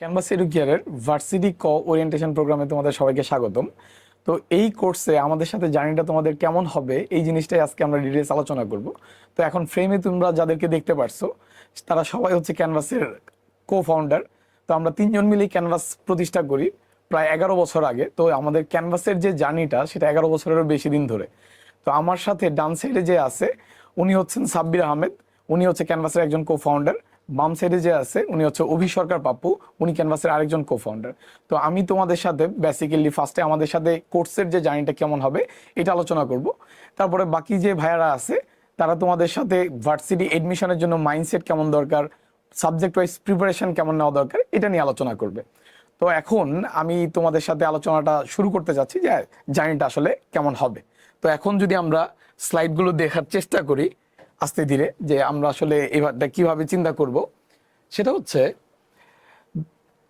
Canvas এডুকেয়ারের varsity orientation প্রোগ্রামে তোমাদের সবাইকে স্বাগতম। তো এই কোর্সে আমাদের সাথে জার্নিটা তোমাদের কেমন হবে এই জিনিসটাই আজকে আমরা ডিটেলস আলোচনা করব। তো এখন ফ্রেমে তোমরা যাদেরকে দেখতে পারছো তারা সবাই হচ্ছে ক্যানভাসের ফাউন্ডার। তো আমরা তিনজন মিলেই ক্যানভাস প্রতিষ্ঠা করি প্রায় 11 বছর আগে। তো আমাদের ক্যানভাসের যে জার্নিটা সেটা 11 বছরেরও বেশি দিন ধরে। তো আমার সাথে ডান সাইডে যে আছে উনি হচ্ছেন সাব্বির আহমেদ, উনি হচ্ছে ক্যানভাসের একজন ফাউন্ডার। বাম সাইডে যে আছে উনি হচ্ছে অভি সরকার পাপ্পু, উনি ক্যানভাসের আরেকজন ফাউন্ডার। তো আমি তোমাদের সাথে বেসিক্যালি ফার্স্টে আমাদের সাথে কোর্সের যে জার্নিটা কেমন হবে এটা আলোচনা করব। তারপরে বাকি যে ভাইয়ারা আছে তারা তোমাদের সাথে ভার্সিটি এডমিশনের জন্য মাইন্ডসেট কেমন দরকার, সাবজেক্ট ওয়াইজ প্রিপারেশন কেমন নেওয়া দরকার এটা নিয়ে আলোচনা করবে। তো এখন আমি তোমাদের সাথে আলোচনাটা শুরু করতে যাচ্ছি যে জার্নিটা আসলে কেমন হবে। তো এখন যদি আমরা স্লাইডগুলো দেখার চেষ্টা করি আস্তে ধীরে, যে আমরা আসলে এবারটা কিভাবে চিন্তা করব, সেটা হচ্ছে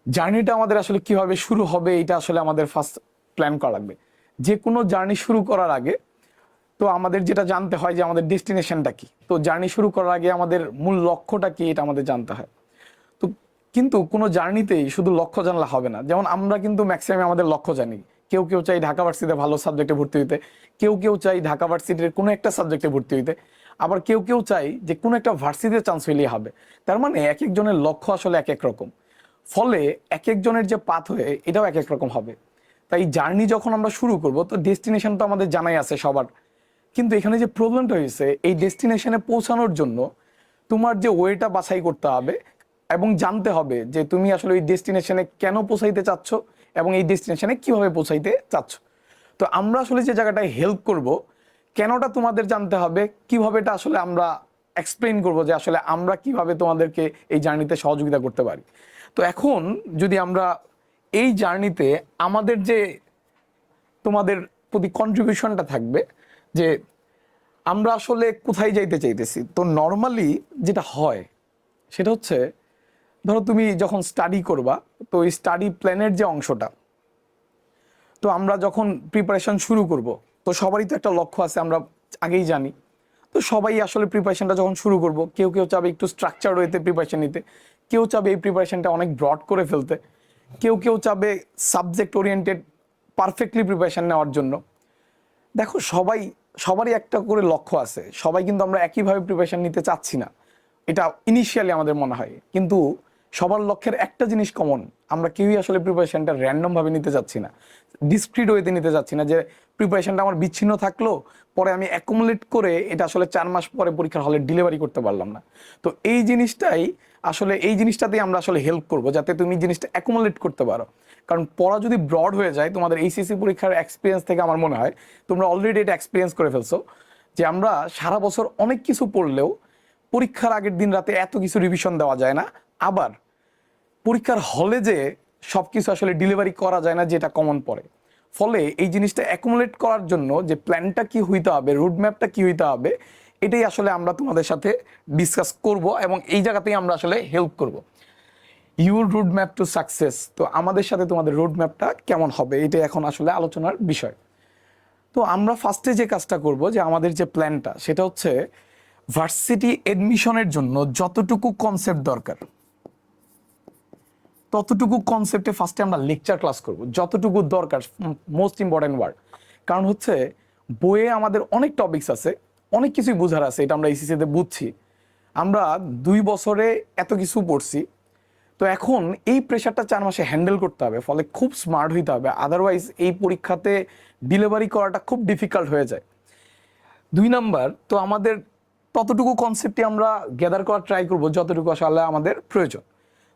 জার্নিটা আমাদের আসলে কিভাবে শুরু হবে এটা আসলে আমাদের ফার্স্ট প্ল্যান করা লাগবে। যে কোনো জার্নি শুরু করার আগে তো আমাদের যেটা জানতে হয় যে আমাদের ডেস্টিনেশনটা কি। তো জার্নি শুরু করার আগে আমাদের মূল লক্ষ্যটা কি এটা আমাদের জানতে হয়। তো কিন্তু কোনো জার্নিতেই শুধু লক্ষ্য জানলে হবে না। যেমন আমরা কিন্তু ম্যাক্সিমাম আমাদের লক্ষ্য জানি, কেউ কেউ চাই ঢাকা ভার্সিটিতে ভালো সাবজেক্টে ভর্তি হইতে, কেউ কেউ চাই ঢাকা ভার্সিটির কোনো একটা সাবজেক্টে ভর্তি হইতে, আবার কেউ কেউ চাই যে কোনো একটা ভার্সিটিতে চান্স হইলেই হবে। তার মানে এক একজনের লক্ষ্য আসলে এক এক রকম, ফলে এক একজনের যে পাথ হয়ে এটাও এক এক রকম হবে। তাই জার্নি যখন আমরা শুরু করব তো ডেস্টিনেশন তো আমাদের জানাই আছে সবার, কিন্তু এখানে যে প্রবলেমটা হয়েছে এই ডেস্টিনেশনে পৌঁছানোর জন্য তোমার যে ওয়েটা বাছাই করতে হবে এবং জানতে হবে যে তুমি আসলে ওই ডেস্টিনেশনে কেন পৌঁছাইতে চাচ্ছ এবং এই ডেস্টিনেশনে কিভাবে পৌঁছাইতে চাচ্ছ। তো আমরা আসলে যে জায়গাটায় হেল্প করব, কেনটা তোমাদের জানতে হবে, কিভাবে এটা আসলে আমরা এক্সপ্লেইন করব যে আসলে আমরা কিভাবে তোমাদেরকে এই জার্নিতে সহযোগিতা করতে পারি। তো এখন যদি আমরা এই জার্নিতে আমাদের যে তোমাদের প্রতি কন্ট্রিবিউশনটা থাকবে যে আমরা আসলে কোথায় যাইতে চাইতেছি। তো নর্মালি যেটা হয় সেটা হচ্ছে, ধরো তুমি যখন স্টাডি করবা তো এই স্টাডি প্ল্যানের যে অংশটা, তো আমরা যখন প্রিপারেশন শুরু করব তো সবারই তো একটা লক্ষ্য আছে, আমরা আগেই জানি। তো সবাই আসলে প্রিপারেশনটা যখন শুরু করব, কেউ কেউ চাবে একটু স্ট্রাকচার ওয়েতে প্রিপারেশন নিতে, কেউ চাবে এই প্রিপারেশনটা অনেক ব্রড করে ফেলতে, কেউ কেউ চাবে সাবজেক্ট ওরিয়েন্টেড পারফেক্টলি প্রিপারেশন নেওয়ার জন্য। দেখো সবারই একটা করে লক্ষ্য আছে, সবাই কিন্তু আমরা একইভাবে প্রিপারেশন নিতে চাচ্ছি না, এটা ইনিশিয়ালি আমাদের মনে হয়। কিন্তু সবার লক্ষ্যের একটা জিনিস কমন, আমরা কেউই আসলে প্রিপারেশনটা র্যান্ডম ভাবে নিতে চাচ্ছি না, ডিসক্রিট ওয়েতে নিতে চাচ্ছি না, যে প্রিপারেশনটা আমার বিচ্ছিন্ন থাকলো, পরে আমি অ্যাকুমুলেট করে এটা আসলে 4 মাস পরে পরীক্ষার হলে ডেলিভারি করতে পারলাম না। তো এই জিনিসটাই আসলে এই জিনিসটাতেই আমরা আসলে হেল্প করবো, যাতে তুমি জিনিসটা অ্যাকুমুলেট করতে পারো। কারণ পড়া যদি ব্রড হয়ে যায়, তোমাদের এইচএসসি পরীক্ষার এক্সপিরিয়েন্স থেকে আমার মনে হয় তোমরা অলরেডি এটা এক্সপিরিয়েন্স করে ফেলছো, যে আমরা সারা বছর অনেক কিছু পড়লেও পরীক্ষার আগের দিন রাতে এত কিছু রিভিশন দেওয়া যায় না, আবার পরীক্ষার হলে যে সবকিছু আসলে ডেলিভারি করা যায় না, যেটা কমন পড়ে। ফলে এই জিনিসটা অ্যাকুমুলেট করার জন্য যে প্ল্যানটা কি হইতে হবে, রুটম্যাপটা কি হইতে হবে, এটাই আসলে আমরা তোমাদের সাথে ডিসকাস করব এবং এই জায়গাতেই আমরা আসলে হেল্প করব। Your route map to success. তো আমাদের সাথে তোমাদের রুট ম্যাপটা কেমন হবে এটাই এখন আসলে আলোচনার বিষয়। তো আমরা ফার্স্টে যে কাজটা করব, যে আমাদের যে প্ল্যানটা সেটা হচ্ছে ভার্সিটি এডমিশনের জন্য যতটুকু কনসেপ্ট দরকার ততটুকু কনসেপ্টে ফার্স্টে আমরা লেকচার ক্লাস করব, যতটুকু দরকার, মোস্ট ইম্পর্টেন্ট ওয়ার্ড। কারণ হচ্ছে বইয়ে আমাদের অনেক টপিকস আছে, অনেক কিছুই বোঝার আছে, এটা আমরা এইচএসসিতে বুঝছি, আমরা 2 বছরে এত কিছু পড়ছি। তো এখন এই প্রেশারটা 4 মাসে হ্যান্ডেল করতে হবে, ফলে খুব স্মার্ট হইতে হবে, আদারওয়াইজ এই পরীক্ষাতে ডেলিভারি করাটা খুব ডিফিকাল্ট হয়ে যায়। 2 নাম্বার, তো আমাদের ততটুকু কনসেপ্টই আমরা গ্যাদার করার ট্রাই করব যতটুকু আসলে আমাদের প্রয়োজন।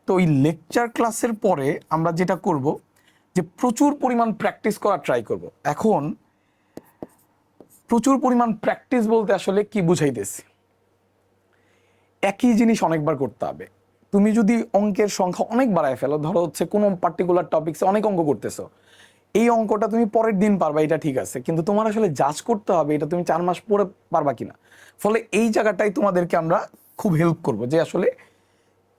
তো ওই লেকচার ক্লাসের পরে আমরা যেটা করব যে প্রচুর পরিমাণ প্র্যাকটিস করার ট্রাই করব। এখন প্রচুর পরিমাণ প্র্যাকটিস বলতে আসলে কি বুঝাইতেছি, একই জিনিস অনেকবার করতে হবে। তুমি যদি অঙ্কের সংখ্যা অনেক বাড়ায় ফেলো, ধরো হচ্ছে কোনো পার্টিকুলার টপিকসে অনেক অঙ্ক করতেছো, এই অঙ্কটা তুমি পরের দিন পারবা, এটা ঠিক আছে, কিন্তু তোমার আসলে জাজ করতে হবে এটা তুমি 4 মাস পরে পারবা কিনা। ফলে এই জায়গাটাই তোমাদেরকে আমরা খুব হেল্প করব, যে আসলে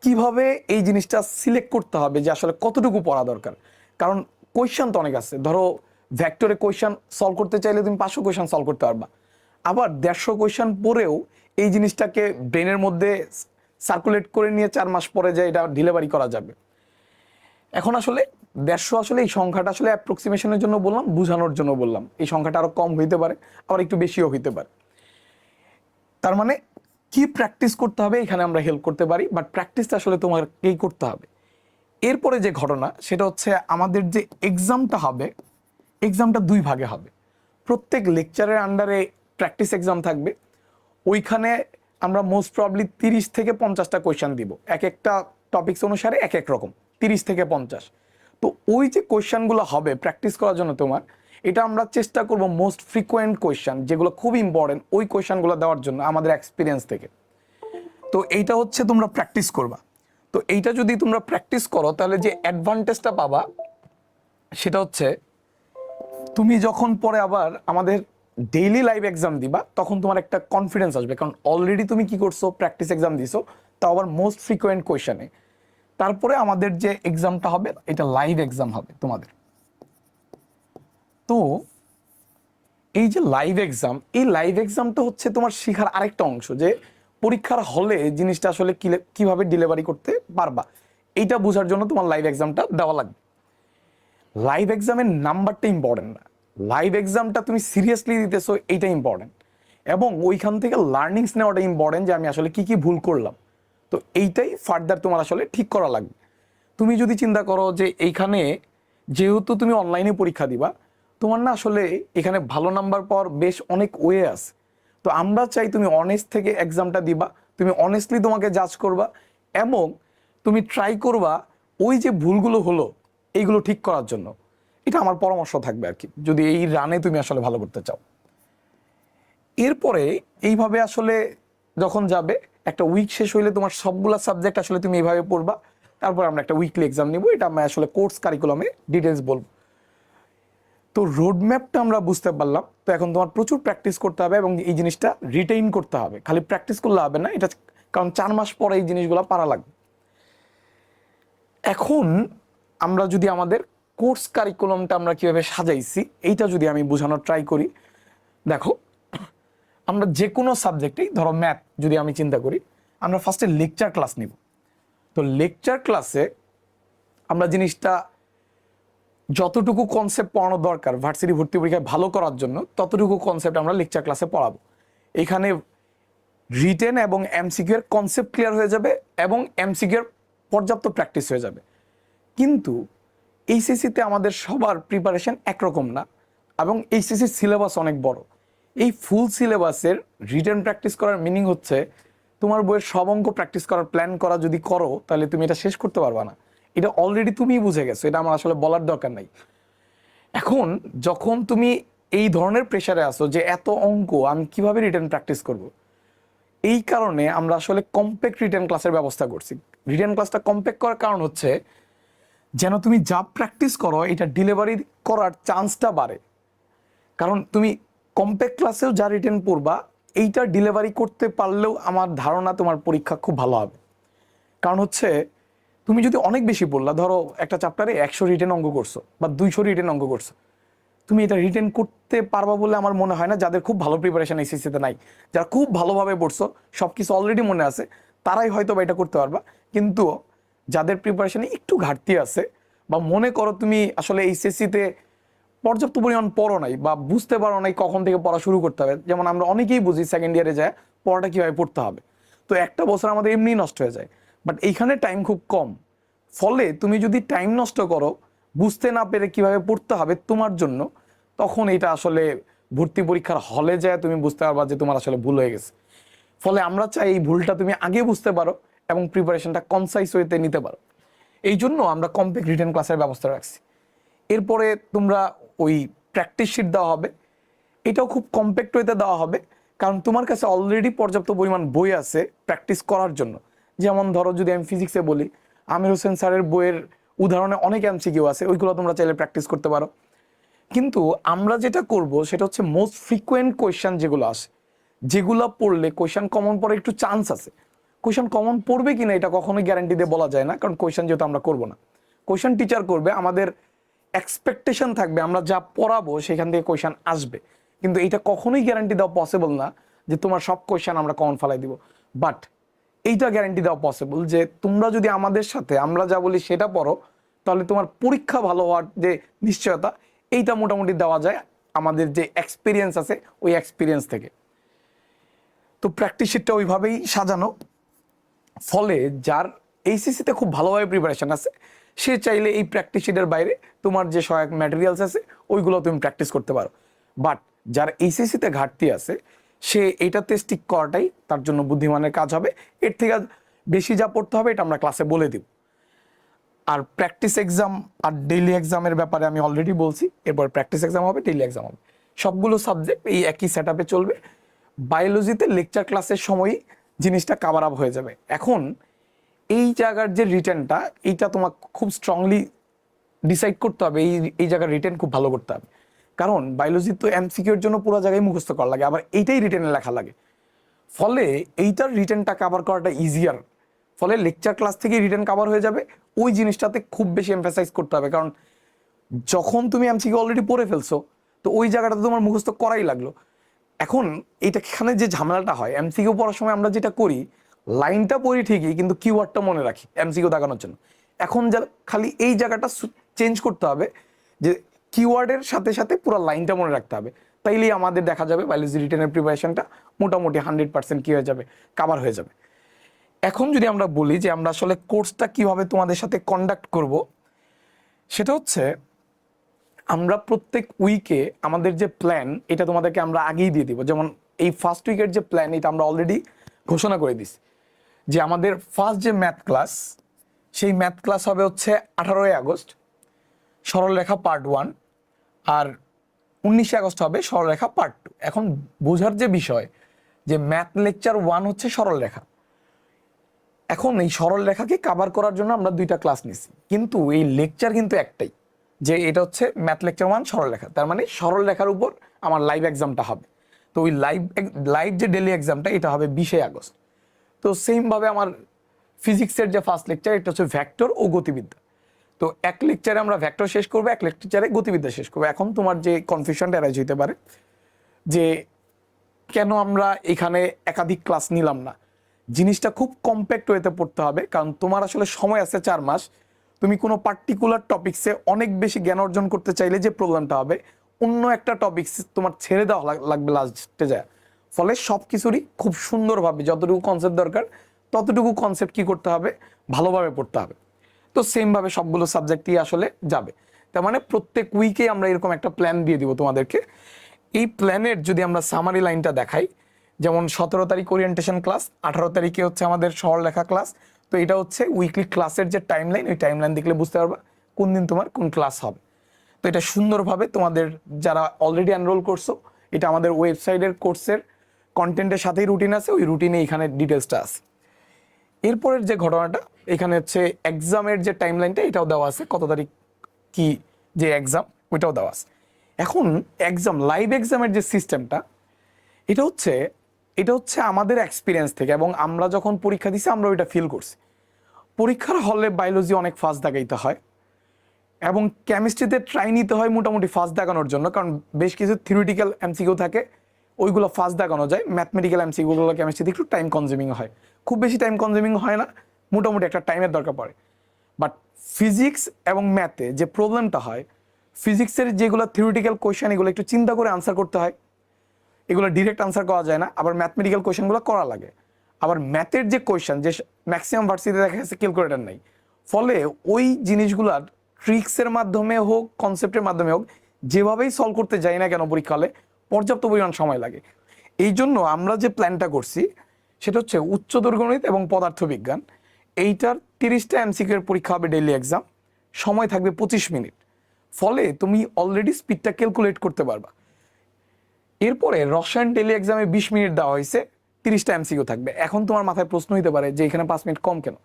কিভাবে এই জিনিসটা সিলেক্ট করতে হবে যে আসলে কতটুকু পড়া দরকার। কারণ কোয়েশ্চেন তো অনেক আছে, ধরো ভেক্টরে কোয়েশ্চেন সলভ করতে চাইলে তুমি 500 কোয়েশ্চেন সলভ করতে পারবা, আবার 150 কোয়েশ্চেন পরেও এই জিনিসটাকে ব্রেনের মধ্যে সার্কুলেট করে নিয়ে 4 মাস পরে যে এটা ডেলিভারি করা যাবে। এখন আসলে 150 আসলে এই সংখ্যাটা আসলে অ্যাপ্রক্সিমেশনের জন্য বললাম, বোঝানোর জন্য বললাম। এই সংখ্যাটা আরো কম হইতে পারে, আবার একটু বেশিও হইতে পারে। তার মানে কি প্র্যাকটিস করতে হবে এখানে আমরা হেল্প করতে পারি, বাট প্র্যাকটিসটা আসলে তোমাকেই করতে হবে। এরপরে যে ঘটনা সেটা হচ্ছে আমাদের যে এক্সামটা হবে, এক্সামটা 2 ভাগে হবে। প্রত্যেক লেকচারের আন্ডারে প্র্যাকটিস এক্সাম থাকবে। ওইখানে আমরা মোস্ট প্রবলি 30 থেকে 50টা কোয়েশ্চেন দিব, এক একটা টপিকস অনুসারে এক এক রকম, 30 থেকে 50। তো ওই যে কোয়েশ্চেনগুলো হবে প্র্যাকটিস করার জন্য তোমার, এটা আমরা চেষ্টা করব মোস্ট ফ্রিকোয়েন্ট কোয়েশ্চেন যেগুলো খুব ইম্পর্টেন্ট ওই কোয়েশ্চেনগুলো দেওয়ার জন্য আমাদের এক্সপিরিয়েন্স থেকে। তো এইটা হচ্ছে তোমরা প্র্যাকটিস করবা। তো এইটা যদি তোমরা প্র্যাকটিস করো তাহলে যে অ্যাডভান্টেজটা পাবা সেটা হচ্ছে তুমি যখন পরে আবার আমাদের ডেইলি লাইভ এক্সাম দিবা তখন তোমার একটা কনফিডেন্স আসবে, কারণ অলরেডি তুমি কি করছো, প্র্যাকটিস এক্সাম দিছো, তাও আবার মোস্ট ফ্রিকোয়েন্ট কোয়েশ্চেনে। তারপরে আমাদের যে এক্সামটা হবে এটা লাইভ এক্সাম হবে তোমাদের। তো এই যে লাইভ এক্সাম, এই লাইভ এক্সামটা হচ্ছে তোমার শেখার আরেকটা অংশ, যে পরীক্ষার হলে জিনিসটা আসলে কিভাবে ডেলিভারি করতে পারবা এইটা বোঝার জন্য তোমার লাইভ এক্সামটা দেওয়া লাগবে। লাইভ এক্সামের নাম্বারটা ইম্পর্টেন্ট না, লাইভ এক্সামটা তুমি সিরিয়াসলি দিতেছো এইটা ইম্পর্টেন্ট, এবং ওইখান থেকে লার্নিংস নেওয়াটা ইম্পর্টেন্ট যে আমি আসলে কি কি ভুল করলাম। তো এইটাই ফার্দার তোমার আসলে ঠিক করা লাগবে। তুমি যদি চিন্তা করো যে এইখানে যেহেতু তুমি অনলাইনে পরীক্ষা দিবা, তোমার না আসলে এখানে ভালো নাম্বার পাওয়ার বেশ অনেক ওয়ে আছে। তো আমরা চাই তুমি অনেস্ট থেকে এক্সামটা দিবা, তুমি অনেস্টলি তোমাকে জাজ করবা, এবং তুমি ট্রাই করবা ওই যে ভুলগুলো হলো এইগুলো ঠিক করার জন্য। এটা আমার পরামর্শ থাকবে আর কি, যদি এই রানে তুমি আসলে ভালো করতে চাও। এরপরে এইভাবে আসলে যখন যাবে, একটা উইক শেষ হইলে তোমার সবগুলা সাবজেক্ট আসলে তুমি এইভাবে পড়বা। তারপর আমরা একটা উইকলি এক্সাম নিব, এটা আমরা আসলে কোর্স কারিকুলামে ডিটেলস বলবো। তো রোডম্যাপটা আমরা বুঝতে পারলাম। তো এখন তোমার প্রচুর প্র্যাকটিস করতে হবে এবং এই জিনিসটা রিটেইন করতে হবে, খালি প্র্যাকটিস করলে হবে না এটা, কারণ 4 মাস পরে এই জিনিসগুলো পারা লাগবে। এখন আমরা যদি আমাদের কোর্স কারিকুলামটা আমরা কিভাবে সাজাইছি এইটা যদি আমি বোঝানোর ট্রাই করি। দেখো, আমরা যে কোনো সাবজেক্টেই, ধরো ম্যাথ যদি আমি চিন্তা করি, আমরা ফার্স্টে লেকচার ক্লাস নিব। তো লেকচার ক্লাসে আমরা জিনিসটা যতটুকু কনসেপ্ট পড়ানো দরকার ভার্সিটি ভর্তি পরীক্ষায় ভালো করার জন্য, ততটুকু কনসেপ্ট আমরা লেকচার ক্লাসে পড়াবো। এখানে রিটেন এবং এমসিকিউ এর কনসেপ্ট ক্লিয়ার হয়ে যাবে এবং এমসিকিউ এর পর্যাপ্ত প্র্যাকটিস হয়ে যাবে। কিন্তু এইচএসসিতে আমাদের সবার প্রিপারেশন একরকম না, এবং এইচএসসির সিলেবাস অনেক বড়। এই ফুল সিলেবাসের রিটেন প্র্যাকটিস করার মিনিং হচ্ছে তোমার বইয়ের সব অঙ্ক প্র্যাকটিস করার প্ল্যান করা যদি করো তাহলে তুমি এটা শেষ করতে পারবা না। এটা অলরেডি তুমিই বুঝে গেছো, এটা আমার আসলে বলার দরকার নাই। এখন যখন তুমি এই ধরনের প্রেশারে আসো যে এত অঙ্ক আমি কিভাবে রিটেন প্র্যাকটিস করব, এই কারণে আমরা আসলে কম্প্যাক্ট রিটেন ক্লাসের ব্যবস্থা করছি। রিটেন ক্লাসটা কম্প্যাক্ট করার কারণ হচ্ছে যেন তুমি যা প্র্যাকটিস করো এটা ডেলিভারি করার চান্সটা বাড়ে। কারণ তুমি কম্প্যাক্ট ক্লাসেও যা রিটেন পড়বা এইটা ডেলিভারি করতে পারলেও আমার ধারণা তোমার পরীক্ষা খুব ভালো হবে। কারণ হচ্ছে তুমি যদি অনেক বেশি পড়লা, ধরো একটা চ্যাপ্টারে 100 রিটেন অঙ্ক করছো বা 200 রিটেন অঙ্ক করছো, তুমি এটা রিটেন করতে পারবা বলে আমার মনে হয় না। যাদের খুব ভালো প্রিপারেশন এসএসসিতে নাই, যারা খুব ভালোভাবে পড়ছো, সব কিছু অলরেডি মনে আছে, তারাই হয়তো বা এটা করতে পারবা। কিন্তু যাদের প্রিপারেশনে একটু ঘাটতি আছে, বা মনে করো তুমি আসলে এইচএসসিতে পর্যাপ্ত পরিমাণ পড়ো নাই বা বুঝতে পারো নাই কখন থেকে পড়া শুরু করতে হবে, যেমন আমরা অনেকেই বুঝি সেকেন্ড ইয়ারে যায় পড়াটা কীভাবে পড়তে হবে, তো একটা বছর আমাদের এমনি নষ্ট হয়ে যায়। বাট এইখানে টাইম খুব কম, ফলে তুমি যদি টাইম নষ্ট করো বুঝতে না পেরে কিভাবে পড়তে হবে তোমার জন্য, তখন এটা আসলে ভর্তি পরীক্ষার হলে যায় তুমি বুঝতে পারবা যে তোমার আসলে ভুল হয়ে গেছে। ফলে আমরা চাই এই ভুলটা তুমি আগে বুঝতে পারো এবং প্রিপারেশনটা কনসাইজ ওয়েতে নিতে পারো। এই জন্য আমরা কম্প্যাক্ট রিটেন ক্লাসের ব্যবস্থা রাখছি। এরপরে তোমরা ওই প্র্যাকটিস শিট দেওয়া হবে, এটাও খুব কম্প্যাক্ট ওয়েতে দেওয়া হবে, কারণ তোমার কাছে অলরেডি পর্যাপ্ত পরিমাণ বই আছে প্র্যাকটিস করার জন্য। যেমন ধরো যদি আমি ফিজিক্সে বলি, আমির হোসেন স্যারের বইয়ের উদাহরণে অনেক এমসিকিউ আছে, ওইগুলো তোমরা চাইলে প্র্যাকটিস করতে পারো। কিন্তু আমরা যেটা করব সেটা হচ্ছে মোস্ট ফ্রিকোয়েন্ট কোয়েশ্চেন যেগুলো আসে, যেগুলো পড়লে কোয়েশ্চেন কমন পড়ার একটু চান্স আছে। কোয়েশ্চেন কমন পড়বে কিনা এটা কখনোই গ্যারান্টি দিয়ে বলা যায় না, কারণ কোয়েশ্চেন যেহেতু আমরা করবো না, কোয়েশ্চেন টিচার করবে, আমাদের এক্সপেকটেশন থাকবে আমরা যা পড়াবো সেখান থেকে কোয়েশ্চেন আসবে। কিন্তু এটা কখনোই গ্যারান্টি দেওয়া পসিবল না যে তোমার সব কোয়েশ্চেন আমরা কমন ফেলাই দিব। বাট এইটা গ্যারান্টি দেওয়া পসিবল যে তোমরা যদি আমাদের সাথে আমরা যা বলি সেটা পড়ো, তাহলে তোমার পরীক্ষা ভালো হওয়ার যে নিশ্চয়তা এইটা মোটামুটি দেওয়া যায় আমাদের যে এক্সপিরিয়েন্স আছে ওই এক্সপিরিয়েন্স থেকে। তো প্র্যাকটিস শিটটা ওইভাবেই সাজানো, ফলে যার এইচএসসিতে খুব ভালোভাবে প্রিপারেশন আছে সে চাইলে এই প্র্যাকটিস শিটের বাইরে তোমার যে সহায়ক ম্যাটেরিয়ালস আছে ওইগুলো তুমি প্র্যাকটিস করতে পারো। বাট যার এইচএসসিতে ঘাটতি আছে সে এইটাতে স্টিক করাটাই তার জন্য বুদ্ধিমানের কাজ হবে। এর থেকে বেশি যা পড়তে হবে এটা আমরা ক্লাসে বলে দিব। আর প্র্যাকটিস এক্সাম আর ডেইলি এক্সামের ব্যাপারে আমি অলরেডি বলছি, এরপর প্র্যাকটিস এক্সাম হবে, ডেইলি এক্সাম হবে, সবগুলো সাবজেক্ট এই একই সেট আপে চলবে। বায়োলজিতে লেকচার ক্লাসের সময়ই জিনিসটা কাভার আপ হয়ে যাবে। এখন এই জায়গার যে রিটেনটা এইটা তোমার খুব স্ট্রংলি ডিসাইড করতে হবে, এই জায়গার রিটেন খুব ভালো করতে হবে, কারণ বায়োলজি তো এমসিকিউর জন্য পুরো জায়গায় মুখস্থ করা লাগে, আবার এইটাই রিটেনে লেখা লাগে, ফলে এইটার রিটেনটা কাভার করাটা ইজিয়ার। ফলে লেকচার ক্লাস থেকে রিটেন কাভার হয়ে যাবে, ওই জিনিসটাতে খুব বেশি এমফাসাইজ করতে হবে, কারণ যখন তুমি এমসিকিউ অলরেডি পড়ে ফেলছো তো ওই জায়গাটাতে তোমার মুখস্থ করাই লাগলো। এখন এখানে যে ঝামেলাটা হয় এমসিকিউ পড়ার সময় আমরা যেটা করি, লাইনটা পড়ি ঠিকই কিন্তু কিওয়ার্ডটা মনে রাখি এমসিকিউ দাগানোর জন্য। এখন যা খালি এই জায়গাটা চেঞ্জ করতে হবে যে কিওয়ার্ডের সাথে সাথে পুরো লাইনটা মনে রাখতে হবে, তাইলেই আমাদের দেখা যাবে বায়োলজি রিটেনের প্রিপারেশনটা মোটামুটি 100% কি হয়ে যাবে, কাভার হয়ে যাবে। এখন যদি আমরা বলি যে আমরা আসলে কোর্সটা কিভাবে তোমাদের সাথে কন্ডাক্ট করব, সেটা হচ্ছে আমরা প্রত্যেক উইকে আমাদের যে প্ল্যান এটা তোমাদেরকে আমরা আগেই দিয়ে দিব। যেমন এই ফার্স্ট উইকের যে প্ল্যান এটা আমরা অলরেডি ঘোষণা করে দিছি যে আমাদের ফার্স্ট যে ম্যাথ ক্লাস, সেই ম্যাথ ক্লাস হবে হচ্ছে 18 আগস্ট সরলরেখা পার্ট 1, আর 19 আগস্ট হবে সরলরেখা পার্ট 2। এখন বোঝার যে বিষয় যে ম্যাথ লেকচার 1 হচ্ছে সরলরেখা, এখন এই সরলরেখাকে কাভার করার জন্য আমরা 2টা ক্লাস নিছি, কিন্তু এই লেকচার কিন্তু একটাই, যে এটা হচ্ছে ম্যাথ লেকচার 1 সরলরেখা, তার মানে সরলরেখার উপর আমার লাইভ এক্সামটা হবে। তো ওই লাইভ যে ডেলি এক্সামটা এটা হবে 20 আগস্ট। তো সেমভাবে আমার ফিজিক্সের যে ফার্স্ট লেকচার এটা হচ্ছে ভেক্টর ও গতিবিদ্যা। তো এক লেকচারে আমরা ভেক্টর শেষ করবো, এক লেকচারে গতিবিদ্যা শেষ করবো। এখন তোমার যে কনফিউশনটা অ্যারাইজ হইতে পারে যে কেন আমরা এখানে একাধিক ক্লাস নিলাম না, জিনিসটা খুব কম্প্যাক্ট ওয়েতে পড়তে হবে, কারণ তোমার আসলে সময় আছে 4 মাস। তুমি কোনো পার্টিকুলার টপিক্সে অনেক বেশি জ্ঞান অর্জন করতে চাইলে যে প্রবলেমটা হবে, অন্য একটা টপিক্স তোমার ছেড়ে দেওয়া লাগবে লাস্টে যায়। ফলে সব কিছুরই খুব সুন্দরভাবে যতটুকু কনসেপ্ট দরকার ততটুকু কনসেপ্ট কি করতে হবে, ভালোভাবে পড়তে হবে। তো সেমভাবে সবগুলো সাবজেক্টই আসলে যাবে। তার মানে প্রত্যেক উইকে আমরা এরকম একটা প্ল্যান দিয়ে দিব তোমাদেরকে। এই প্ল্যানের যদি আমরা সামারি লাইনটা দেখাই, যেমন 17 তারিখ ওরিয়েন্টেশন ক্লাস, 18 তারিখে হচ্ছে আমাদের সরলরেখা ক্লাস। তো এটা হচ্ছে উইকলি ক্লাসের যে টাইমলাইন, ওই টাইমলাইন দেখলে বুঝতে পারবা কোন দিন তোমার কোন ক্লাস হবে। তো এটা সুন্দরভাবে তোমাদের যারা অলরেডি এনরোল করছো, এটা আমাদের ওয়েবসাইটের কোর্সের কন্টেন্টের সাথেই রুটিন আছে, ওই রুটিনে এখানে ডিটেলসটা আছে। এরপরের যে ঘটনাটা এখানে হচ্ছে এক্সামের যে টাইমলাইনটা এটাও দেওয়া আছে, কত তারিখ কি যে এক্সাম ওইটাও দেওয়া আছে। এখন এক্সাম লাইভ এক্সামের যে সিস্টেমটা এটা হচ্ছে আমাদের এক্সপিরিয়েন্স থেকে, এবং আমরা যখন পরীক্ষা দিছি আমরা ওইটা ফিল করছি। পরীক্ষার হলে বায়োলজি অনেক ফাস্ট দেখাইতে হয় এবং কেমিস্ট্রিতে ট্রাই নিতে হয় মোটামুটি ফাস্ট দেখানোর জন্য, কারণ বেশ কিছু থিওরিটিক্যাল এমসিকিউ থাকে ওইগুলো ফাস্ট দেখানো যায়। ম্যাথমেটিক্যাল এমসিকিউগুলো কেমিস্ট্রিতে একটু টাইম কনজিউমিং হয়, খুব বেশি টাইম কনজিউমিং হয় না, মোটামুটি একটা টাইমের দরকার পড়ে। বাট ফিজিক্স এবং ম্যাথে যে প্রবলেমটা হয়, ফিজিক্সের যেগুলো থিওরিটিক্যাল কোয়েশ্চেন এগুলো একটু চিন্তা করে আনসার করতে হয়, এগুলো ডিরেক্ট আনসার করা যায় না। আবার ম্যাথমেটিক্যাল কোয়েশ্চেনগুলো করা লাগে। আবার ম্যাথের যে কোয়েশ্চেন, যে ম্যাক্সিমাম ভার্সিটিতে দেখা গেছে ক্যালকুলেটর নেই, ফলে ওই জিনিসগুলার ট্রিক্সের মাধ্যমে হোক কনসেপ্টের মাধ্যমে হোক যেভাবেই সলভ করতে যাই না কেন পরীক্ষা হলে পর্যাপ্ত পরিমাণ সময় লাগে। এই জন্য আমরা যে প্ল্যানটা করছি সেটা হচ্ছে উচ্চতর গণিত এবং পদার্থবিজ্ঞান, এইটার 30টা এমসিকিউ এর পরীক্ষা হবে ডেইলি এক্সাম, সময় থাকবে 25 মিনিট, ফলে তুমি অলরেডি স্পিডটা ক্যালকুলেট করতে পারবা। এরপরে রসায়ন ডেইলি এক্সামে 20 মিনিট দেওয়া হয়েছে, 30টা এমসিকিউ থাকবে। এখন তোমার মাথায় প্রশ্ন হইতে পারে যে এখানে 5 মিনিট কম কেন?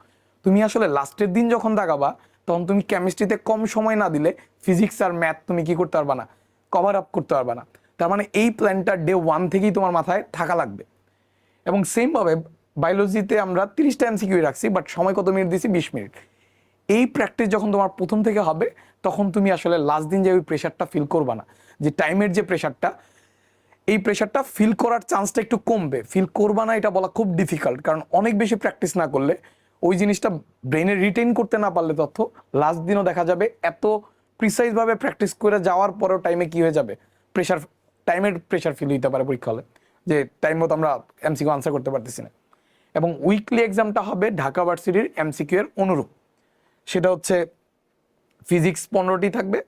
তুমি আসলে লাস্টের দিন যখন দাগাবা তখন তুমি কেমিস্ট্রিতে কম সময় না দিলে ফিজিক্স আর ম্যাথ তুমি কি করতে পারবা না, কভার আপ করতে পারবা না। তার মানে এই প্ল্যানটা ডে 1 থেকেই তোমার মাথায় থাকা লাগবে। এবং সেমভাবে বায়োলজিতে আমরা 30টা এমসিকিউ রাখছি, বাট সময় কত মিনিট দিছি? 20 মিনিট। এই প্র্যাকটিস যখন তোমার প্রথম থেকে হবে তখন তুমি আসলে লাস্ট দিন যে ওই প্রেশারটা ফিল করবা না, যে টাইমের যে প্রেশারটা, এই প্রেশারটা ফিল করার চান্সটা একটু কমবে। ফিল করবা না এটা বলা খুব ডিফিকাল্ট, কারণ অনেক বেশি প্র্যাকটিস না করলে ওই জিনিসটা ব্রেনে রিটেইন করতে না পারলে তথ্য লাস্ট দিনও দেখা যাবে এত প্রিসাইজ ভাবে প্র্যাকটিস করে যাওয়ার পরেও টাইমে কি হয়ে যাবে, টাইমের প্রেশার ফিল হইতে পারে পরীক্ষা হলে, যে টাইম মতো আমরা এমসিকিউ আনসার করতে পারতেছি না। এবং উইকলি এক্সামটা হবে ঢাকা ভার্সিটির এমসিকিউ এর অনুরূপ। সেটা হচ্ছে ফিজিক্স 15টি থাকবে,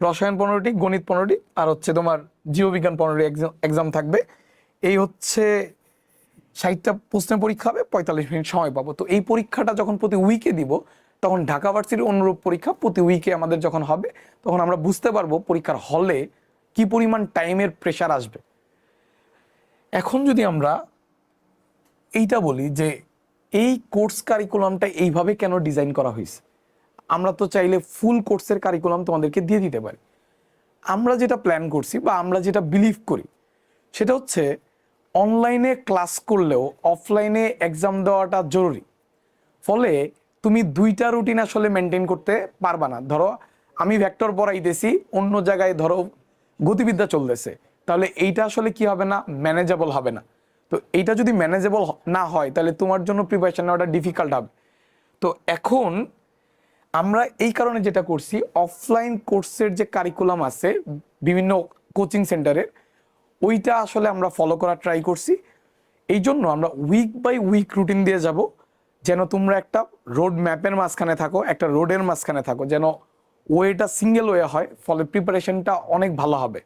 রসায়ন 15টি, গণিত 15টি, আর হচ্ছে তোমার জীববিজ্ঞান 15টি এক্সাম থাকবে। এই হচ্ছে 60টা প্রশ্নের পরীক্ষা হবে, 45 মিনিট সময় পাবো। তো এই পরীক্ষাটা যখন প্রতি উইকে দিব, তখন ঢাকা ভার্সিটির অনুরূপ পরীক্ষা প্রতি উইকে আমাদের যখন হবে, তখন আমরা বুঝতে পারবো পরীক্ষার হলে কি পরিমাণ টাইমের প্রেশার আসবে। এখন যদি আমরা এইটা বলি যে এই কোর্স কারিকুলামটা এইভাবে কেন ডিজাইন করা হয়েছে, আমরা তো চাইলে ফুল কোর্সের কারিকুলাম তোমাদেরকে দিয়ে দিতে পারি। আমরা যেটা প্ল্যান করছি বা আমরা যেটা বিলিভ করি সেটা হচ্ছে অনলাইনে ক্লাস করলেও অফলাইনে এক্সাম দেওয়াটা জরুরি। ফলে তুমি দুইটা রুটিন আসলে মেনটেন করতে পারবা না। ধরো আমি ভেক্টর পড়াইতেছি, অন্য জায়গায় ধরো গতিবিদ্যা চলতেছে, তাহলে এইটা আসলে কি হবে না, ম্যানেজেবল হবে না। তো এইটা যদি ম্যানেজেবল না হয় তাহলে তোমার জন্য প্রিপারেশন নেওয়াটা ডিফিকাল্ট হবে। তো এখন আমরা এই কারণে যেটা করছি, অফলাইন কোর্সের যে কারিকুলাম আছে বিভিন্ন কোচিং সেন্টারের, ওইটা আসলে আমরা ফলো করার ট্রাই করছি। এই জন্য আমরা উইক বাই উইক রুটিন দিয়ে যাব, যেন তোমরা একটা রোড ম্যাপের মাঝখানে থাকো, একটা রোডের মাঝখানে থাকো, যেন ওয়েটা সিঙ্গেল ওয়ে হয়, ফলে প্রিপারেশনটা অনেক ভালো হবে।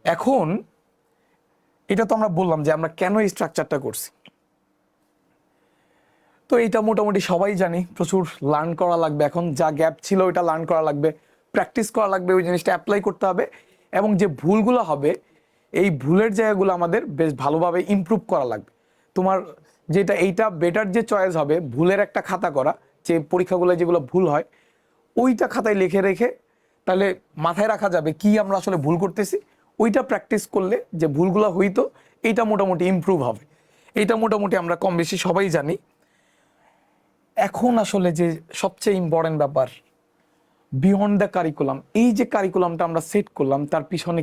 এখন এটা তো আমরা বললাম যে আমরা কেন এই স্ট্রাকচারটা করছি। তো এইটা মোটামুটি সবাই জানি, প্রচুর লার্ন করা লাগবে। এখন যা গ্যাপ ছিল ওইটা লার্ন করা লাগবে, প্র্যাকটিস করা লাগবে, ওই জিনিসটা অ্যাপ্লাই করতে হবে। এবং যে ভুলগুলো হবে, এই ভুলের জায়গাগুলো আমাদের বেশ ভালোভাবে ইমপ্রুভ করা লাগবে। তোমার যেটা এইটা বেটার যে চয়েস হবে, ভুলের একটা খাতা করা, যে পরীক্ষাগুলো যেগুলো ভুল হয় ওইটা খাতায় লিখে রেখে তাহলে মাথায় রাখা যাবে কি আমরা আসলে ভুল করতেছি। ওইটা প্র্যাকটিস করলে যে ভুলগুলো হইতো এইটা মোটামুটি ইমপ্রুভ হবে। এইটা মোটামুটি আমরা কম বেশি সবাই জানি। এখন আসলে যে সবচেয়ে ইম্পর্টেন্ট ব্যাপার, বিয়ন্ড দ্য কারিকুলাম, এই যে কারিকুলামটা আমরা সেট করলাম তার পিছনে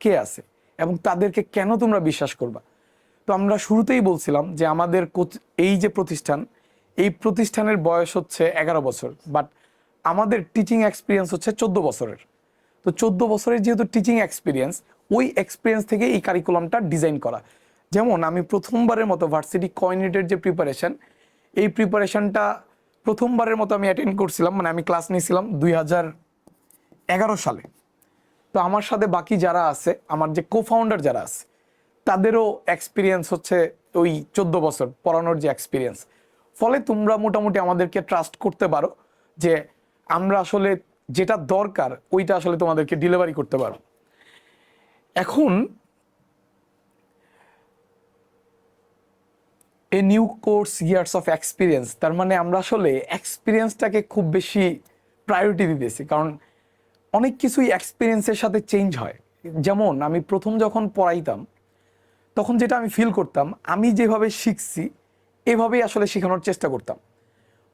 কে আছে এবং তাদেরকে কেন তোমরা বিশ্বাস করবা। তো আমরা শুরুতেই বলছিলাম যে আমাদের এই যে প্রতিষ্ঠান, এই প্রতিষ্ঠানের বয়স হচ্ছে 11 বছর, বাট আমাদের টিচিং এক্সপিরিয়েন্স হচ্ছে 14 বছরের। তো 14 বছরের যেহেতু টিচিং এক্সপিরিয়েন্স, ওই এক্সপিরিয়েন্স থেকে এই কারিকুলামটা ডিজাইন করা। যেমন আমি প্রথমবারের মতো ভার্সিটি কোঅর্ডিনেটের যে প্রিপারেশন, এই প্রিপারেশনটা প্রথমবারের মতো আমি অ্যাটেন্ড করছিলাম, মানে আমি ক্লাস নিয়েছিলাম 2011 সালে। তো আমার সাথে বাকি যারা আছে, আমার যে কো-ফাউন্ডার যারা আছে, তাদেরও এক্সপিরিয়েন্স হচ্ছে ওই 14 বছর পড়ানোর যে এক্সপিরিয়েন্স। ফলে তোমরা মোটামুটি আমাদেরকে ট্রাস্ট করতে পারো যে আমরা আসলে যেটা দরকার ওইটা আসলে তোমাদেরকে ডেলিভারি করতে পারো। এখন a new course years of experience, তার মানে আমরা আসলে এক্সপিরিয়েন্সটাকে খুব বেশি প্রায়োরিটি দিতেছি, কারণ অনেক কিছুই এক্সপিরিয়েন্সের সাথে চেঞ্জ হয়। যেমন আমি প্রথম যখন পড়াইতাম তখন যেটা আমি ফিল করতাম, আমি যেভাবে শিখছি এভাবেই আসলে শেখানোর চেষ্টা করতাম।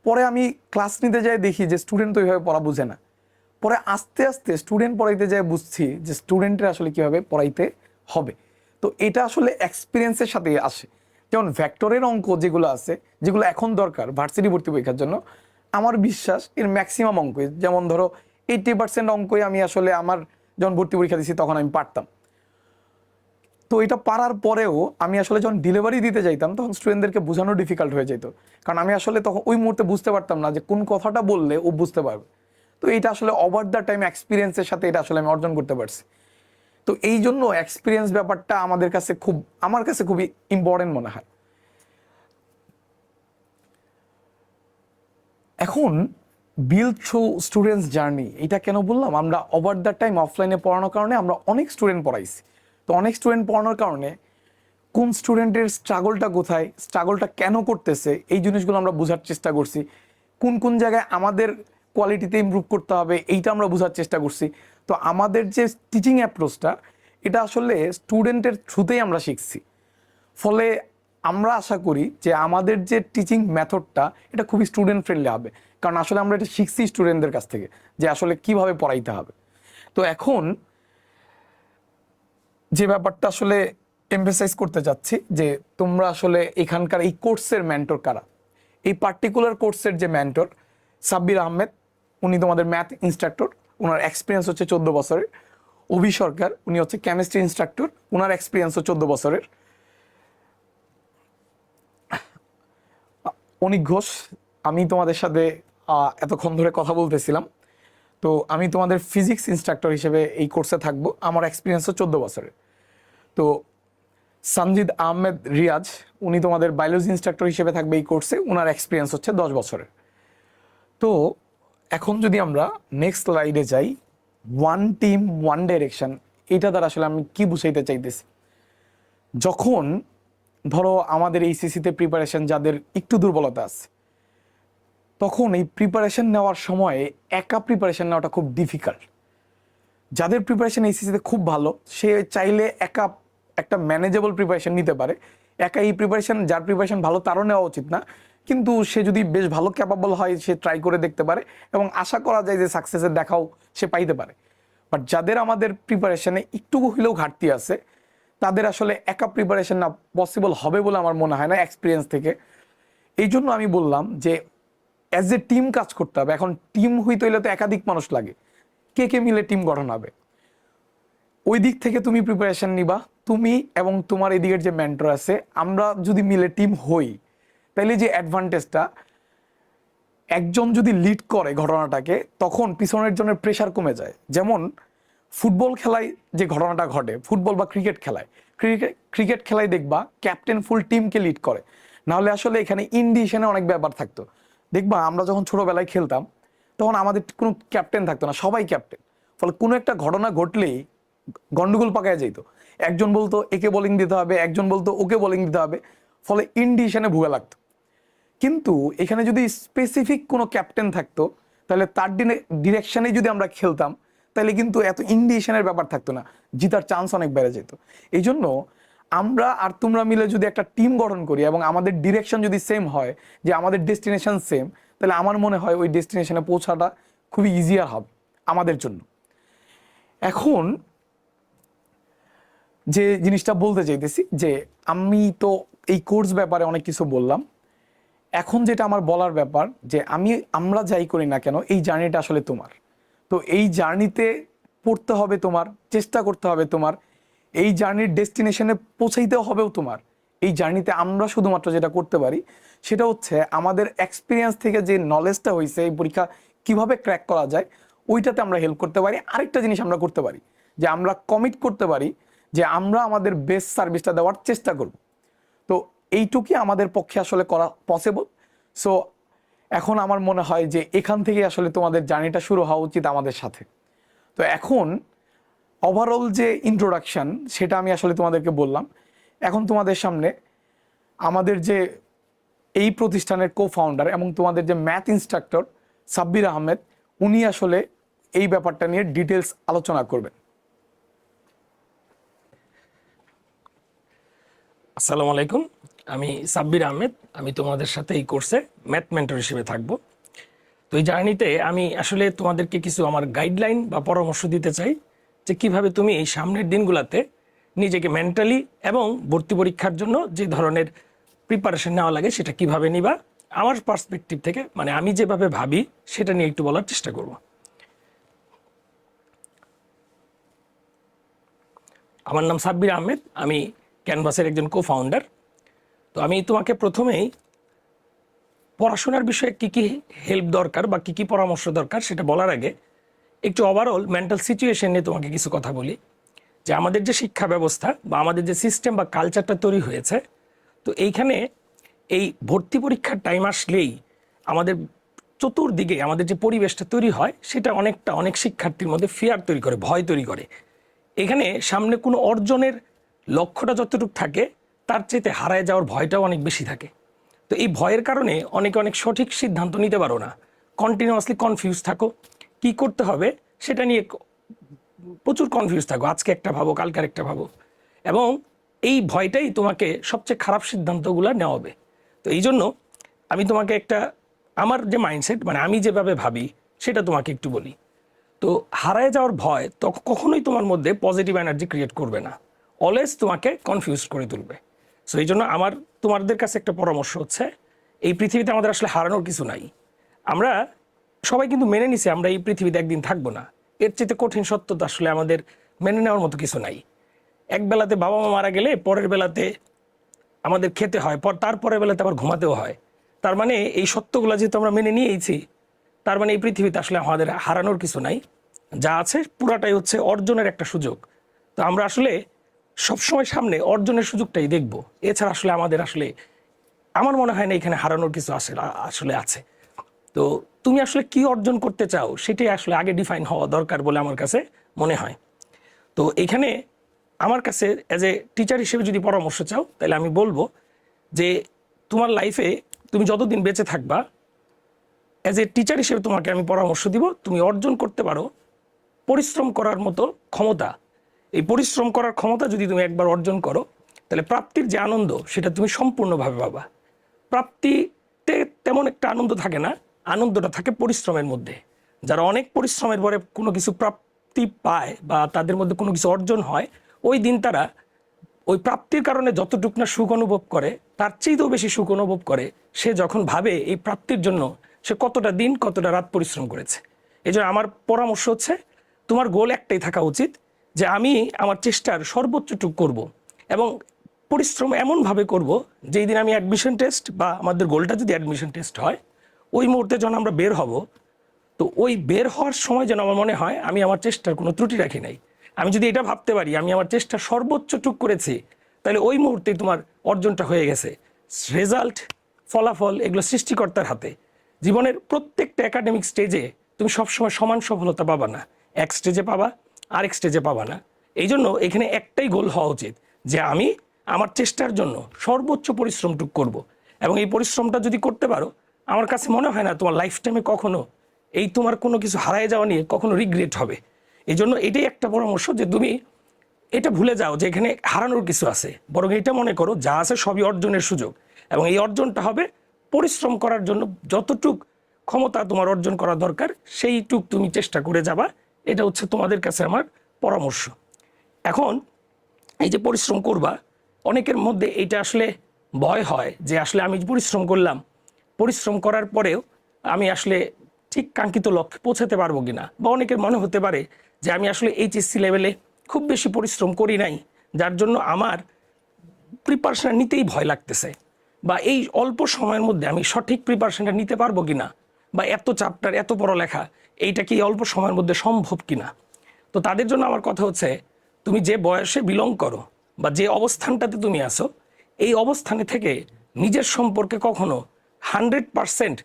পরে আমি ক্লাস নিতে যাই দেখি যে স্টুডেন্ট তো এইভাবে পড়া বুঝে না। পরে আস্তে আস্তে স্টুডেন্ট পড়াইতে যাই বুঝছি যে স্টুডেন্টের আসলে কীভাবে পড়াইতে হবে। তো এটা আসলে এক্সপিরিয়েন্সের সাথে আসে। যেমন ভেক্টরের অঙ্ক যেগুলো আছে, যেগুলো এখন দরকার ভার্সিটি ভর্তি পরীক্ষার জন্য, আমার বিশ্বাস এর ম্যাক্সিমাম অঙ্কই, যেমন ধরো 80% অঙ্কই আমি আসলে আমার যখন ভর্তি পরীক্ষা দিচ্ছি তখন আমি পারতাম। তো এটা পারার পরেও আমি আসলে যখন ডেলিভারি দিতে যাইতাম তখন স্টুডেন্টদেরকে বোঝানো ডিফিকাল্ট হয়ে যেত, কারণ আমি আসলে তখন ওই মুহূর্তে বুঝতে পারতাম না যে কোন কথাটা বললে ও বুঝতে পারবে। তো এটা আসলে ওভার দ্য টাইম এক্সপিরিয়েন্সের সাথে এটা আসলে আমি অর্জন করতে পারছি। তো এই জন্য এক্সপিরিয়েন্স ব্যাপারটা আমার কাছে খুবই ইম্পর্টেন্ট মনে হয়। এখন বিল্ড থ্রু স্টুডেন্টস জার্নি, এটা কেন বললাম, আমরা ওভার দ্য টাইম অফলাইনে পড়ানোর কারণে আমরা অনেক স্টুডেন্ট পড়াইছি। তো অনেক স্টুডেন্ট পড়ানোর কারণে কোন স্টুডেন্টের স্ট্রাগলটা কোথায়, স্ট্রাগলটা কেন করতেছে, এই জিনিসগুলো আমরা বোঝার চেষ্টা করছি। কোন কোন জায়গায় আমাদের কোয়ালিটিতে ইমপ্রুভ করতে হবে এইটা আমরা বোঝার চেষ্টা করছি। তো আমাদের যে টিচিং অ্যাপ্রোচটা, এটা আসলে স্টুডেন্টের থ্রুতেই আমরা শিখছি। ফলে আমরা আশা করি যে আমাদের যে টিচিং মেথডটা এটা খুবই স্টুডেন্ট ফ্রেন্ডলি হবে, কারণ আসলে আমরা এটা শিখছি স্টুডেন্টদের কাছ থেকে যে আসলে কিভাবে পড়াইতে হবে। তো এখন যে ব্যাপারটা আসলে এমফেসাইজ করতে চাচ্ছি যে তোমরা আসলে এখানকার এই কোর্সের মেন্টর কারা, এই পার্টিকুলার কোর্সের যে মেন্টর সাব্বির আহমেদ, উনি তোমাদের ম্যাথ ইনস্ট্রাক্টর, ওনার এক্সপিরিয়েন্স হচ্ছে 14 বছরের। অভি সরকার, উনি হচ্ছে কেমিস্ট্রি ইনস্ট্রাক্টর, ওনার এক্সপিরিয়েন্সও 14 বছরের। অনিক ঘোষ, আমি তোমাদের সাথে এতক্ষণ ধরে কথা বলতেছিলাম, তো আমি তোমাদের ফিজিক্স ইনস্ট্রাক্টর হিসেবে এই কোর্সে থাকবো, আমার এক্সপিরিয়েন্সও 14 বছরের। তো সানজিদ আহমেদ রিয়াজ, উনি তোমাদের বায়োলজি ইনস্ট্রাক্টর হিসেবে থাকবে এই কোর্সে, ওনার এক্সপিরিয়েন্স হচ্ছে 10 বছরের। তো এখন যদি আমরা নেক্সট স্লাইডে যাই, ওয়ান টিম ওয়ান ডাইরেকশন, এটা দ্বারা আসলে আমি কি বুঝাইতে চাইতেছি। যখন ধরো আমাদের এইচএসসিতে প্রিপারেশন যাদের একটু দুর্বলতা আছে, তখন এই প্রিপারেশন নেওয়ার সময় একা প্রিপারেশন নেওয়াটা খুব ডিফিকাল্ট। যাদের প্রিপারেশন এইচএসসিতে খুব ভালো, সে চাইলে একা একটা ম্যানেজেবল প্রিপারেশন নিতে পারে। একা এই প্রিপারেশন, যার প্রিপারেশন ভালো তারও নেওয়া উচিত না, কিন্তু সে যদি বেশ ভালো ক্যাপাবল হয় সে ট্রাই করে দেখতে পারে এবং আশা করা যায় যে সাকসেসের দেখাও সে পাইতে পারে। বাট যাদের আমাদের প্রিপারেশনে একটু হলেও ঘাটতি আছে, তাদের আসলে একা প্রিপারেশন না পসিবল হবে বলে আমার মনে হয় না এক্সপিরিয়েন্স থেকে। এই জন্য আমি বললাম যে অ্যাজ এ টিম কাজ করতে হবে। এখন টিম হইতে হইলে তো একাধিক মানুষ লাগে, কে কে মিলে টিম গঠন হবে, ওই দিক থেকে তুমি প্রিপারেশন নিবা। তুমি এবং তোমার এদিকের যে মেন্টর আছে, আমরা যদি মিলে টিম হই, তাইলে যে অ্যাডভান্টেজটা, একজন যদি লিড করে ঘটনাটাকে, তখন পিছনের জনের প্রেশার কমে যায়। যেমন ফুটবল খেলায় যে ঘটনাটা ঘটে, ফুটবল বা ক্রিকেট খেলায়, ক্রিকেট খেলায় দেখবা ক্যাপ্টেন ফুল টিমকে লিড করে, নাহলে আসলে এখানে ইনডিসিশনে অনেক ব্যাপার থাকতো। দেখবা আমরা যখন ছোটবেলায় খেলতাম, তখন আমাদের কোনো ক্যাপ্টেন থাকতো না, সবাই ক্যাপ্টেন। ফলে কোনো একটা ঘটনা ঘটলেই গন্ডগোল পাকায় যেত। একজন বলতো একে বোলিং দিতে হবে, একজন বলতো ওকে বোলিং দিতে হবে, ফলে ইনডিসিশনে ভুয়া লাগতো। কিন্তু এখানে যদি স্পেসিফিক কোনো ক্যাপ্টেন থাকতো, তাহলে তার ডিরেকশনে যদি আমরা খেলতাম, তাহলে কিন্তু এত ইনডিসিশনের ব্যাপার থাকতো না, জিতার চান্স অনেক বেড়ে যেত। এই জন্য আমরা আর তোমরা মিলে যদি একটা টিম গঠন করি এবং আমাদের ডিরেকশন যদি সেম হয়, যে আমাদের ডেস্টিনেশন সেম, তাহলে আমার মনে হয় ওই ডেস্টিনেশনে পৌঁছাটা খুবই ইজিয়ার হবে আমাদের জন্য। এখন যে জিনিসটা বলতে চাইতেছি, যে আমি তো এই কোর্স ব্যাপারে অনেক কিছু বললাম। এখন যেটা আমার বলার ব্যাপার, যে আমরা যাই করি না কেন, এই জার্নিটা আসলে তোমার। তো এই জার্নিতে পড়তে হবে তোমার, চেষ্টা করতে হবে তোমার, এই জার্নির ডেস্টিনেশনে পৌঁছাইতেও হবেও তোমার। এই জার্নিতে আমরা শুধুমাত্র যেটা করতে পারি, সেটা হচ্ছে আমাদের এক্সপিরিয়েন্স থেকে যে নলেজটা হয়েছে এই পরীক্ষা কিভাবে ক্র্যাক করা যায়, ওইটাতে আমরা হেল্প করতে পারি। আরেকটা জিনিস আমরা করতে পারি, যে আমরা কমিট করতে পারি যে আমরা আমাদের বেস্ট সার্ভিসটা দেওয়ার চেষ্টা করব। তো এইটুকুই আমাদের পক্ষে আসলে করা পসিবল। সো এখন আমার মনে হয় যে এখান থেকে আসলে তোমাদের জার্নিটা শুরু হওয়া উচিত আমাদের সাথে। তো এখন ওভারঅল যে ইন্ট্রোডাকশন, সেটা আমি আসলে তোমাদেরকে বললাম। এখন তোমাদের সামনে আমাদের যে এই প্রতিষ্ঠানের কো-ফাউন্ডার এবং তোমাদের যে ম্যাথ ইনস্ট্রাক্টর সাব্বির আহমেদ, উনি আসলে এই ব্যাপারটা নিয়ে ডিটেলস আলোচনা করবেন। আসসালামু আলাইকুম, আমি সাব্বির আহমেদ। আমি তোমাদের সাথে এই কোর্সে ম্যাথ মেন্টর হিসেবে থাকব। তো এই জার্নিতে আমি আসলে তোমাদেরকে কিছু আমার গাইডলাইন বা পরামর্শ দিতে চাই, যে কিভাবে তুমি এই সামনের দিনগুলোতে নিজেকে মেন্টালি এবং ভর্তি পরীক্ষার জন্য যে ধরনের প্রিপারেশন নেওয়া লাগে সেটা কিভাবে নিবা, আমার পার্সপেক্টিভ থেকে, মানে আমি যেভাবে ভাবি সেটা নিয়ে একটু বলার চেষ্টা করব। আমার নাম সাব্বির আহমেদ, আমি ক্যানভাসের একজন কো-ফাউন্ডার। তো আমি তোমাকে প্রথমেই পড়াশোনার বিষয়ে কী কী হেল্প দরকার বা কী কী পরামর্শ দরকার সেটা বলার আগে একটু ওভারঅল মেন্টাল সিচুয়েশন নিয়ে তোমাকে কিছু কথা বলি। যে আমাদের যে শিক্ষা ব্যবস্থা বা আমাদের যে সিস্টেম বা কালচারটা তৈরি হয়েছে, তো এইখানে এই ভর্তি পরীক্ষার টাইম আসলেই আমাদের চতুর্দিকে আমাদের যে পরিবেশটা তৈরি হয়, সেটা অনেক শিক্ষার্থীর মধ্যে ফিয়ার তৈরি করে, ভয় তৈরি করে। এখানে সামনে কোনো অর্জনের লক্ষ্যটা যতটুকু থাকে, তার চাইতে হারায় যাওয়ার ভয়টাও অনেক বেশি থাকে। তো এই ভয়ের কারণে অনেক সঠিক সিদ্ধান্ত নিতে পারো না, কন্টিনিউয়াসলি কনফিউজ থাকো, কি করতে হবে সেটা নিয়ে প্রচুর কনফিউজ থাকো, আজকে একটা ভাবো কালকে আরেকটা ভাবো, এবং এই ভয়টাই তোমাকে সবচেয়ে খারাপ সিদ্ধান্তগুলো নেওয়াবে। তো এই জন্য আমি তোমাকে আমার যে মাইন্ডসেট, মানে আমি যেভাবে ভাবি সেটা তোমাকে একটু বলি। তো হারায় যাওয়ার ভয় তো কখনোই তোমার মধ্যে পজিটিভ এনার্জি ক্রিয়েট করবে না, অলওয়েজ তোমাকে কনফিউজ করে তুলবে। সো এই জন্য আমার তোমাদের কাছে একটা পরামর্শ হচ্ছে, এই পৃথিবীতে আমাদের আসলে হারানোর কিছু নাই। আমরা সবাই কিন্তু মেনে নিছি আমরা এই পৃথিবীতে একদিন থাকবো না। এর চেয়ে কঠিন সত্য তো আসলে আমাদের মেনে নেওয়ার মতো কিছু নাই। এক বেলাতে বাবা মা মারা গেলে পরের বেলাতে আমাদের খেতে হয়, তারপরের বেলাতে আবার ঘুমাতেও হয়। তার মানে এই সত্যগুলো যেহেতু আমরা মেনে নিয়েছি, তার মানে এই পৃথিবীতে আসলে আমাদের হারানোর কিছু নাই। যা আছে পুরাটাই হচ্ছে অর্জনের একটা সুযোগ। তো আমরা আসলে সবসময় সামনে অর্জনের সুযোগটাই দেখব। এছাড়া আসলে আমাদের আসলে আমার মনে হয় না এখানে হারানোর কিছু আসলে আছে। তো তুমি আসলে কি অর্জন করতে চাও সেটাই আসলে আগে ডিফাইন হওয়া দরকার বলে আমার কাছে মনে হয়। তো এখানে আমার কাছে অ্যাজ এ টিচার হিসেবে যদি পরামর্শ চাও, তাহলে আমি বলবো যে তোমার লাইফে তুমি যতদিন বেঁচে থাকবা, অ্যাজ এ টিচার হিসেবে তোমাকে আমি পরামর্শ দিব তুমি অর্জন করতে পারো পরিশ্রম করার মতো ক্ষমতা। এই পরিশ্রম করার ক্ষমতা যদি তুমি একবার অর্জন করো, তাহলে প্রাপ্তির যে আনন্দ সেটা তুমি সম্পূর্ণভাবে পাবা। প্রাপ্তিতে তেমন একটা আনন্দ থাকে না, আনন্দটা থাকে পরিশ্রমের মধ্যে। যারা অনেক পরিশ্রমের পরে কোনো কিছু প্রাপ্তি পায় বা তাদের মধ্যে কোনো কিছু অর্জন হয়, ওই দিন তারা ওই প্রাপ্তির কারণে যতটুকু না সুখ অনুভব করে তার চেয়েও বেশি সুখ অনুভব করে সে যখন ভাবে এই প্রাপ্তির জন্য সে কতটা দিন কতটা রাত পরিশ্রম করেছে। এই জন্য আমার পরামর্শ হচ্ছে তোমার গোল একটাই থাকা উচিত যে আমি আমার চেষ্টার সর্বোচ্চটুকু করব এবং পরিশ্রম এমনভাবে করব যেই দিন আমি অ্যাডমিশন টেস্ট বা আমাদের গোলটা যদি অ্যাডমিশন টেস্ট হয়, ওই মুহূর্তে যখন আমরা বের হব, তো ওই বের হওয়ার সময় যেন আমার মনে হয় আমি আমার চেষ্টার কোনো ত্রুটি রাখি নাই। আমি যদি এটা ভাবতে পারি আমি আমার চেষ্টা সর্বোচ্চটুক করেছি, তাহলে ওই মুহূর্তে তোমার অর্জনটা হয়ে গেছে। রেজাল্ট, ফলাফল এগুলো সৃষ্টিকর্তার হাতে। জীবনের প্রত্যেকটা একাডেমিক স্টেজে তুমি সবসময় সমান সফলতা পাবা না, এক স্টেজে পাবা আরেক স্টেজে পাবা না। এই জন্য এখানে একটাই গোল হওয়া উচিত যে আমি আমার চেষ্টার জন্য সর্বোচ্চ পরিশ্রমটুক করব। এবং এই পরিশ্রমটা যদি করতে পারো, আমার কাছে মনে হয় না তোমার লাইফ টাইমে কখনো এই তোমার কোনো কিছু হারায় যাওয়া নিয়ে কখনো রিগ্রেট হবে। এই জন্য এটাই একটা পরামর্শ যে তুমি এটা ভুলে যাও যে এখানে হারানোর কিছু আছে, বরং এটা মনে করো যা আছে সবই অর্জনের সুযোগ। এবং এই অর্জনটা হবে পরিশ্রম করার জন্য যতটুক ক্ষমতা তোমার অর্জন করা দরকার সেইটুক তুমি চেষ্টা করে যাবা। এটা হচ্ছে তোমাদের কাছে আমার পরামর্শ। এখন এই যে পরিশ্রম করবা, অনেকের মধ্যে এইটা আসলে ভয় হয় যে আসলে আমি পরিশ্রম করলাম, পরিশ্রম করার পরেও আমি আসলে ঠিক কাঙ্ক্ষিত লক্ষ্যে পৌঁছাতে পারবো কিনা। বা অনেকের মনে হতে পারে যে আমি আসলে এইচএসসি লেভেলে খুব বেশি পরিশ্রম করি নাই, যার জন্য আমার প্রিপারেশন নিতেই ভয় লাগতেছে, বা এই অল্প সময়ের মধ্যে আমি সঠিক প্রিপারেশনটা নিতে পারবো কিনা, বা এত চ্যাপ্টার এত পড়ালেখা এইটা কি অল্প সময়ের মধ্যে সম্ভব কিনা। তো তাদের জন্য আমার কথা হচ্ছে তুমি যে বয়সে বিলং করো বা যে অবস্থানটাতে তুমি আসো, এই অবস্থানে থেকে নিজের সম্পর্কে কখনো 100%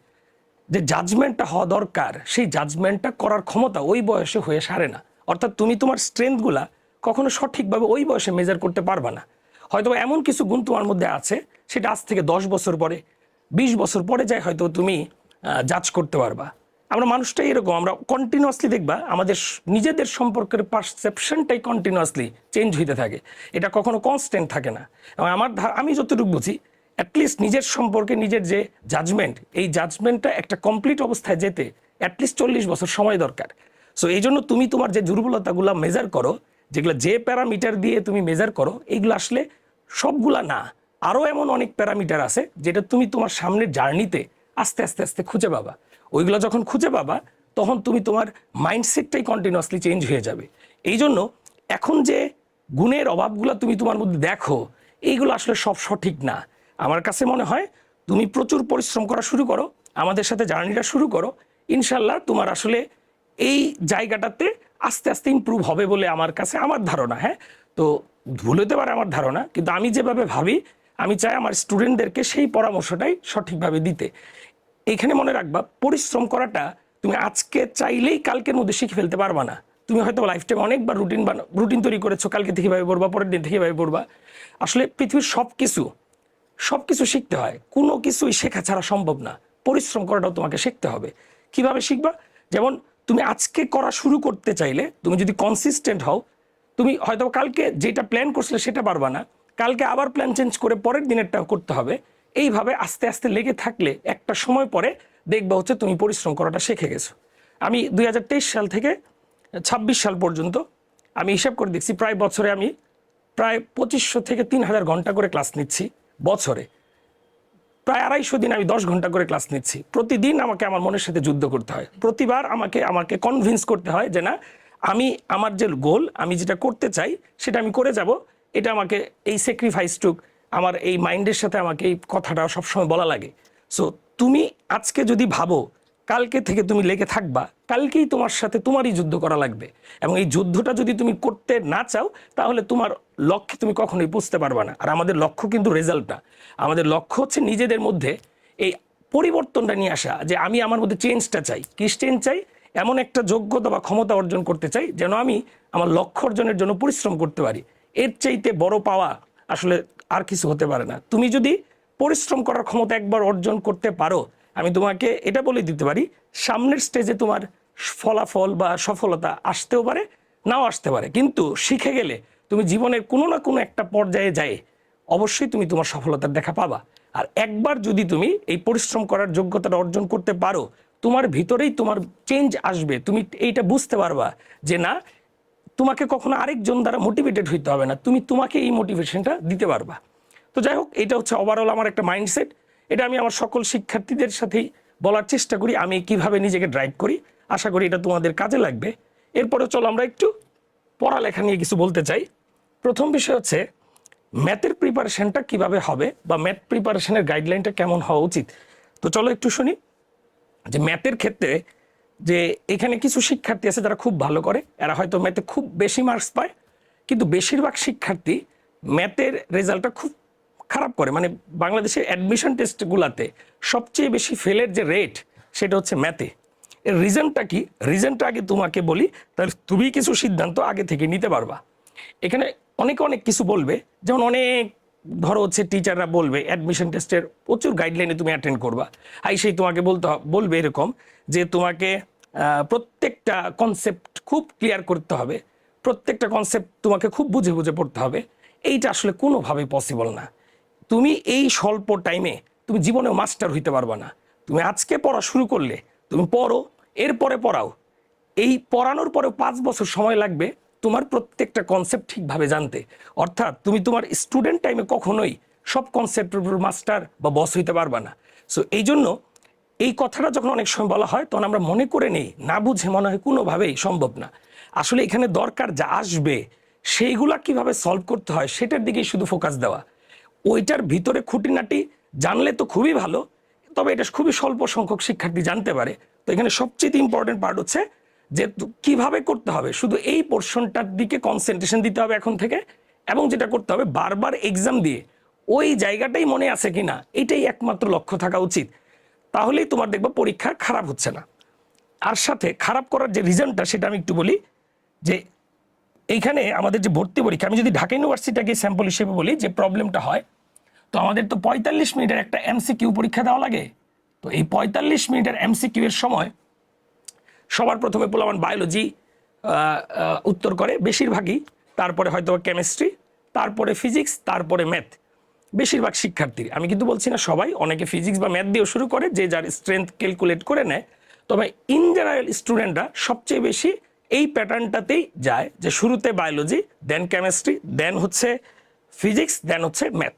যে জাজমেন্টটা হওয়া দরকার সেই জাজমেন্টটা করার ক্ষমতা ওই বয়সে হয়ে সারে না। অর্থাৎ তুমি তোমার স্ট্রেংথগুলা কখনো সঠিকভাবে ওই বয়সে মেজার করতে পারবা না। হয়তো এমন কিছু গুণ তোমার মধ্যে আছে সেটা আজ থেকে 10 বছর পরে 20 বছর পরে যায় হয়তো তুমি জাজ করতে পারবা। আমরা মানুষটাই এরকম, আমরা কন্টিনিউয়াসলি দেখবা আমাদের নিজেদের সম্পর্কের পারসেপশনটাই কন্টিনিউয়াসলি চেঞ্জ হইতে থাকে, এটা কখনো কনস্ট্যান্ট থাকে না। এবং আমি যতটুকু বুঝি অ্যাটলিস্ট নিজের সম্পর্কে নিজের যে জাজমেন্ট, এই জাজমেন্টটা একটা কমপ্লিট অবস্থায় যেতে অ্যাটলিস্ট 40 বছর সময় দরকার। সো এই জন্য তুমি তোমার যে দুর্বলতাগুলো মেজার করো, যেগুলো যে প্যারামিটার দিয়ে তুমি মেজার করো, এইগুলো আসলে সবগুলা না, আরও এমন অনেক প্যারামিটার আছে যেটা তুমি তোমার সামনের জার্নিতে আস্তে আস্তে আস্তে খুঁজে পাবা। ওইগুলো যখন খুঁজে পাবা তখন তুমি তোমার মাইন্ডসেটটাই কন্টিনিউয়াসলি চেঞ্জ হয়ে যাবে। এই জন্য এখন যে গুণের অভাবগুলো তুমি তোমার মধ্যে দেখো, এইগুলো আসলে সব সঠিক না। আমার কাছে মনে হয় তুমি প্রচুর পরিশ্রম করা শুরু করো, আমাদের সাথে জার্নিটা শুরু করো, ইনশাল্লাহ তোমার আসলে এই জায়গাটাতে আস্তে আস্তে ইমপ্রুভ হবে বলে আমার কাছে আমার ধারণা। হ্যাঁ, তো ভুল হতে পারে আমার ধারণা, কিন্তু আমি যেভাবে ভাবি আমি চাই আমার স্টুডেন্টদেরকে সেই পরামর্শটাই সঠিকভাবে দিতে। এইখানে মনে রাখবা পরিশ্রম করাটা তুমি আজকে চাইলেই কালকের মধ্যে শিখে ফেলতে পারবা না। তুমি হয়তো লাইফ টাইম অনেকবার রুটিন তৈরি করেছো, কালকে থেকে ভাবে পড়বা, পরের দিন থেকে ভাবে পড়বা। আসলে পৃথিবীর সব কিছু শিখতে হয়, কোনো কিছুই শেখা ছাড়া সম্ভব না। পরিশ্রম করাটাও তোমাকে শিখতে হবে। কিভাবে শিখবা? যেমন তুমি আজকে করা শুরু করতে চাইলে তুমি যদি কনসিস্টেন্ট হও, তুমি হয়তো কালকে যেটা প্ল্যান করছিলে সেটা পারবা না, কালকে আবার প্ল্যান চেঞ্জ করে পরের দিনেরটা করতে হবে। এইভাবে আস্তে আস্তে লেগে থাকলে একটা সময় পরে দেখবা হচ্ছে তুমি পরিশ্রম করাটা শিখে গেছো। আমি 2023 সাল থেকে 26 সাল পর্যন্ত আমি হিসাব করে দেখছি প্রায় বছরে আমি প্রায় 2500 থেকে 3000 ঘন্টা করে ক্লাস নিচ্ছি বছরে। প্রায় 250 দিন আমি 10 ঘন্টা করে ক্লাস নিচ্ছি। প্রতিদিন আমাকে আমার মনের সাথে যুদ্ধ করতে হয়, প্রতিবার আমাকে কনভিন্স করতে হয় যে না, আমি আমার যে গোল, আমি যেটা করতে চাই সেটা আমি করে যাব। এটা আমাকে এই স্যাক্রিফাইসটুক আমার এই মাইন্ডের সাথে আমাকে এই কথাটা সবসময় বলা লাগে। সো তুমি আজকে যদি ভাবো কালকে থেকে তুমি লেগে থাকবা, কালকেই তোমার সাথে তোমারই যুদ্ধ করা লাগবে, এবং এই যুদ্ধটা যদি তুমি করতে না চাও তাহলে তোমার লক্ষ্যে তুমি কখনোই পৌঁছতে পারবা না। আর আমাদের লক্ষ্য কিন্তু রেজাল্টটা, আমাদের লক্ষ্য হচ্ছে নিজেদের মধ্যে এই পরিবর্তনটা নিয়ে আসা, যে আমি আমার মধ্যে চেঞ্জটা চাই। কি চেঞ্জ চাই? এমন একটা যোগ্যতা বা ক্ষমতা অর্জন করতে চাই যেন আমি আমার লক্ষ্য অর্জনের জন্য পরিশ্রম করতে পারি। এর চাইতে বড় পাওয়া আসলে আর কিছু হতে পারে না। তুমি যদি পরিশ্রম করার ক্ষমতা একবার অর্জন করতে পারো, আমি তোমাকে এটা বলে দিতে পারি, সামনের স্টেজে তোমার ফলাফল বা সফলতা আসতেও পারে, নাও আসতে পারে, কিন্তু শিখে গেলে তুমি জীবনের কোনো না কোনো একটা পর্যায়ে যায় অবশ্যই তুমি তোমার সফলতার দেখা পাবা। আর একবার যদি তুমি এই পরিশ্রম করার যোগ্যতাটা অর্জন করতে পারো, তোমার ভিতরেই তোমার চেঞ্জ আসবে। তুমি এইটা বুঝতে পারবা যে না, তোমাকে কখনো আরেকজন দ্বারা মোটিভেটেড হইতে হবে না, তুমি তোমাকে এই মোটিভেশনটা দিতে পারবা। তো যাই হোক, এটা হচ্ছে ওভারঅল আমার একটা মাইন্ডসেট। এটা আমি আমার সকল শিক্ষার্থীদের সাথেই বলার চেষ্টা করি আমি কিভাবে নিজেকে ড্রাইভ করি। আশা করি এটা তোমাদের কাজে লাগবে। এরপরে চলো আমরা একটু পড়ালেখা নিয়ে কিছু বলতে চাই। প্রথম বিষয় হচ্ছে ম্যাথের প্রিপারেশনটা কিভাবে হবে, বা ম্যাথ প্রিপারেশনের গাইডলাইনটা কেমন হওয়া উচিত। তো চলো একটু শুনি যে ম্যাথের ক্ষেত্রে যে এখানে কিছু শিক্ষার্থী আছে যারা খুব ভালো করে, এরা হয়তো ম্যাথে খুব বেশি মার্কস পায়, কিন্তু বেশিরভাগ শিক্ষার্থী ম্যাথের রেজাল্টটা খুব খারাপ করে। মানে বাংলাদেশের অ্যাডমিশন টেস্টগুলোতে সবচেয়ে বেশি ফেলের যে রেট, সেটা হচ্ছে ম্যাথে। এর রিজনটা কি? রিজনটা আগে তোমাকে বলি, তাহলে তুমি কিছু সিদ্ধান্ত আগে থেকে নিতে পারবা। এখানে অনেক কিছু বলবে, যেমন অনেক ধরো হচ্ছে টিচাররা বলবে অ্যাডমিশন টেস্টের প্রচুর গাইডলাইনে তুমি অ্যাটেন্ড করবা, সেই তোমাকে বলবে এরকম যে তোমাকে প্রত্যেকটা কনসেপ্ট খুব ক্লিয়ার করতে হবে, প্রত্যেকটা কনসেপ্ট তোমাকে খুব বুঝে বুঝে পড়তে হবে। এইটা আসলে কোনোভাবেই পসিবল না। তুমি এই স্বল্প টাইমে তুমি জীবনেও মাস্টার হইতে পারবা না। তুমি আজকে পড়া শুরু করলে, তুমি পড়ো, এরপরে পড়াও, এই পড়ানোর পরেও 5 বছর সময় লাগবে তোমার প্রত্যেকটা কনসেপ্ট ঠিকভাবে জানতে। অর্থাৎ তুমি তোমার স্টুডেন্ট টাইমে কখনোই সব কনসেপ্টের উপর মাস্টার বা বস হইতে পারবা না। সো এই জন্য এই কথাটা যখন অনেক সময় বলা হয় তখন আমরা মনে করে নেই, না বুঝে মনে হয় কোনোভাবেই সম্ভব না। আসলে এখানে দরকার যা আসবে সেইগুলা কিভাবে সলভ করতে হয় সেটার দিকেই শুধু ফোকাস দেওয়া। ওইটার ভিতরে খুঁটিনাটি জানলে তো খুবই ভালো, তবে এটা খুবই স্বল্প সংখ্যক শিক্ষার্থী জানতে পারে। তো এখানে সবচেয়ে ইম্পর্টেন্ট পার্ট হচ্ছে যে কিভাবে করতে হবে, শুধু এই পোর্শনটার দিকে কনসেন্ট্রেশন দিতে হবে এখন থেকে। এবং যেটা করতে হবে, বারবার এক্সাম দিয়ে ওই জায়গাটাই মনে আছে কিনা এটাই একমাত্র লক্ষ্য থাকা উচিত। তাহলেই তোমার দেখবা পরীক্ষা খারাপ হচ্ছে না। আর সাথে খারাপ করার যে রিজনটা সেটা আমি একটু বলি, যে এইখানে আমাদের যে ভর্তি পরীক্ষা, আমি যদি ঢাকা ইউনিভার্সিটিকে স্যাম্পল হিসেবে বলি, যে প্রবলেমটা হয়, তো আমাদের তো 45 মিনিটের একটা এমসিকিউ পরীক্ষা দেওয়া লাগে। তো এই 45 মিনিটের এমসিকিউ এর সময় সবার প্রথমে পোলাপান বায়োলজি উত্তর করে বেশিরভাগই, তারপরে হয়তো কেমিস্ট্রি, তারপরে ফিজিক্স, তারপরে ম্যাথ। বেশিরভাগ শিক্ষার্থী, আমি কিন্তু বলছি না সবাই, অনেকে ফিজিক্স বা ম্যাথ দিয়েও শুরু করে, যে যার স্ট্রেংথ ক্যালকুলেট করে নেয়। তবে ইন জেনারেল স্টুডেন্টরা সবচেয়ে বেশি এই প্যাটার্নটাতেই যায়, যে শুরুতে বায়োলজি, দেন কেমিস্ট্রি, দেন হচ্ছে ফিজিক্স, দেন হচ্ছে ম্যাথ।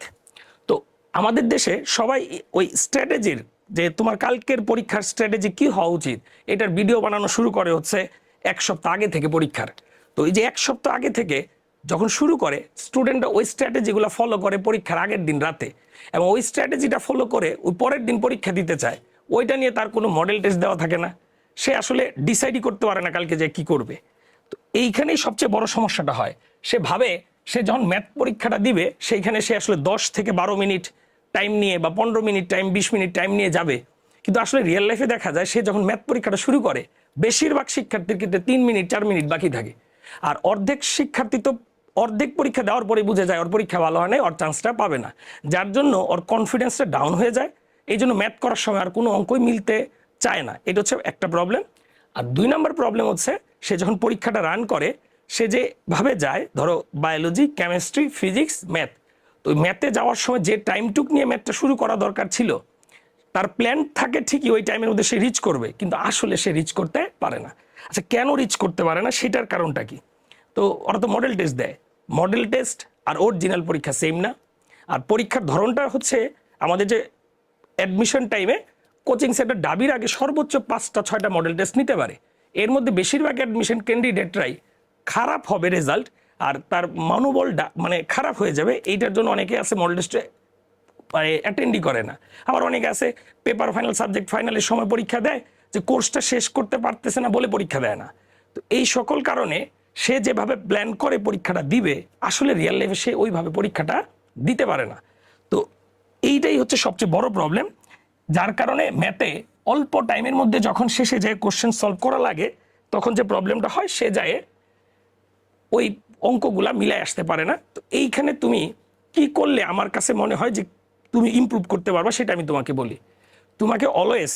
তো আমাদের দেশে সবাই ওই স্ট্র্যাটেজির, যে তোমার কালকের পরীক্ষার স্ট্র্যাটেজি কি হওয়া উচিত, এটার ভিডিও বানানো শুরু করে হচ্ছে 1 সপ্তাহ আগে থেকে পরীক্ষার। তো এই যে 1 সপ্তাহ আগে থেকে যখন শুরু করে, স্টুডেন্টরা ওই স্ট্র্যাটেজিগুলো ফলো করে পরীক্ষার আগের দিন রাতে, এবং ওই স্ট্র্যাটেজিটা ফলো করে ওই পরের দিন পরীক্ষা দিতে চায়। ওইটা নিয়ে তার কোনো মডেল টেস্ট দেওয়া থাকে না, সে আসলে ডিসাইডই করতে পারে না কালকে যে কি করবে। তো এইখানেই সবচেয়ে বড় সমস্যাটা হয়। সে ভাবে সে যখন ম্যাথ পরীক্ষাটা দিবে, সেইখানে সে আসলে 10 থেকে 12 মিনিট টাইম নিয়ে, বা 15 মিনিট টাইম, 20 মিনিট টাইম নিয়ে যাবে। কিন্তু আসলে রিয়েল লাইফে দেখা যায়, সে যখন ম্যাথ পরীক্ষাটা শুরু করে, বেশিরভাগ শিক্ষার্থীর ক্ষেত্রে 3 মিনিট 4 মিনিট বাকি থাকে। আর অর্ধেক শিক্ষার্থী তো অর্ধেক পরীক্ষা দেওয়ার পরে বুঝে যায় ওর পরীক্ষা ভালো হয় না, ওর চান্সটা পাবে না, যার জন্য ওর কনফিডেন্সটা ডাউন হয়ে যায়। এই জন্য ম্যাথ করার সময় আর কোনো অঙ্কই মিলতে চায় না। এটা হচ্ছে একটা প্রবলেম। আর 2 নম্বর প্রবলেম হচ্ছে, সে যখন পরীক্ষাটা রান করে, সে যে ভাবে যায়, ধরো বায়োলজি, কেমিস্ট্রি, ফিজিক্স, ম্যাথ, তো ম্যাথে যাওয়ার সময় যে টাইমটুক নিয়ে ম্যাথটা শুরু করা দরকার ছিল, তার প্ল্যান থাকে ঠিকই ওই টাইমের মধ্যে সে রিচ করবে, কিন্তু আসলে সে রিচ করতে পারে না। আচ্ছা, কেন রিচ করতে পারে না, সেটার কারণটা কি? তো ওরা তো মডেল টেস্ট দেয়, মডেল টেস্ট আর অরিজিনাল পরীক্ষা সেম না। আর পরীক্ষার ধরনটা হচ্ছে, আমাদের যে অ্যাডমিশন টাইমে কোচিং সেন্টার দাবির আগে সর্বোচ্চ 5-6টা মডেল টেস্ট নিতে পারে। এর মধ্যে বেশিরভাগ অ্যাডমিশন ক্যান্ডিডেটরাই খারাপ হবে রেজাল্ট, আর তার মনোবল মানে খারাপ হয়ে যাবে। এইটার জন্য অনেকে আছে মডেল টেস্টে অ্যাটেন্ডই করে না। আবার অনেকে আছে পেপার ফাইনাল, সাবজেক্ট ফাইনালের সময় পরীক্ষা দেয়, যে কোর্সটা শেষ করতে পারতেছে না বলে পরীক্ষা দেয় না। তো এই সকল কারণে সে যেভাবে প্ল্যান করে পরীক্ষাটা দিবে, আসলে রিয়েল লাইফে সে ওইভাবে পরীক্ষাটা দিতে পারে না। তো এইটাই হচ্ছে সবচেয়ে বড় প্রবলেম, যার কারণে ম্যাথে অল্প টাইমের মধ্যে যখন শেষে যায় কোশ্চেন সলভ করা লাগে, তখন যে প্রবলেমটা হয়, সে যায় ওই অঙ্কগুলা মিলাই আসতে পারে না। তো এইখানে তুমি কি করলে আমার কাছে মনে হয় যে তুমি ইমপ্রুভ করতে পারবা, সেটা আমি তোমাকে বলি। তোমাকে অলওয়েজ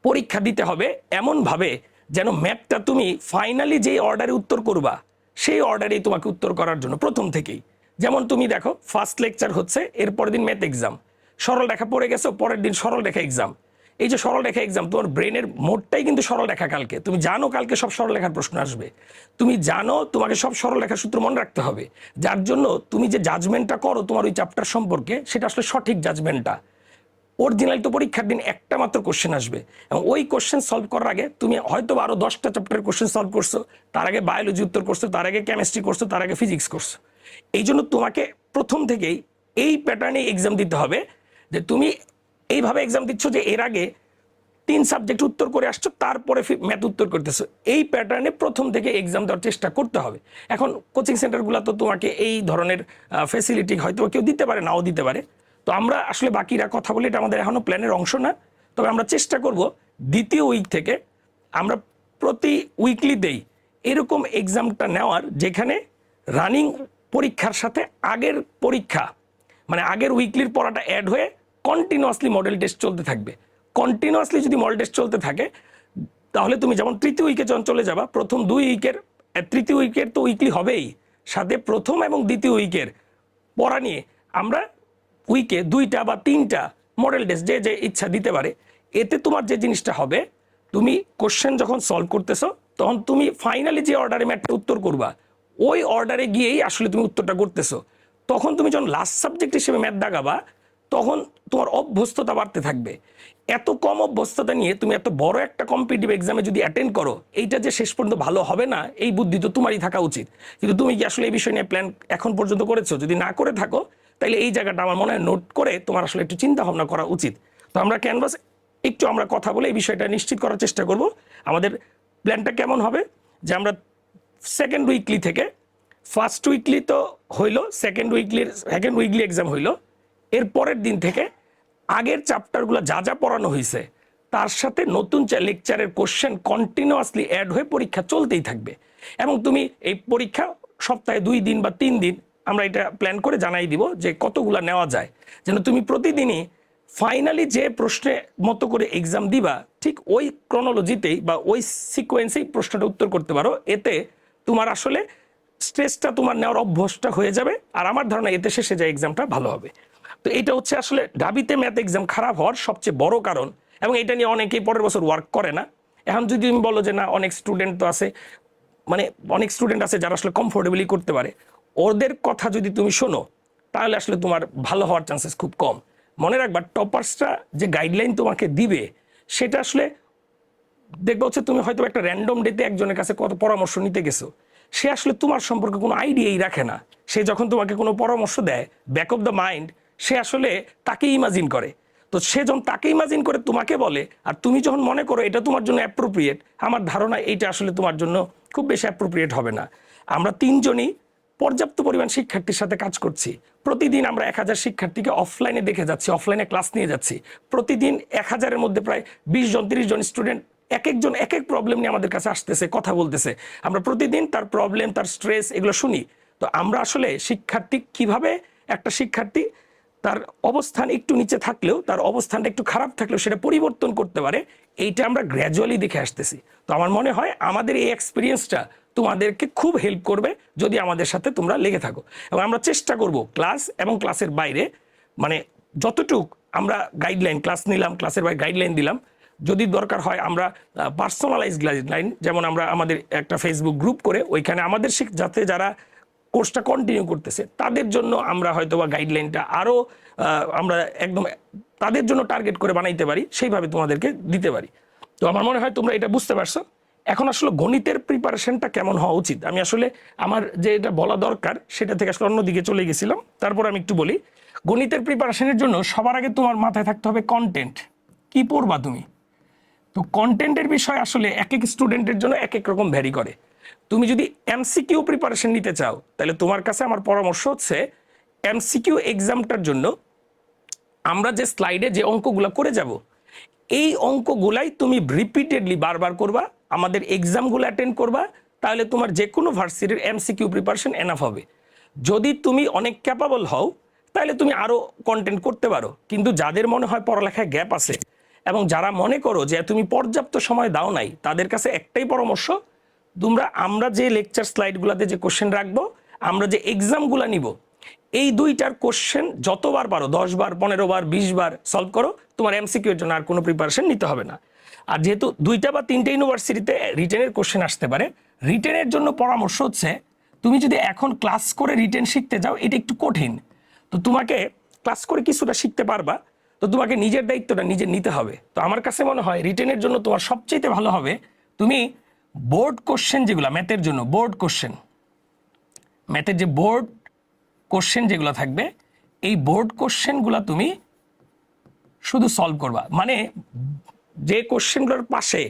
পরীক্ষা দিতে হবে এমনভাবে যেন ম্যাথটা তুমি ফাইনালি যে অর্ডারে উত্তর করবা, সেই অর্ডারেই তোমাকে উত্তর করার জন্য প্রথম থেকেই। যেমন তুমি দেখো, ফার্স্ট লেকচার হচ্ছে, এরপরের দিন ম্যাথ এক্সাম, সরল রেখা পড়ে গেছো, পরের দিন সরল রেখা এক্সাম। এই যে সরল রেখা এক্সাম, তোমার ব্রেনের মোডটাই কিন্তু সরল রেখা। কালকে তুমি জানো কালকে সব সরল রেখার প্রশ্ন আসবে, তুমি জানো তোমাকে সব সরল রেখার সূত্র মনে রাখতে হবে, যার জন্য তুমি যে জাজমেন্টটা করো তোমার ওই চ্যাপ্টার সম্পর্কে, সেটা আসলে সঠিক জাজমেন্টটা। অরিজিনাল তো পরীক্ষার দিন একটা মাত্র কোশ্চেন আসবে, এবং ওই কোশ্চেন সলভ করার আগে তুমি হয়তো আরো 10টা চ্যাপ্টারের কোশ্চেন সলভ করছো, তার আগে বায়োলজি উত্তর করছো, তার আগে কেমিস্ট্রি করছো, তার আগে ফিজিক্স করছো। এই জন্য তোমাকে প্রথম থেকেই এই প্যাটার্নে এক্সাম দিতে হবে, যে তুমি এইভাবে এক্সাম দিচ্ছ যে এর আগে 3 সাবজেক্ট উত্তর করে আসছো, তারপরে ম্যাথ উত্তর করতেছো। এই প্যাটার্নে প্রথম থেকে এক্সাম দেওয়ার চেষ্টা করতে হবে। এখন কোচিং সেন্টারগুলো তো তোমাকে এই ধরনের ফ্যাসিলিটি হয়তো কেউ দিতে পারে, নাও দিতে পারে। তো আমরা আসলে বাকিরা কথা বলি, এটা আমাদের এখনো প্ল্যানের অংশ না। তবে আমরা চেষ্টা করব দ্বিতীয় উইক থেকে আমরা প্রতি উইকলিতেই এরকম এক্সামটা নেওয়ার, যেখানে রানিং পরীক্ষার সাথে আগের পরীক্ষা, মানে আগের উইকলির পড়াটা অ্যাড হয়ে কন্টিনিউয়াসলি মডেল টেস্ট চলতে থাকবে। কন্টিনিউয়াসলি যদি মডেল টেস্ট চলতে থাকে, তাহলে তুমি যেমন তৃতীয় উইকে যখন চলে যাবা, প্রথম 2 উইকের, তৃতীয় উইকের তো উইকলি হবেই, সাথে প্রথম এবং দ্বিতীয় উইকের পড়া নিয়ে আমরা উইকে 2টা বা 3টা মডেল টেস্ট যে যে ইচ্ছা দিতে পারে। এতে তোমার যে জিনিসটা হবে, তুমি কোশ্চেন যখন সলভ করতেছো, তখন তুমি ফাইনালি যে অর্ডারে ম্যাথটা উত্তর করবা, ওই অর্ডারে গিয়েই আসলে তুমি উত্তরটা করতেছো। তখন তুমি যখন লাস্ট সাবজেক্ট হিসেবে ম্যাথ দাগাবা, তখন তোমার অভ্যস্ততা বাড়তে থাকবে। এত কম অভ্যস্ততা নিয়ে তুমি এত বড় একটা কম্পিটিটিভ এক্সামে যদি অ্যাটেন্ড করো, এইটা যে শেষ পর্যন্ত ভালো হবে না, এই বুদ্ধি তো তোমারই থাকা উচিত। কিন্তু তুমি কি আসলে এই বিষয় নিয়ে প্ল্যান এখন পর্যন্ত করেছো? যদি না করে থাকো, তাহলে এই জায়গাটা আমার মনে হয় নোট করে তোমার আসলে একটু চিন্তা ভাবনা করা উচিত। তো আমরা ক্যানভাস একটু আমরা কথা বলে এই বিষয়টা নিশ্চিত করার চেষ্টা করব। আমাদের প্ল্যানটা কেমন হবে, যে আমরা সেকেন্ড উইকলি থেকে, ফার্স্ট উইকলি তো হইলো, সেকেন্ড উইকলি এক্সাম হইলো, এর পরের দিন থেকে আগের চ্যাপ্টারগুলো যা যা পড়ানো হয়েছে, তার সাথে নতুন লেকচারের কোশ্চেন কন্টিনিউয়াসলি অ্যাড হয়ে পরীক্ষা চলতেই থাকবে। এবং তুমি এই পরীক্ষা সপ্তাহে 2 দিন বা 3 দিন আমরা এটা প্ল্যান করে জানাই দিব যে কতগুলা নেওয়া যায়, যেন তুমি প্রতিদিনই ফাইনালি যে প্রশ্নের মতো করে এক্সাম দিবা, ঠিক ওই ক্রনোলজিতেই বা ওই সিকোয়েন্সেই প্রশ্নটা উত্তর করতে পারো। এতে তোমার আসলে স্ট্রেসটা তোমার নেওয়ার অভ্যাসটা হয়ে যাবে, আর আমার ধারণা এতে শেষে যায় এক্সামটা ভালো হবে। তো এটা হচ্ছে আসলে ঢাবিতে ম্যাথ এক্সাম খারাপ হওয়ার সবচেয়ে বড় কারণ, এবং এটা নিয়ে অনেকেই পরের বছর ওয়ার্ক করে না। এখন যদি তুমি বলো যে না, অনেক স্টুডেন্ট তো আছে, মানে অনেক স্টুডেন্ট আছে যারা আসলে কমফোর্টেবলি করতে পারে, ওদের কথা যদি তুমি শোনো, তাহলে আসলে তোমার ভালো হওয়ার চান্সেস খুব কম। মনে রাখবা, টপার্সরা যে গাইডলাইন তোমাকে দিবে, সেটা আসলে দেখবা হচ্ছে তুমি হয়তো একটা র্যান্ডম ডেতে একজনের কাছে কত পরামর্শ নিতে গেছো, সে আসলে তোমার সম্পর্কে কোনো আইডিয়াই রাখে না। সে যখন তোমাকে কোনো পরামর্শ দেয়, ব্যাক অফ দ্য মাইন্ড সে আসলে তাকে ইমাজিন করে। তো সে যখন তাকে ইমাজিন করে তোমাকে বলে, আর তুমি যখন মনে করো এটা তোমার জন্য অ্যাপ্রোপ্রিয়েট, আমার ধারণা এইটা আসলে তোমার জন্য খুব বেশি অ্যাপ্রোপ্রিয়েট হবে না। আমরা 3 জনই পর্যাপ্ত পরিমাণ শিক্ষার্থীর সাথে কাজ করছি। প্রতিদিন আমরা 1000 শিক্ষার্থীকে অফলাইনে দেখে যাচ্ছি, অফলাইনে ক্লাস নিয়ে যাচ্ছি। প্রতিদিন 1000-এর মধ্যে প্রায় 20 জন 30 জন স্টুডেন্ট এক একজন এক এক প্রবলেম নিয়ে আমাদের কাছে আসতেছে, কথা বলতেছে। আমরা প্রতিদিন তার প্রবলেম, তার স্ট্রেস, এগুলো শুনি। তো আমরা আসলে শিক্ষার্থী কিভাবে, একটা শিক্ষার্থী তার অবস্থান একটু নিচে থাকলেও, তার অবস্থানটা একটু খারাপ থাকলেও সেটা পরিবর্তন করতে পারে, এইটা আমরা গ্র্যাজুয়ালি দেখে আসতেছি। তো আমার মনে হয় আমাদের এই এক্সপিরিয়েন্সটা তোমাদেরকে খুব হেল্প করবে যদি আমাদের সাথে তোমরা লেগে থাকো। এবং আমরা চেষ্টা করব ক্লাস এবং ক্লাসের বাইরে, মানে যতটুক আমরা গাইডলাইন, ক্লাস নিলাম, ক্লাসের বাইরে গাইডলাইন দিলাম, যদি দরকার হয় আমরা পার্সোনালাইজ গাইডলাইন, যেমন আমরা আমাদের একটা ফেসবুক গ্রুপ করে ওইখানে আমাদের যাতে যারা কোর্সটা কন্টিনিউ করতেছে তাদের জন্য আমরা হয়তো বা গাইডলাইনটা আরও আমরা একদম তাদের জন্য টার্গেট করে বানাইতে পারি, সেইভাবে তোমাদেরকে দিতে পারি। তো আমার মনে হয় তোমরা এটা বুঝতে পারছো। এখন আসলে গণিতের প্রিপারেশনটা কেমন হওয়া উচিত, আমি আসলে আমার যে এটা বলা দরকার সেটা থেকে আসলে অন্যদিকে চলে গেছিলাম, তারপর আমি একটু বলি। গণিতের প্রিপারেশনের জন্য সবার আগে তোমার মাথায় থাকতে হবে কন্টেন্ট, কি পড়বা তুমি। তো কন্টেন্টের বিষয় আসলে এক এক স্টুডেন্টের জন্য এক এক রকম ভ্যারি করে। তুমি যদি এমসিকিউ প্রিপারেশন নিতে চাও তাহলে তোমার কাছে আমার পরামর্শ হচ্ছে এমসিকিউ এক্সামটার জন্য আমরা যে স্লাইডে যে অঙ্কগুলো করে যাব এই অঙ্কগুলাই তুমি রিপিটেডলি বারবার করবা, আমাদের এক্সামগুলো অ্যাটেন্ড করবা, তাহলে তোমার যে কোনো ভার্সিটির এমসিকিউ প্রিপারেশন এনাফ হবে। যদি তুমি অনেক ক্যাপাবল হও তাহলে তুমি আরও কন্টেন্ট করতে পারো, কিন্তু যাদের মনে হয় পড়ালেখায় গ্যাপ আছে এবং যারা মনে করো যে তুমি পর্যাপ্ত সময় দাও নাই, তাদের কাছে একটাই পরামর্শ, আমরা যে লেকচার স্লাইডগুলোতে যে কোশ্চেন রাখবো, আমরা যে এক্সামগুলো নিব, এই দুইটার কোশ্চেন যতবার পারো 10 বার 15 বার 20 বার সলভ করো, তোমার এমসিকিউ এর জন্য আর কোনো প্রিপারেশন নিতে হবে না। আর যেহেতু 2টা বা 3টে ইউনিভার্সিটিতে রিটেনের কোশ্চেন আসতে পারে, রিটেনের জন্য পরামর্শ হচ্ছে তুমি যদি এখন ক্লাস করে রিটেন শিখতে যাও এটা একটু কঠিন। তো তোমাকে ক্লাস করে কিছুটা শিখতে পারবা, তো তোমাকে নিজের দায়িত্বটা নিজে নিতে হবে। তো আমার কাছে মনে হয় রিটেনের জন্য তোমার সবচেয়ে ভালো হবে তুমি বোর্ড কোশ্চেন যেগুলো ম্যাথের জন্য, বোর্ড কোশ্চেন, ম্যাথের যে বোর্ড কোশ্চেন যেগুলো থাকবে এই বোর্ড কোশ্চেনগুলো তুমি শুধু সলভ করবা। মানে যে কোশ্চেনগুলোর পাশে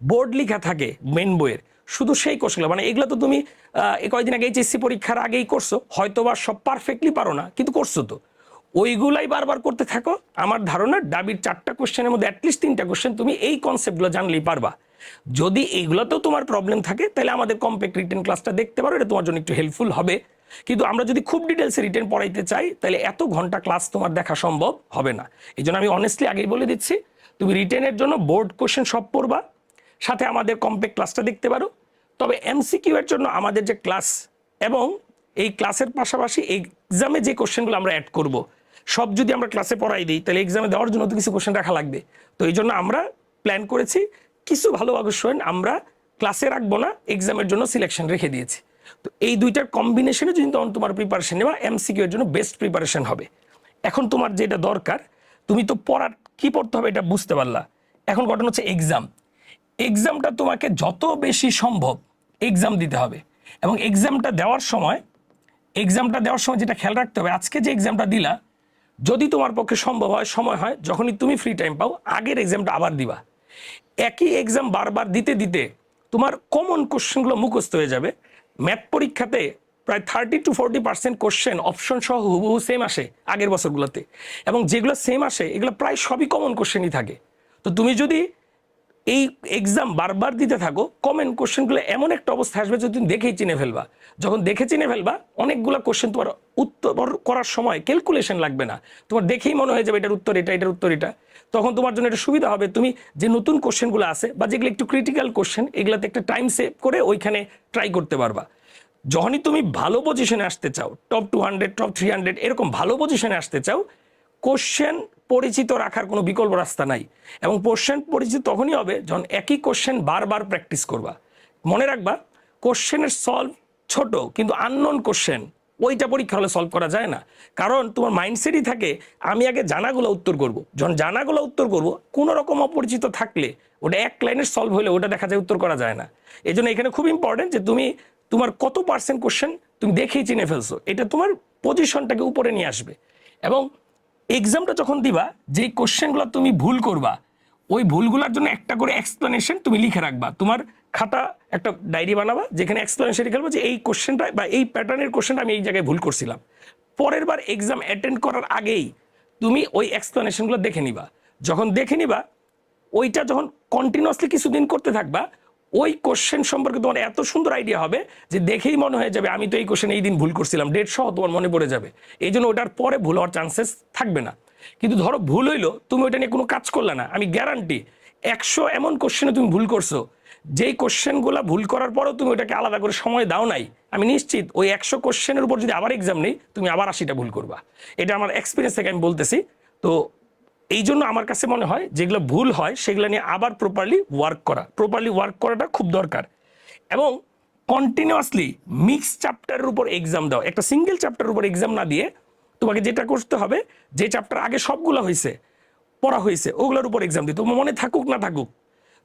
বোর্ড লেখা থাকে মেন বইয়ের, শুধু সেই কোশ্চেনগুলো, মানে এগুলো তো তুমি কয়েকদিন আগে এইচএসসি পরীক্ষার আগেই করছো, হয়তো বা সব পারফেক্টলি পারো না কিন্তু করছো, তো ওইগুলাই বারবার করতে থাকো। আমার ধারণা ডাবির 4টা কোশ্চেনের মধ্যে অ্যাটলিস্ট 3টা কোশ্চেন তুমি এই কনসেপ্টগুলো জানলেই পারবা। যদি এইগুলোতেও তোমার প্রবলেম থাকে তাহলে আমাদের কম্প্যাক্ট রিটেন ক্লাসটা দেখতে পারো, এটা তোমার জন্য একটু হেল্পফুল হবে। কিন্তু আমরা যদি খুব ডিটেলসে রিটেন পড়াইতে চাই তাহলে এত ঘন্টা ক্লাস তোমার দেখা সম্ভব হবে না। এই জন্য আমি অনেস্টলি আগেই বলে দিচ্ছি, তুমি রিটেনের জন্য বোর্ড কোশ্চেন সব পড়বা, সাথে আমাদের কম্প্যাক্ট ক্লাসটা দেখতে পারো। তবে এমসিকিউ এর জন্য আমাদের যে ক্লাস এবং এই ক্লাসের পাশাপাশি এক্সামে যে কোশ্চেনগুলো আমরা অ্যাড করব, সব যদি আমরা ক্লাসে পড়াই দিই তাহলে এক্সামে দেওয়ার জন্য তো কিছু কোশ্চেন রাখা লাগবে। তো এই জন্য আমরা প্ল্যান করেছি কিছু ভালো কোশ্চেন আমরা ক্লাসে রাখবো না, এক্সামের জন্য সিলেকশন রেখে দিয়েছি। তো এই দুইটার কম্বিনেশনে যদি তখন তোমার প্রিপারেশন নেওয়া এমসিকিউ এর জন্য বেস্ট প্রিপারেশন হবে। এখন তোমার যেটা দরকার, তুমি তো পড়ার কি পড়তে হবে এটা বুঝতে পারলা, এখন ঘটনা হচ্ছে এক্সাম। এক্সামটা তোমাকে যত বেশি সম্ভব এক্সাম দিতে হবে, এবং এক্সামটা দেওয়ার সময় যেটা খেয়াল রাখতে হবে, আজকে যে এক্সামটা দিলা যদি তোমার পক্ষে সম্ভব হয়, সময় হয়, যখনই তুমি ফ্রি টাইম পাও আগের এক্সামটা আবার দিবা। একই এক্সাম বারবার দিতে দিতে তোমার কমন কোশ্চেনগুলো মুখস্থ হয়ে যাবে। ম্যাথ পরীক্ষাতে প্রায় 30 to 40% কোশ্চেন অপশন সহ হুবহু সেম আসে আগের বছরগুলোতে, এবং যেগুলো সেম আসে এগুলো প্রায় সবই কমন কোশ্চেনই থাকে। তো তুমি যদি এই এক্সাম বারবার দিতে থাকো, কমন কোশ্চেনগুলো এমন একটা অবস্থা আসবে যে তুমি দেখেই চিনে ফেলবা। যখন দেখে চিনে ফেলবা অনেকগুলো কোশ্চেন তোমার উত্তর করার সময় ক্যালকুলেশন লাগবে না, তোমার দেখেই মনে হয়ে যাবে এটার উত্তর এটা, এটার উত্তর এটা। তখন তোমার জন্য এটা সুবিধা হবে, তুমি যে নতুন কোশ্চেনগুলো আছে বা যেগুলো একটু ক্রিটিক্যাল কোশ্চেন এগুলাতে একটা টাইম সেভ করে ওইখানে ট্রাই করতে পারবা। যখনই তুমি ভালো পজিশনে আসতে চাও, টপ 200 টপ 300 এরকম ভালো পজিশনে আসতে চাও, কোশ্চেন পরিচিত রাখার কোনো বিকল্প রাস্তা নাই। এবং কোশ্চেন পরিচিত তখনই হবে যখন একই কোশ্চেন বারবার প্র্যাকটিস করবা। মনে রাখবা কোশ্চেনের সলভ ছোট, কিন্তু আননোন কোশ্চেন ওইটা পরীক্ষা হলে সলভ করা যায় না, কারণ তোমার মাইন্ডসেটই থাকে আমি আগে জানাগুলো উত্তর করব। যখন জানাগুলো উত্তর করব কোনো রকম অপরিচিত থাকলে ওটা এক লাইনের সলভ হলে ওটা দেখা যায় উত্তর করা যায় না। এই জন্য এখানে খুব ইম্পর্টেন্ট যে তুমি তোমার কত পার্সেন্ট কোশ্চেন তুমি দেখেই চিনে ফেলছো, এটা তোমার পজিশনটাকে উপরে নিয়ে আসবে। এবং এক্সামটা যখন দিবা যেই কোশ্চেনগুলো তুমি ভুল করবা ওই ভুলগুলোর জন্য একটা করে এক্সপ্লেনেশন তুমি লিখে রাখবা, তোমার খাতা একটা ডায়েরি বানাবা যেখানে এক্সপ্লেনেশন লিখে রাখবা যে এই কোশ্চেনটা বা এই প্যাটার্নের কোশ্চেনটা আমি এই জায়গায় ভুল করছিলাম। পরের বার এক্সাম অ্যাটেন্ড করার আগেই তুমি ওই এক্সপ্লেনেশনগুলো দেখে নিবা। যখন দেখে নিবা ওইটা যখন কন্টিনিউয়াসলি কিছুদিন করতে থাকবা, ওই কোশ্চেন সম্পর্কে তোমার এত সুন্দর আইডিয়া হবে যে দেখেই মনে হয়ে যাবে আমি তো এই কোশ্চেন এই দিন ভুল করছিলাম, ডেট সহ তোমার মনে পড়ে যাবে। এই জন্য ওটার পরে ভুল হওয়ার চান্সেস থাকবে না। কিন্তু ধরো ভুল হইলো, তুমি ওইটা নিয়ে কোনো কাজ করলে না, আমি গ্যারান্টি 100 এমন কোশ্চেনে তুমি ভুল করছো যেই কোশ্চেনগুলো ভুল করার পরও তুমি ওইটাকে আলাদা করে সময় দাও নাই, আমি নিশ্চিত ওই 100 কোশ্চেনের উপর যদি আবার এক্সাম নেই তুমি আবার 80টা ভুল করবা। এটা আমার এক্সপিরিয়েন্স থেকে আমি বলতেছি। তো এই জন্য আমার কাছে মনে হয় যেগুলো ভুল হয় সেগুলো নিয়ে আবার প্রপারলি ওয়ার্ক করাটা খুব দরকার। এবং কন্টিনিউয়াসলি মিক্স চ্যাপ্টারের উপর এক্সাম দাও। একটা সিঙ্গেল চ্যাপ্টারের উপর এক্সাম না দিয়ে তোমাকে যেটা করতে হবে, যে চ্যাপ্টার আগে সবগুলো হয়েছে, পড়া হয়েছে, ওগুলোর উপর এক্সাম দিতে, তোমার মনে থাকুক না থাকুক,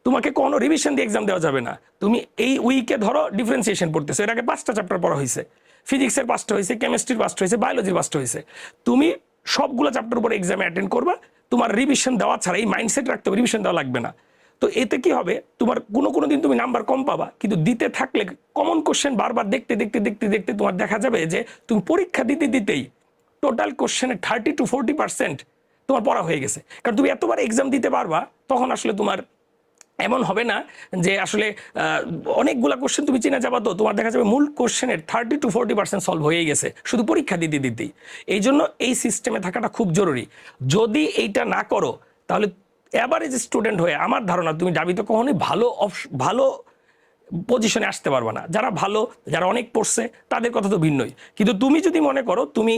তোমাকে কোনো রিভিশন দিয়ে এক্সাম দেওয়া যাবে না। তুমি এই উইকে ধরো ডিফারেন্সিয়েশন পড়তেছো, এর আগে 5টা চ্যাপ্টার পড়া হয়েছে, ফিজিক্সের 5টা হয়েছে, কেমিস্ট্রির 5টা হয়েছে, বায়োলজির 5টা হয়েছে, তুমি সবগুলো চ্যাপ্টার উপর এক্সামে অ্যাটেন্ড করবা। তোমার রিভিশন দেওয়া ছাড়া, এই মাইন্ডসেট রাখতে হবে রিভিশন দেওয়া লাগবে না। তো এতে কি হবে, তোমার কোনো দিন তুমি নাম্বার কম পাবা, কিন্তু দিতে থাকলে কমন কোশ্চেন বারবার দেখতে দেখতে দেখতে দেখতে তোমার দেখা যাবে যে তুমি পরীক্ষা দিতে দিতেই টোটাল কোশ্চেনের 30-40% তোমার পড়া হয়ে গেছে। কারণ তুমি এতবার এক্সাম দিতে পারবা, তখন আসলে তোমার এমন হবে না যে আসলে অনেকগুলা কোশ্চেন তুমি চিনে যাবা, তো তোমার দেখা যাবে মূল কোশ্চেনের 30-40% সলভ হয়ে গেছে শুধু পরীক্ষা দিতে দিতেই। এই জন্য এই সিস্টেমে থাকাটা খুব জরুরি। যদি এইটা না করো, তাহলে অ্যাভারেজ স্টুডেন্ট হয়ে আমার ধারণা তুমি ডাবিতে কখনোই ভালো পজিশনে আসতে পারবে না। যারা ভালো, যারা অনেক পড়ছে, তাদের কথা তো ভিন্নই। কিন্তু তুমি যদি মনে করো তুমি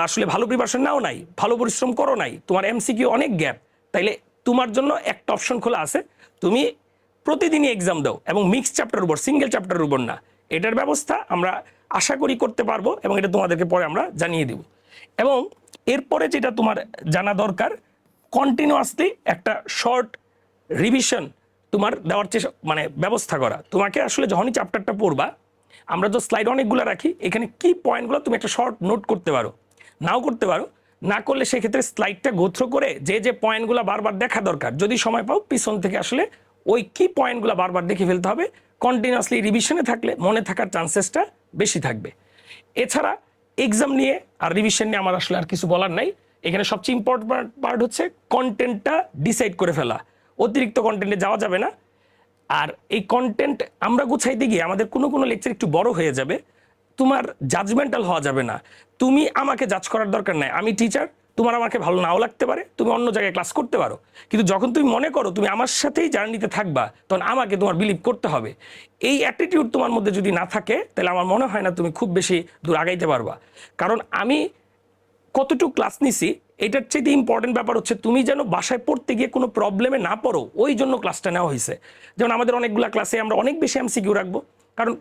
আসলে ভালো প্রিপারেশন নাও নাই, ভালো পরিশ্রম করো নাই, তোমার এমসিকিউ অনেক গ্যাপ, তাইলে তোমার জন্য একটা অপশন খোলা আছে, তুমি প্রতিদিনই এক্সাম দাও এবং মিক্স চ্যাপ্টার উপর, সিঙ্গেল চ্যাপ্টারের উপর না। এটার ব্যবস্থা আমরা আশা করি করতে পারবো এবং এটা তোমাদেরকে পরে আমরা জানিয়ে দিব। এবং এরপরে যেটা তোমার জানা দরকার, কন্টিনিউয়াসলি একটা শর্ট রিভিশন তোমার দেওয়ার চেষ্টা, মানে ব্যবস্থা করা। তোমাকে আসলে যখনই চ্যাপ্টারটা পড়বা, আমরা তো স্লাইড অনেকগুলো রাখি, এখানে কি পয়েন্টগুলো তুমি একটা শর্ট নোট করতে পারো, নাও করতে পারো। না করলে সেক্ষেত্রে স্লাইডটা গোথ্রো করে যে পয়েন্টগুলো বারবার দেখা দরকার, যদি সময় পাও পিছন থেকে আসলে ওই কি পয়েন্টগুলো বারবার দেখে ফেলতে হবে। কন্টিনিউয়াসলি রিভিশনে থাকলে মনে থাকার চান্সেসটা বেশি থাকবে। এছাড়া এক্সাম নিয়ে আর রিভিশন নিয়ে আমার আসলে আর কিছু বলার নাই। এখানে সবচেয়ে ইম্পর্টেন্ট পার্ট হচ্ছে কন্টেন্টটা ডিসাইড করে ফেলা, অতিরিক্ত কন্টেন্টে যাওয়া যাবে না। আর এই কন্টেন্ট আমরা গুছাইতে গিয়ে আমাদের কোনো লেকচার একটু বড় হয়ে যাবে, তোমার জাজমেন্টাল হওয়া যাবে না। তুমি আমাকে জাজ করার দরকার নাই, আমি টিচার, তোমার আমাকে ভালো নাও লাগতে পারে, তুমি অন্য জায়গায় ক্লাস করতে পারো, কিন্তু যখন তুমি মনে করো তুমি আমার সাথেই জার্নিতে থাকবা, তখন আমাকে তোমার বিলিভ করতে হবে। এই অ্যাটিটিউড তোমার মধ্যে যদি না থাকে, তাহলে আমার মনে হয় না তুমি খুব বেশি দূর আগাইতে পারবা। কারণ আমি কতটুকু ক্লাস নিছি, এটার চাইতে ইম্পর্টেন্ট ব্যাপার হচ্ছে তুমি যেন বাসায় পড়তে গিয়ে কোনো প্রবলেমে না পড়ো, ওই জন্য ক্লাসটা নেওয়া হয়েছে। যেমন আমাদের অনেকগুলো ক্লাসে আমরা অনেক বেশি এমসিকিউ রাখবো, কারণ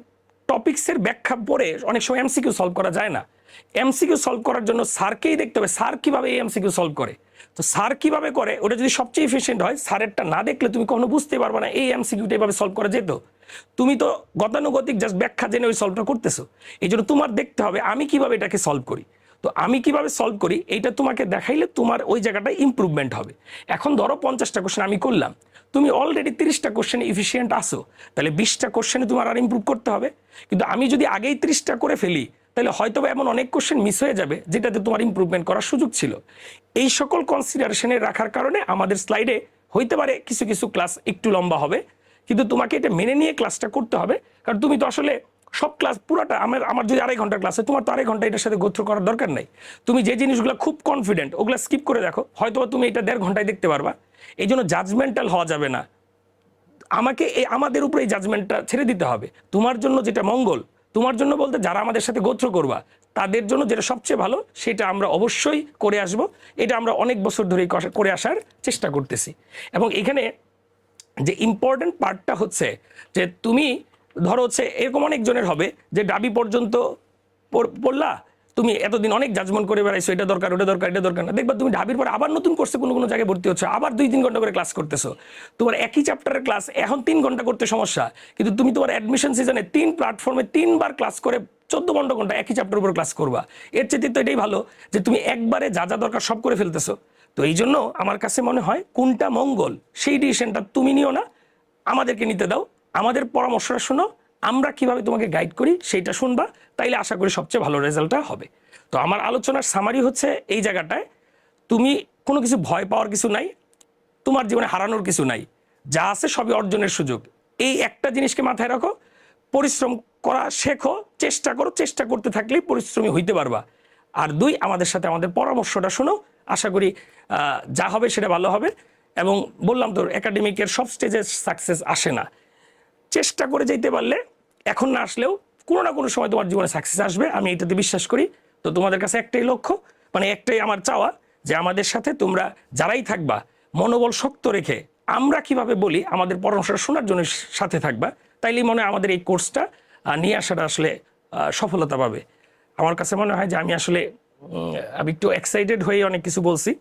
টপিক্সের ব্যাখ্যা পড়ে অনেক সময় এমসিকিউ সলভ করা যায় না। এমসিকিউ সলভ করার জন্য স্যারকেই দেখতে হবে স্যার কিভাবে এই এমসিকিউ সলভ করে। তো স্যার কিভাবে করে, ওটা যদি সবচেয়ে এফিসিয়েন্ট হয়, স্যারেরটা না দেখলে তুমি কখনো বুঝতে পারবে না এই এমসিকিউটা এভাবে সলভ করা যেত। তুমি তো গতানুগতিক জাস্ট ব্যাখ্যা জেনে ওই সলভটা করতেছো। এই জন্য তোমার দেখতে হবে আমি কিভাবে এটাকে সলভ করি। তো আমি কিভাবে সলভ করি এইটা তোমাকে দেখাইলে তোমার ওই জায়গাটায় ইম্প্রুভমেন্ট হবে। এখন ধরো 50টা কোশ্চেন আমি করলাম, তুমি অলরেডি 30টা কোশ্চেনে এফিসিয়েন্ট আসো, তাহলে 20টা কোশ্চেনে তোমার আর ইম্প্রুভ করতে হবে। কিন্তু আমি যদি আগেই 30টা করে ফেলি, তাহলে হয়তো এমন অনেক কোশ্চেন মিস হয়ে যাবে যেটাতে তোমার ইম্প্রুভমেন্ট করার সুযোগ ছিল। এই সকল কনসিডারেশনে রাখার কারণে আমাদের স্লাইডে হইতে পারে কিছু কিছু ক্লাস একটু লম্বা হবে, কিন্তু তোমাকে এটা মেনে নিয়ে ক্লাসটা করতে হবে। কারণ তুমি তো আসলে সব ক্লাস পুরাটা আমার যদি 2.5 ঘন্টার ক্লাস হয়, তোমার তো 2.5 ঘন্টা এটার সাথে গোথ্রু করার দরকার নাই। তুমি যে জিনিসগুলো খুব কনফিডেন্ট ওগুলো স্কিপ করে দেখো, হয়তো তুমি এটা 1.5 ঘন্টায় দেখতে পারবা। এই জন্য জাজমেন্টাল হওয়া যাবে না, আমাকে আমাদের উপরে এই জাজমেন্টটা ছেড়ে দিতে হবে। তোমার জন্য যেটা মঙ্গল, তোমার জন্য বলতে যারা আমাদের সাথে গোত্র করবা তাদের জন্য যেটা সবচেয়ে ভালো, সেটা আমরা অবশ্যই করে আসব। এটা আমরা অনেক বছর ধরে করে আসার চেষ্টা করতেছি। এবং এখানে যে ইম্পর্টেন্ট পার্টটা হচ্ছে যে তুমি ধরো হচ্ছে এরকম অনেকজনের হবে যে ডাবি পর্যন্ত পড়লা, তুমি এতদিন অনেক জাজমেন্ট করে বেড়াইছো, এটা দরকার ওটা দরকার এটা দরকার না, দেখবা তুমি ঢাবির পর আবার নতুন কোর্সে কোনো জায়গায় ভর্তি হচ্ছে, আবার 2-3 ঘন্টা করে ক্লাস করতেছো। তোমার একই চ্যাপ্টারের ক্লাস এখন 3 ঘন্টা করতে সমস্যা, কিন্তু তুমি তোমার অ্যাডমিশন সিজনে 3 প্ল্যাটফর্মে 3 বার ক্লাস করে 14 ঘন্টা একই চ্যাপ্টার উপর ক্লাস করবা। এর চেয়ে তো এটাই ভালো যে তুমি একবারে যা যা দরকার সব করে ফেলতেছো। তো এই জন্য আমার কাছে মনে হয় কোনটা মঙ্গল সেই ডিসিশনটা তুমি নিও না, আমাদেরকে নিতে দাও, আমাদের পরামর্শটা শোনো, আমরা কিভাবে তোমাকে গাইড করি সেইটা শুনবা, তাইলে আশা করি সবচেয়ে ভালো রেজাল্টটা হবে। তো আমার আলোচনার সামারি হচ্ছে এই জায়গাটায়, তুমি কোনো কিছু ভয় পাওয়ার কিছু নাই, তোমার জীবনে হারানোর কিছু নাই, যা আছে সবই অর্জনের সুযোগ। এই একটা জিনিসকে মাথায় রাখো, পরিশ্রম করা শেখো, চেষ্টা করো, চেষ্টা করতে থাকলেই পরিশ্রমী হইতে পারবা। আর 2, আমাদের সাথে আমাদের পরামর্শটা শোনো, আশা করি যা হবে সেটা ভালো হবে। এবং বললাম তো একাডেমিকের সব স্টেজে সাকসেস আসে না, চেষ্টা করে যেতে পারলে এখন না আসলেও কোনো না কোনো সময় তোমার জীবনে সাকসেস আসবে, আমি এটাতে বিশ্বাস করি। তো তোমাদের কাছে একটাই লক্ষ্য, মানে একটাই আমার চাওয়া, যে আমাদের সাথে তোমরা যারাই থাকবা মনোবল শক্ত রেখে আমরা কিভাবে বলি আমাদের পরামর্শ শোনার জন্য সাথে থাকবা, তাইলেই মনে হয় আমাদের এই কোর্সটা নিয়ে আসাটা আসলে সফলতা পাবে। আমার কাছে মনে হয় যে আমি আসলে আমি একটু এক্সাইটেড হয়ে অনেক কিছু বলছি।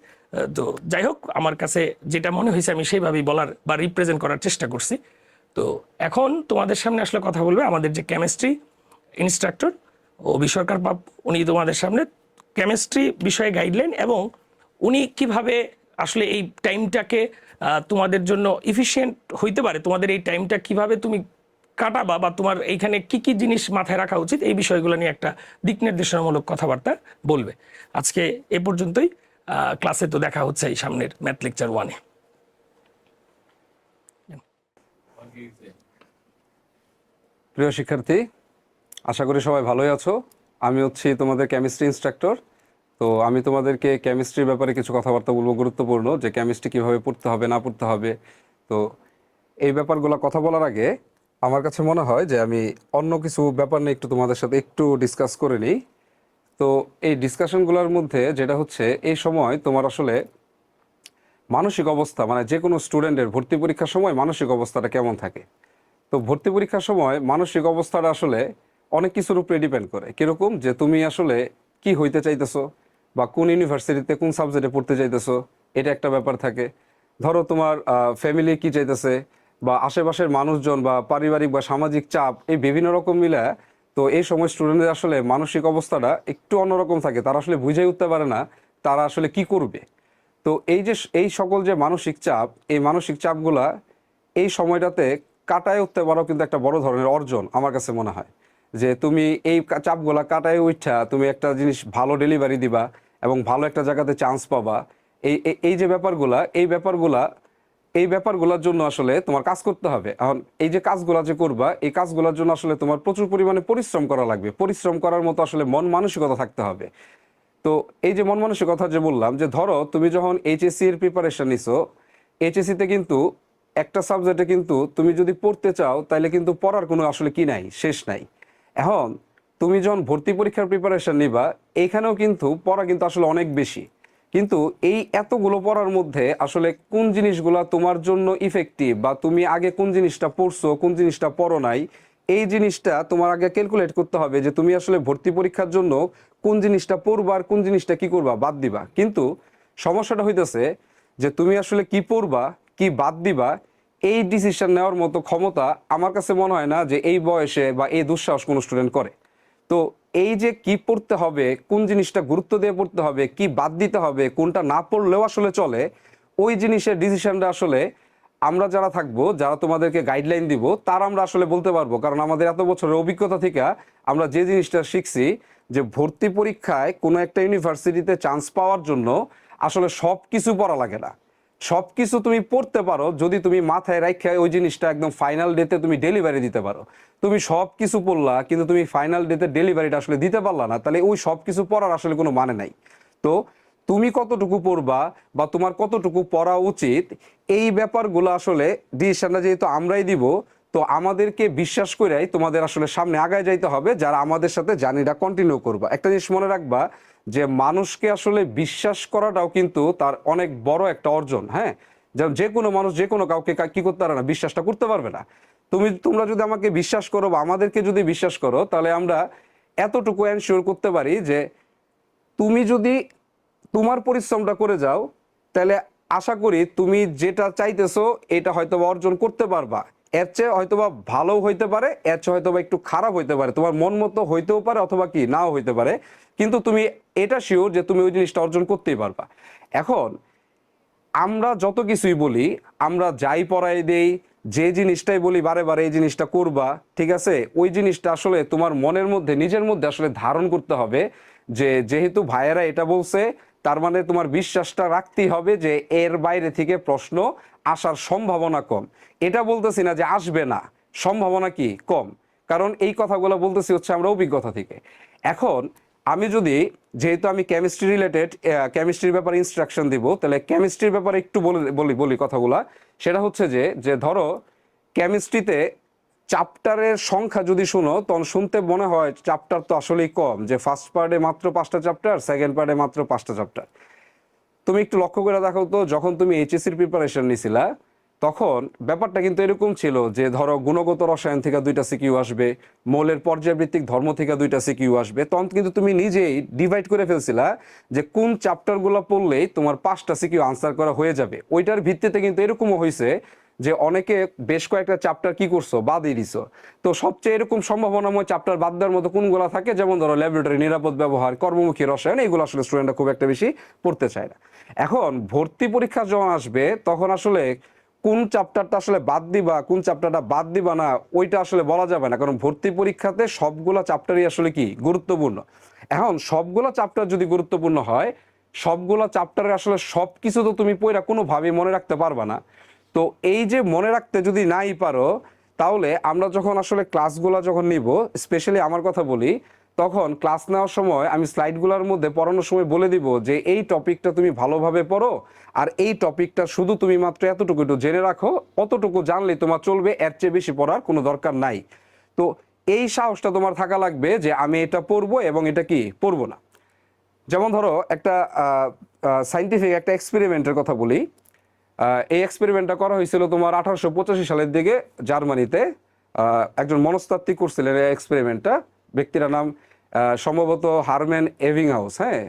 তো যাই হোক, আমার কাছে যেটা মনে হয়েছে আমি সেইভাবেই বলার বা রিপ্রেজেন্ট করার চেষ্টা করছি। তো এখন তোমাদের সামনে আসলে কথা বলবে আমাদের যে কেমিস্ট্রি ইনস্ট্রাক্টর অভি সরকার পাপ। উনি তোমাদের সামনে কেমিস্ট্রি বিষয়ে গাইডলাইন এবং উনি কিভাবে আসলে এই টাইমটাকে তোমাদের জন্য ইফিশিয়েন্ট হইতে পারে, তোমাদের এই টাইমটা কিভাবে তুমি কাটাবা বা তোমার এইখানে কি কি জিনিস মাথায় রাখা উচিত, এই বিষয়গুলো নিয়ে একটা দিক নির্দেশনামূলক কথাবার্তা বলবে। আজকে এ পর্যন্তই। ক্লাসে তো দেখা হচ্ছে এই সামনের ম্যাথ লেকচার 1-এ। প্রিয় শিক্ষার্থী, আশা করি সবাই ভালোই আছো। আমি হচ্ছি তোমাদের কেমিস্ট্রি ইনস্ট্রাক্টর। তো আমি তোমাদেরকে কেমিস্ট্রির ব্যাপারে কিছু কথাবার্তা বলবো, গুরুত্বপূর্ণ, যে কেমিস্ট্রি কীভাবে পড়তে হবে না পড়তে হবে। তো এই ব্যাপারগুলো কথা বলার আগে আমার কাছে মনে হয় যে আমি অন্য কিছু ব্যাপার নিয়ে একটু তোমাদের সাথে একটু ডিসকাস করে নিই। তো এই ডিসকাশনগুলোর মধ্যে যেটা হচ্ছে, এই সময় তোমার আসলে মানসিক অবস্থা, মানে যে কোনো স্টুডেন্টের ভর্তি পরীক্ষার সময় মানসিক অবস্থাটা কেমন থাকে। তো ভর্তি পরীক্ষার সময় মানসিক অবস্থাটা আসলে অনেক কিছুর উপরে ডিপেন্ড করে। কিরকম, যে তুমি আসলে কি হইতে চাইতেছো বা কোন ইউনিভার্সিটিতে কোন সাবজেক্টে পড়তে চাইতেছো, এটা একটা ব্যাপার থাকে। ধরো তোমার ফ্যামিলি কি চাইতেছে, বা আশেপাশের মানুষজন বা পারিবারিক বা সামাজিক চাপ, এই বিভিন্ন রকম মিলে। তো এই সময় স্টুডেন্টদের আসলে মানসিক অবস্থাটা একটু অন্যরকম থাকে। তারা আসলে বুঝেই উঠতে পারে না তারা আসলে কি করবে। তো এই সকল যে মানসিক চাপ, এই মানসিক চাপগুলা এই সময়টাতে কাটায় উঠতে পারো, কিন্তু একটা বড় ধরনের অর্জন আমার কাছে মনে হয়। যে তুমি এই চাপগুলা কাটায় উঠা তুমি একটা জিনিস ভালো ডেলিভারি দিবা এবং ভালো একটা জায়গাতে চান্স পাবা। এই এই- এই যে ব্যাপারগুলা, এই ব্যাপারগুলোর জন্য আসলে তোমার কাজ করতে হবে। এখন এই যে কাজগুলা যে করবা, এই কাজগুলোর জন্য আসলে তোমার প্রচুর পরিমাণে পরিশ্রম করা লাগবে। পরিশ্রম করার মতো আসলে মন মানসিকতা থাকতে হবে। তো এই যে মন মানসিকতা যে বললাম, যে ধরো তুমি যখন এইচএসসি এর প্রিপারেশন নিছো, এইচএসসি তে কিন্তু একটা সাবজেক্টে কিন্তু তুমি যদি পড়তে চাও তাহলে কিন্তু পড়ার কোনো আসলে কি নাই, শেষ নাই। এখন তুমি যখন ভর্তি পরীক্ষার প্রিপারেশন নিবা, এইখানেও কিন্তু পড়া কিন্তু আসলে অনেক বেশি। কিন্তু এই এতগুলো পড়ার মধ্যে আসলে কোন জিনিসগুলা তোমার জন্য ইফেক্টিভ, বা তুমি আগে কোন জিনিসটা পড়ছো কোন জিনিসটা পড়ো নাই, এই জিনিসটা তোমার আগে ক্যালকুলেট করতে হবে যে তুমি আসলে ভর্তি পরীক্ষার জন্য কোন জিনিসটা পড়বা আর কোন জিনিসটা কি করবা, বাদ দিবা। কিন্তু সমস্যাটা হইতেছে যে তুমি আসলে কি পড়বা কি বাদ দিবা, এই ডিসিশন নেওয়ার মতো ক্ষমতা আমার কাছে মনে হয় না যে এই বয়সে বা এই দুঃসাহস কোনো স্টুডেন্ট করে। তো এই যে কি পড়তে হবে, কোন জিনিসটা গুরুত্ব দিয়ে পড়তে হবে, কি বাদ দিতে হবে, কোনটা না পড়লেও আসলে চলে, ওই জিনিসের ডিসিশনটা আসলে আমরা যারা থাকবো, যারা তোমাদেরকে গাইডলাইন দিব, তার আমরা আসলে বলতে পারবো। কারণ আমাদের এত বছরের অভিজ্ঞতা থেকে আমরা যে জিনিসটা শিখছি, যে ভর্তি পরীক্ষায় কোনো একটা ইউনিভার্সিটিতে চান্স পাওয়ার জন্য আসলে সব কিছু পড়া লাগে না। সব কিছু তুমি পড়তে পারো যদি তুমি মাথায় রাখা ওই জিনিসটা একদম ফাইনাল ডেতে তুমি ডেলিভারি দিতে পারো। তুমি সব কিছু পড়লা কিন্তু তুমি ফাইনাল ডেতে ডেলিভারিটা আসলে দিতে পারলা না, তাহলে ওই সব কিছু পড়ার আসলে কোনো মানে নাই। তো তুমি কতটুকু পড়বা বা তোমার কতটুকু পড়া উচিত, এই ব্যাপারগুলো আসলে ডিসিশনটা যেহেতু আমরাই দিব, তো আমাদেরকে বিশ্বাস করেই তোমাদের আসলে সামনে আগায় যাইতে হবে, যারা আমাদের সাথে জার্নিটা কন্টিনিউ করবা। একটা জিনিস মনে রাখবা, যে মানুষকে আসলে বিশ্বাস করাটাও কিন্তু তার অনেক বড় একটা অর্জন। হ্যাঁ, যেমন যে কোনো মানুষ যে কোনো কাউকে কি করতে পারে না, বিশ্বাসটা করতে পারবে না। তোমরা যদি আমাকে বিশ্বাস করো বা আমাদেরকে যদি বিশ্বাস করো, তাহলে আমরা এতটুকু এনশিওর করতে পারি যে তুমি যদি তোমার পরিশ্রমটা করে যাও, তাহলে আশা করি তুমি যেটা চাইতেছো এটা হয়তোবা অর্জন করতে পারবা। এর চেয়ে হয়তোবা ভালো হইতে পারে, এর চেয়ে হয়তোবা একটু খারাপ হইতে পারে, তোমার মন মতো হইতেও পারে অথবা কি নাও হইতে পারে, কিন্তু তুমি এটা শিওর যে তুমি ওই জিনিসটা অর্জন করতেই পারবা। এখন আমরা যত কিছুই বলি, আমরা যাই পড়াই দেই, যে জিনিসটাই বলি বারে বারে এই জিনিসটা করবা, ঠিক আছে, ওই জিনিসটা আসলে তোমার মনের মধ্যে নিজের মধ্যে আসলে ধারণ করতে হবে। যে যেহেতু ভাইয়েরা এটা বলছে, তার মানে তোমার বিশ্বাসটা রাখতেই হবে যে এর বাইরে থেকে প্রশ্ন আসার সম্ভাবনা কম। এটা বলতেছি না যে আসবে না, সম্ভাবনা কি কম, কারণ এই কথাগুলো বলতেছি হচ্ছে আমরা অভিজ্ঞতা থেকে। এখন আমি যদি, যেহেতু আমি কেমিস্ট্রি রিলেটেড, কেমিস্ট্রির ব্যাপারে ইনস্ট্রাকশন দিব, তাহলে কেমিস্ট্রির ব্যাপারে একটু বলি কথাগুলা। সেটা হচ্ছে যে যে ধরো কেমিস্ট্রিতে চ্যাপ্টারের সংখ্যা যদি শুনো, তখন শুনতে মনে হয় চ্যাপ্টার তো আসলেই কম, যে ফার্স্ট পার্টে মাত্র 5টা চ্যাপ্টার, সেকেন্ড পার্টে মাত্র 5টা চ্যাপ্টার। তুমি একটু লক্ষ্য করে দেখো তো, যখন তুমি এইচএসসির প্রিপারেশন নিছিলা, তখন ব্যাপারটা কিন্তু এরকম ছিল যে ধরো গুণগত রসায়ন থেকে 2টা সিকিউ আসবে, মৌলের পর্যায়ভিত্তিক ধর্ম থেকে 2টা সিকিউ আসবে, তখন কিন্তু তুমি নিজেই ডিভাইড করে ফেলছিলা যে কোন চ্যাপ্টারগুলো পড়লেই তোমার 5টা সিকিউ আনসার করা হয়ে যাবে। ওইটার ভিত্তিতে কিন্তু এরকমও হয়েছে যে অনেকে বেশ কয়েকটা চ্যাপ্টার কি করছো, বাদই দিছো। তো সবচেয়ে এরকম সম্ভাবনাময় চ্যাপ্টার বাদ দেওয়ার মতো কোনগুলো থাকে, যেমন ধরো ল্যাবরেটরি, নিরাপদ ব্যবহার, কর্মমুখী রসায়ন, এইগুলো আসলে স্টুডেন্টরা খুব একটা বেশি পড়তে চায় না। এখন ভর্তি পরীক্ষা যখন আসবে তখন আসলে কোন চ্যাপ্টারটা আসলে বাদ দিবা, কোন চ্যাপ্টারটা বাদ দিবা না, ওইটা আসলে বলা যাবে না, কারণ ভর্তি পরীক্ষাতে সবগুলো চ্যাপ্টারই আসলে কি গুরুত্বপূর্ণ। এখন সবগুলো চ্যাপ্টার যদি গুরুত্বপূর্ণ হয়, সবগুলো চ্যাপ্টারে আসলে সবকিছু তো তুমি পড়া কোনোভাবেই মনে রাখতে পারবা না। তো এই যে মনে রাখতে যদি নাই পারো, তাহলে আমরা যখন আসলে ক্লাসগুলো যখন নিব, স্পেশালি আমার কথা বলি, তখন ক্লাস নেওয়ার সময় আমি স্লাইডগুলোর মধ্যে পড়ানোর সময় বলে দিব যে এই টপিকটা তুমি ভালোভাবে পড়ো, আর এই টপিকটা শুধু তুমি মাত্র এতটুকু একটু জেনে রাখো, অতটুকু জানলেই তোমার চলবে, এর চেয়ে বেশি পড়ার কোনো দরকার নাই। তো এই সাহসটা তোমার থাকা লাগবে যে আমি এটা পড়বো এবং এটা কি পড়বো না। যেমন ধরো একটা সাইন্টিফিক একটা এক্সপেরিমেন্টের কথা বলি। এই এক্সপেরিমেন্টটা করা হয়েছিল তোমার 1885 সালের দিকে জার্মানিতে। একজন মনস্তাত্ত্বিক করছিলেন এই এক্সপেরিমেন্টটা, ব্যক্তির নাম সম্ভবত হারম্যান এবিংহাউস। হ্যাঁ,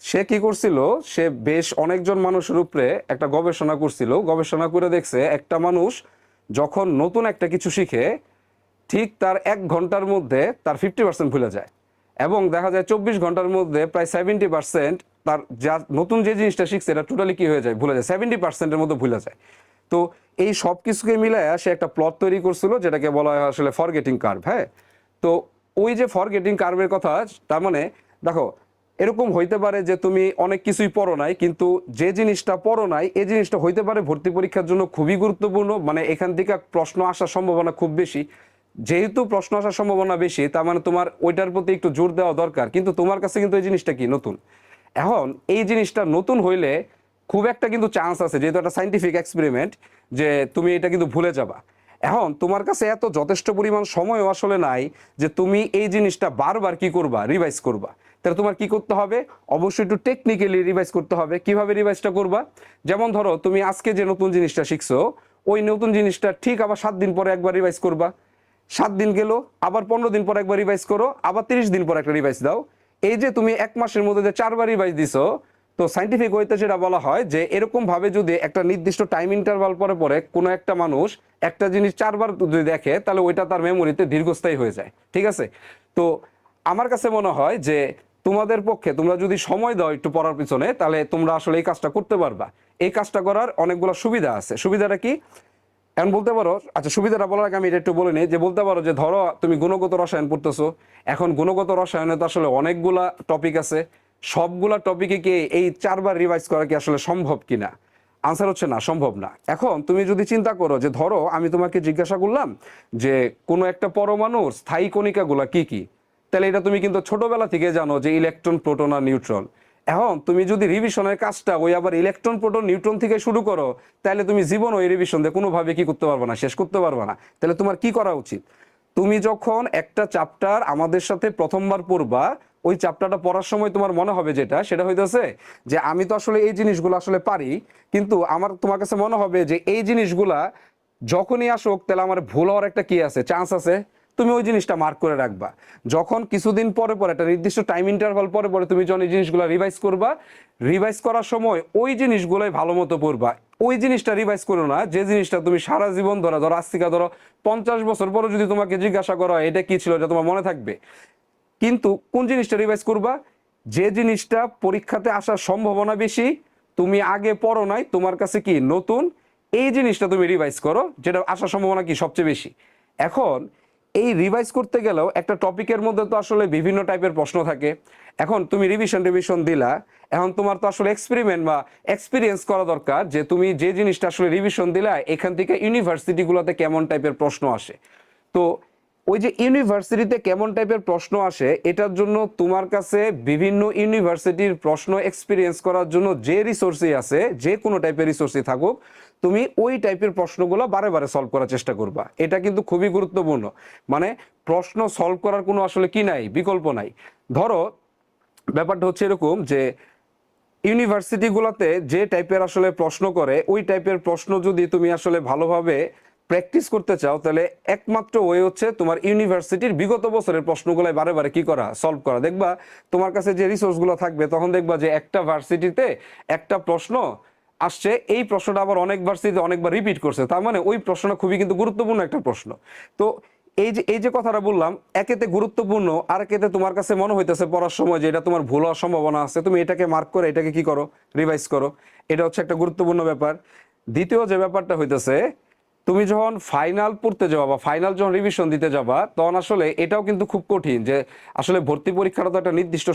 সে কি করছিল, সে বেশ অনেকজন মানুষের উপরে একটা গবেষণা করছিল। গবেষণা করে দেখছে একটা মানুষ যখন নতুন একটা কিছু শিখে, ঠিক তার 1 ঘন্টার মধ্যে তার 50% ভুলে যায়, এবং দেখা যায় 24 ঘন্টার মধ্যে প্রায় 70% তার যা নতুন যে জিনিসটা শিখছে এটা টোটালি কি হয়ে যায়, ভুলে যায়, 70%-এর মতো ভুলে যায়। তো এই সব কিছুকে মিলায় সে একটা প্লট তৈরি করছিল, যেটাকে বলা হয় আসলে ফরগেটিং কার্ভ। হ্যাঁ, তো ওই যে ফরগেটিং কার্ভের কথা, তার মানে দেখো এরকম হইতে পারে যে তুমি অনেক কিছুই পড়ো নাই, কিন্তু যে জিনিসটা পড়ো নাই এই জিনিসটা হইতে পারে ভর্তি পরীক্ষার জন্য খুবই গুরুত্বপূর্ণ, মানে এখান থেকে প্রশ্ন আসার সম্ভাবনা খুব বেশি। যেহেতু প্রশ্ন আসার সম্ভাবনা বেশি, তার মানে তোমার ওইটার প্রতি একটু জোর দেওয়া দরকার, কিন্তু তোমার কাছে কিন্তু এই জিনিসটা কি নতুন। এখন এই জিনিসটা নতুন হইলে খুব একটা কিন্তু চান্স আছে, যেহেতু একটা সাইন্টিফিক এক্সপেরিমেন্ট, যে তুমি এটা কিন্তু ভুলে যাবা। এখন তোমার কাছে এত যথেষ্ট পরিমাণ সময়ও আসলে নাই যে তুমি এই জিনিসটা বারবার কি করবা, রিভাইজ করবা। তাহলে তোমার কি করতে হবে, অবশ্যই একটু টেকনিক্যালি রিভাইজ করতে হবে। কিভাবে রিভাইজটা করবা, যেমন ধরো তুমি আজকে যে নতুন জিনিসটা শিখছো, ওই নতুন জিনিসটা ঠিক আবার 7 দিন পরে একবার রিভাইজ করবা। 7 দিন গেল, আবার 15 দিন পর একবার রিভাইজ করো, আবার 30 দিন পর একটা রিভাইজ দাও। এই যে তুমি 1 মাসের মধ্যে যে 4বার রিভাইজ দিছো, তো সাইন্টিফিক ওয়েতে যেটা বলা হয় যে এরকম ভাবে যদি একটা নির্দিষ্ট টাইম ইন্টারভাল পরে পরে কোনো একটা মানুষ একটা জিনিস 4বার যদি দেখে, তাহলে ওইটা তার মেমোরিতে দীর্ঘস্থায়ী হয়ে যায়। ঠিক আছে, তো আমার কাছে মনে হয় যে তোমাদের পক্ষে তোমরা যদি সময় দাও একটু পড়ার পিছনে, তাহলে তোমরা আসলে এই কাজটা করতে পারবা। এই কাজটা করার অনেকগুলো সুবিধা আছে। সুবিধাটা কি, এখন বলতে পারো, আচ্ছা সুবিধাটা বলার আগে আমি এটা একটু বলে নিই, যে বলতে পারো যে ধরো তুমি গুণগত রসায়ন পড়তেছো, এখন গুণগত রসায়নে তো আসলে অনেকগুলা টপিক আছে, সবগুলা টপিকে কি এই 4বার রিভাইজ করা কি আসলে সম্ভব কিনা? আনসার হচ্ছে না, সম্ভব না। এখন তুমি যদি চিন্তা করো যে ধরো আমি তোমাকে জিজ্ঞাসা করলাম যে কোনো একটা পরমাণুর স্থায়ী কণিকাগুলা কি কি, তাহলে এটা তুমি কিন্তু ছোটবেলা থেকে জানো যে ইলেকট্রন, প্রোটন আর নিউট্রন। এখন তুমি যদি রিভিশনের কাজটা ওই আবার ইলেকট্রন, প্রোটন, নিউট্রন থেকে শুরু করো, তাহলে তুমি জীবন ওই রিভিশন দিয়ে কোনোভাবে কি করতে পারবে না, শেষ করতে পারবে না। তাহলে তোমার কি করা উচিত, তুমি যখন একটা চ্যাপ্টার আমাদের সাথে প্রথমবার পড়বা, ওই চ্যাপ্টারটা পড়ার সময় তোমার মনে হবে যেটা, সেটা হইতেছে যে আমি তো আসলে এই জিনিসগুলো আসলে পারি, কিন্তু আমার তোমার কাছে মনে হবে যে এই জিনিসগুলা যখনই আসুক তাহলে আমার ভুল হওয়ার একটা কি আছে, চান্স আছে। তুমি ওই জিনিসটা মার্ক করে রাখবা। যখন কিছুদিন পরে পরে একটা নির্দিষ্ট টাইম ইন্টারভাল পরে পরে তুমি যখন এই জিনিসগুলো রিভাইজ করবা, রিভাইজ করার সময় ওই জিনিসগুলোই ভালো মতো পড়বা। ওই জিনিসটা রিভাইজ করো না যে জিনিসটা তুমি সারা জীবন ধরো, আজ থেকে ধরো 50 বছর পরে যদি তোমাকে জিজ্ঞাসা করা হয় এটা কি ছিল, এটা তোমার মনে থাকবে। কিন্তু কোন জিনিসটা রিভাইজ করবা, যে জিনিসটা পরীক্ষাতে আসার সম্ভাবনা বেশি, তুমি আগে পড়ো নাই, তোমার কাছে কি নতুন, এই জিনিসটা তুমি রিভাইজ করো, যেটা আসার সম্ভাবনা কি সবচেয়ে বেশি। এখন এই রিভাইজ করতে গেলেও একটা টপিকের মধ্যে তো আসলে বিভিন্ন টাইপের প্রশ্ন থাকে। এখন তুমি রিভিশন দিলা, এখন তোমার তো আসলে এক্সপেরিমেন্ট বা এক্সপিরিয়েন্স করা দরকার যে তুমি যে জিনিসটা আসলে রিভিশন দিলা, এখান থেকে ইউনিভার্সিটিগুলোতে কেমন টাইপের প্রশ্ন আসে। তো ওই যে ইউনিভার্সিটিতে কেমন টাইপের প্রশ্ন আসে, এটার জন্য তোমার কাছে বিভিন্ন ইউনিভার্সিটির প্রশ্ন এক্সপিরিয়েন্স করার জন্য যে রিসোর্সই আছে, যে কোনো টাইপের রিসোর্সই থাকুক, তুমি ওই টাইপের প্রশ্নগুলো বারে বারে সলভ করার চেষ্টা করবা। এটা কিন্তু খুবই গুরুত্বপূর্ণ। মানে প্রশ্ন সলভ করার কোনো আসলে কি নাই, বিকল্প নাই। ধরো ব্যাপারটা হচ্ছে এরকম যে ইউনিভার্সিটিগুলোতে যে টাইপের আসলে প্রশ্ন করে ওই টাইপের প্রশ্ন যদি তুমি আসলে ভালোভাবে প্র্যাকটিস করতে চাও তাহলে একমাত্র ওয়ে হচ্ছে তোমার ইউনিভার্সিটির বিগত বছরের প্রশ্নগুলো বারে বারে কি করা, সলভ করা। দেখবা তোমার কাছে যে রিসোর্সগুলো থাকবে তখন দেখবা যে একটা ভার্সিটিতে একটা প্রশ্ন আসছে, এই প্রশ্নটা আবার অনেক ভার্সিটিতে অনেকবার রিপিট করছে, তার মানে ওই প্রশ্নটা খুবই কিন্তু গুরুত্বপূর্ণ একটা প্রশ্ন। তো এই যে কথাটা বললাম, একেতে গুরুত্বপূর্ণ আর একেতে তোমার কাছে মনে হইতেছে পড়ার সময় যে এটা তোমার ভুল হওয়ার সম্ভাবনা আছে, তুমি এটাকে মার্ক করে এটাকে কি করো, রিভাইজ করো। এটা হচ্ছে একটা গুরুত্বপূর্ণ ব্যাপার। দ্বিতীয় যে ব্যাপারটা হইতেছে, তুমি যখন ফাইনাল পড়তে যাবা বা ফাইনাল যখন রিভিশন দিতে যাবা তখন আসলে এটাও কিন্তু খুব কঠিন যে আসলে ভর্তি পরীক্ষাটা তো একটা নির্দিষ্ট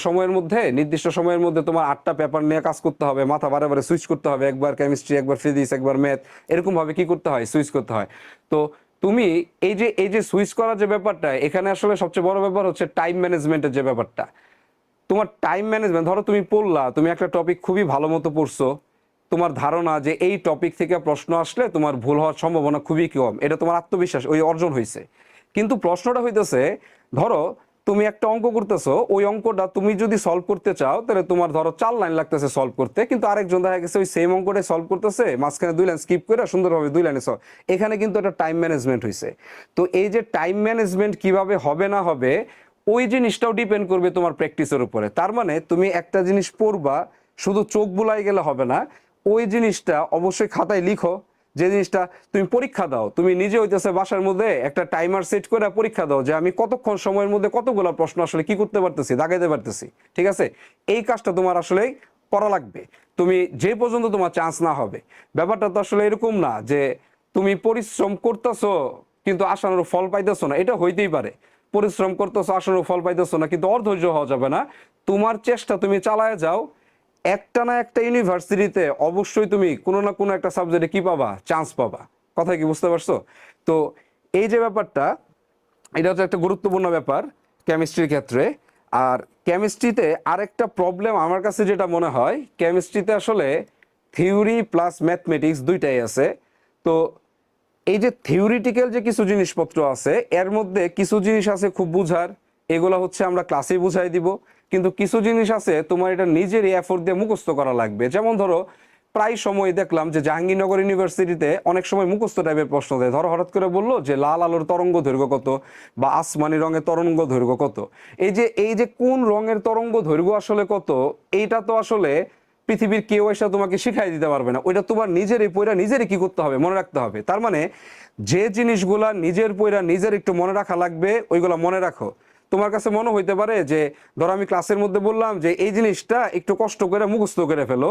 সময়ের মধ্যে তোমার 8টা পেপার নিয়ে কাজ করতে হবে, মাথা বারে বারে সুইচ করতে হবে, একবার কেমিস্ট্রি, একবার ফিজিক্স, একবার ম্যাথ, এরকম ভাবে কি করতে হয়, সুইচ করতে হয়। তো তুমি এই যে সুইচ করার যে ব্যাপারটা, এখানে আসলে সবচেয়ে বড় ব্যাপার হচ্ছে টাইম ম্যানেজমেন্টের যে ব্যাপারটা। তোমার টাইম ম্যানেজমেন্ট, ধরো তুমি পড়লা, তুমি একটা টপিক খুবই ভালো মতো পড়ছো, তোমার ধারণা যে এই টপিক থেকে প্রশ্ন আসলে তোমার ভুল হওয়ার সম্ভাবনা খুবই কম, এটা তোমার আত্মবিশ্বাস ওই অর্জন হয়েছে। কিন্তু প্রশ্নটা হইতেছে, ধরো তুমি একটা অঙ্ক করতেছো, ওই অঙ্কটা তুমি যদি সলভ করতে চাও তাহলে তোমার ধরো 4 লাইন লাগতেছে সলভ করতে, কিন্তু আরেকজন দেখা গেছে ওই সেম অঙ্কটাই সলভ করতেছে, মাঝখানে 2 লাইন স্কিপ করে সুন্দরভাবে 2 লাইনে সলভ। এখানে কিন্তু একটা টাইম ম্যানেজমেন্ট হয়েছে। তো এই যে টাইম ম্যানেজমেন্ট কিভাবে হবে না হবে, ওই জিনিসটাও ডিপেন্ড করবে তোমার প্র্যাকটিসের উপরে। তার মানে তুমি একটা জিনিস পড়বা, শুধু চোখ বুলাই গেলে হবে না, ওই জিনিসটা অবশ্যই খাতায় লিখো। যে জিনিসটা তুমি পরীক্ষা দাও, তুমি নিজে হইতেছে বাসার মধ্যে একটা টাইমার সেট করে পরীক্ষা দাও যে আমি কতক্ষণ সময়ের মধ্যে কতগুলো প্রশ্ন আসলে কি করতে পারতেছি, দাগাইতে পারতেছি। ঠিক আছে, এই কাজটা তোমার আসলে করা লাগবে, তুমি যে পর্যন্ত তোমার চান্স না হবে। ব্যাপারটা তো আসলে এরকম না যে তুমি পরিশ্রম করতেছো কিন্তু আশানুরূপ ফল পাইতেছো না, এটা হইতেই পারে। পরিশ্রম করতেছো, আশানুরূপ ফল পাইতেছো না, কিন্তু অধৈর্য হওয়া যাবে না। তোমার চেষ্টা তুমি চালায় যাও, একটা না একটা ইউনিভার্সিটিতে অবশ্যই তুমি কোনো না কোনো একটা সাবজেক্টে কি পাবা, চান্স পাবা। কথা কি বুঝতে পারছো? তো এই যে ব্যাপারটা, এটা হচ্ছে একটা গুরুত্বপূর্ণ ব্যাপার কেমিস্ট্রির ক্ষেত্রে। আর কেমিস্ট্রিতে আরেকটা প্রবলেম আমার কাছে যেটা মনে হয়, কেমিস্ট্রিতে আসলে থিওরি প্লাস ম্যাথমেটিক্স দুইটাই আছে। তো এই যে থিওরিটিক্যাল যে কিছু জিনিসপত্র আছে, এর মধ্যে কিছু জিনিস আছে খুব বুঝার, এগুলো হচ্ছে আমরা ক্লাসে বুঝাই দিব। কিন্তু কিছু জিনিস আছে তোমার এটা নিজেরই এফোর্ট দিয়ে মুখস্থ করা লাগবে। যেমন ধরো প্রায় সময় দেখলাম যে জাহাঙ্গীরনগর ইউনিভার্সিটিতে অনেক সময় মুখস্থ টাইপের প্রশ্ন দেয়। ধরো হঠাৎ করে বললো যে লাল আলোর তরঙ্গ দৈর্ঘ্য কত, বা আসমানি রঙের তরঙ্গ দৈর্ঘ্য কত। এই যে কোন রঙের তরঙ্গ দৈর্ঘ্য আসলে কত, এইটা তো আসলে পৃথিবীর কেউ এসে তোমাকে শিখাই দিতে পারবে না, ওইটা তোমার নিজেরই পয়রা নিজেরই কি করতে হবে, মনে রাখতে হবে। তার মানে যে জিনিসগুলা নিজের পয়রা নিজের একটু মনে রাখা লাগবে, ওইগুলা মনে রাখো। তোমার কাছে মনে হইতে পারে যে ধরো আমি ক্লাসের মধ্যে বললাম যে এই জিনিসটা একটু কষ্ট করে মুখস্থ করে ফেলো,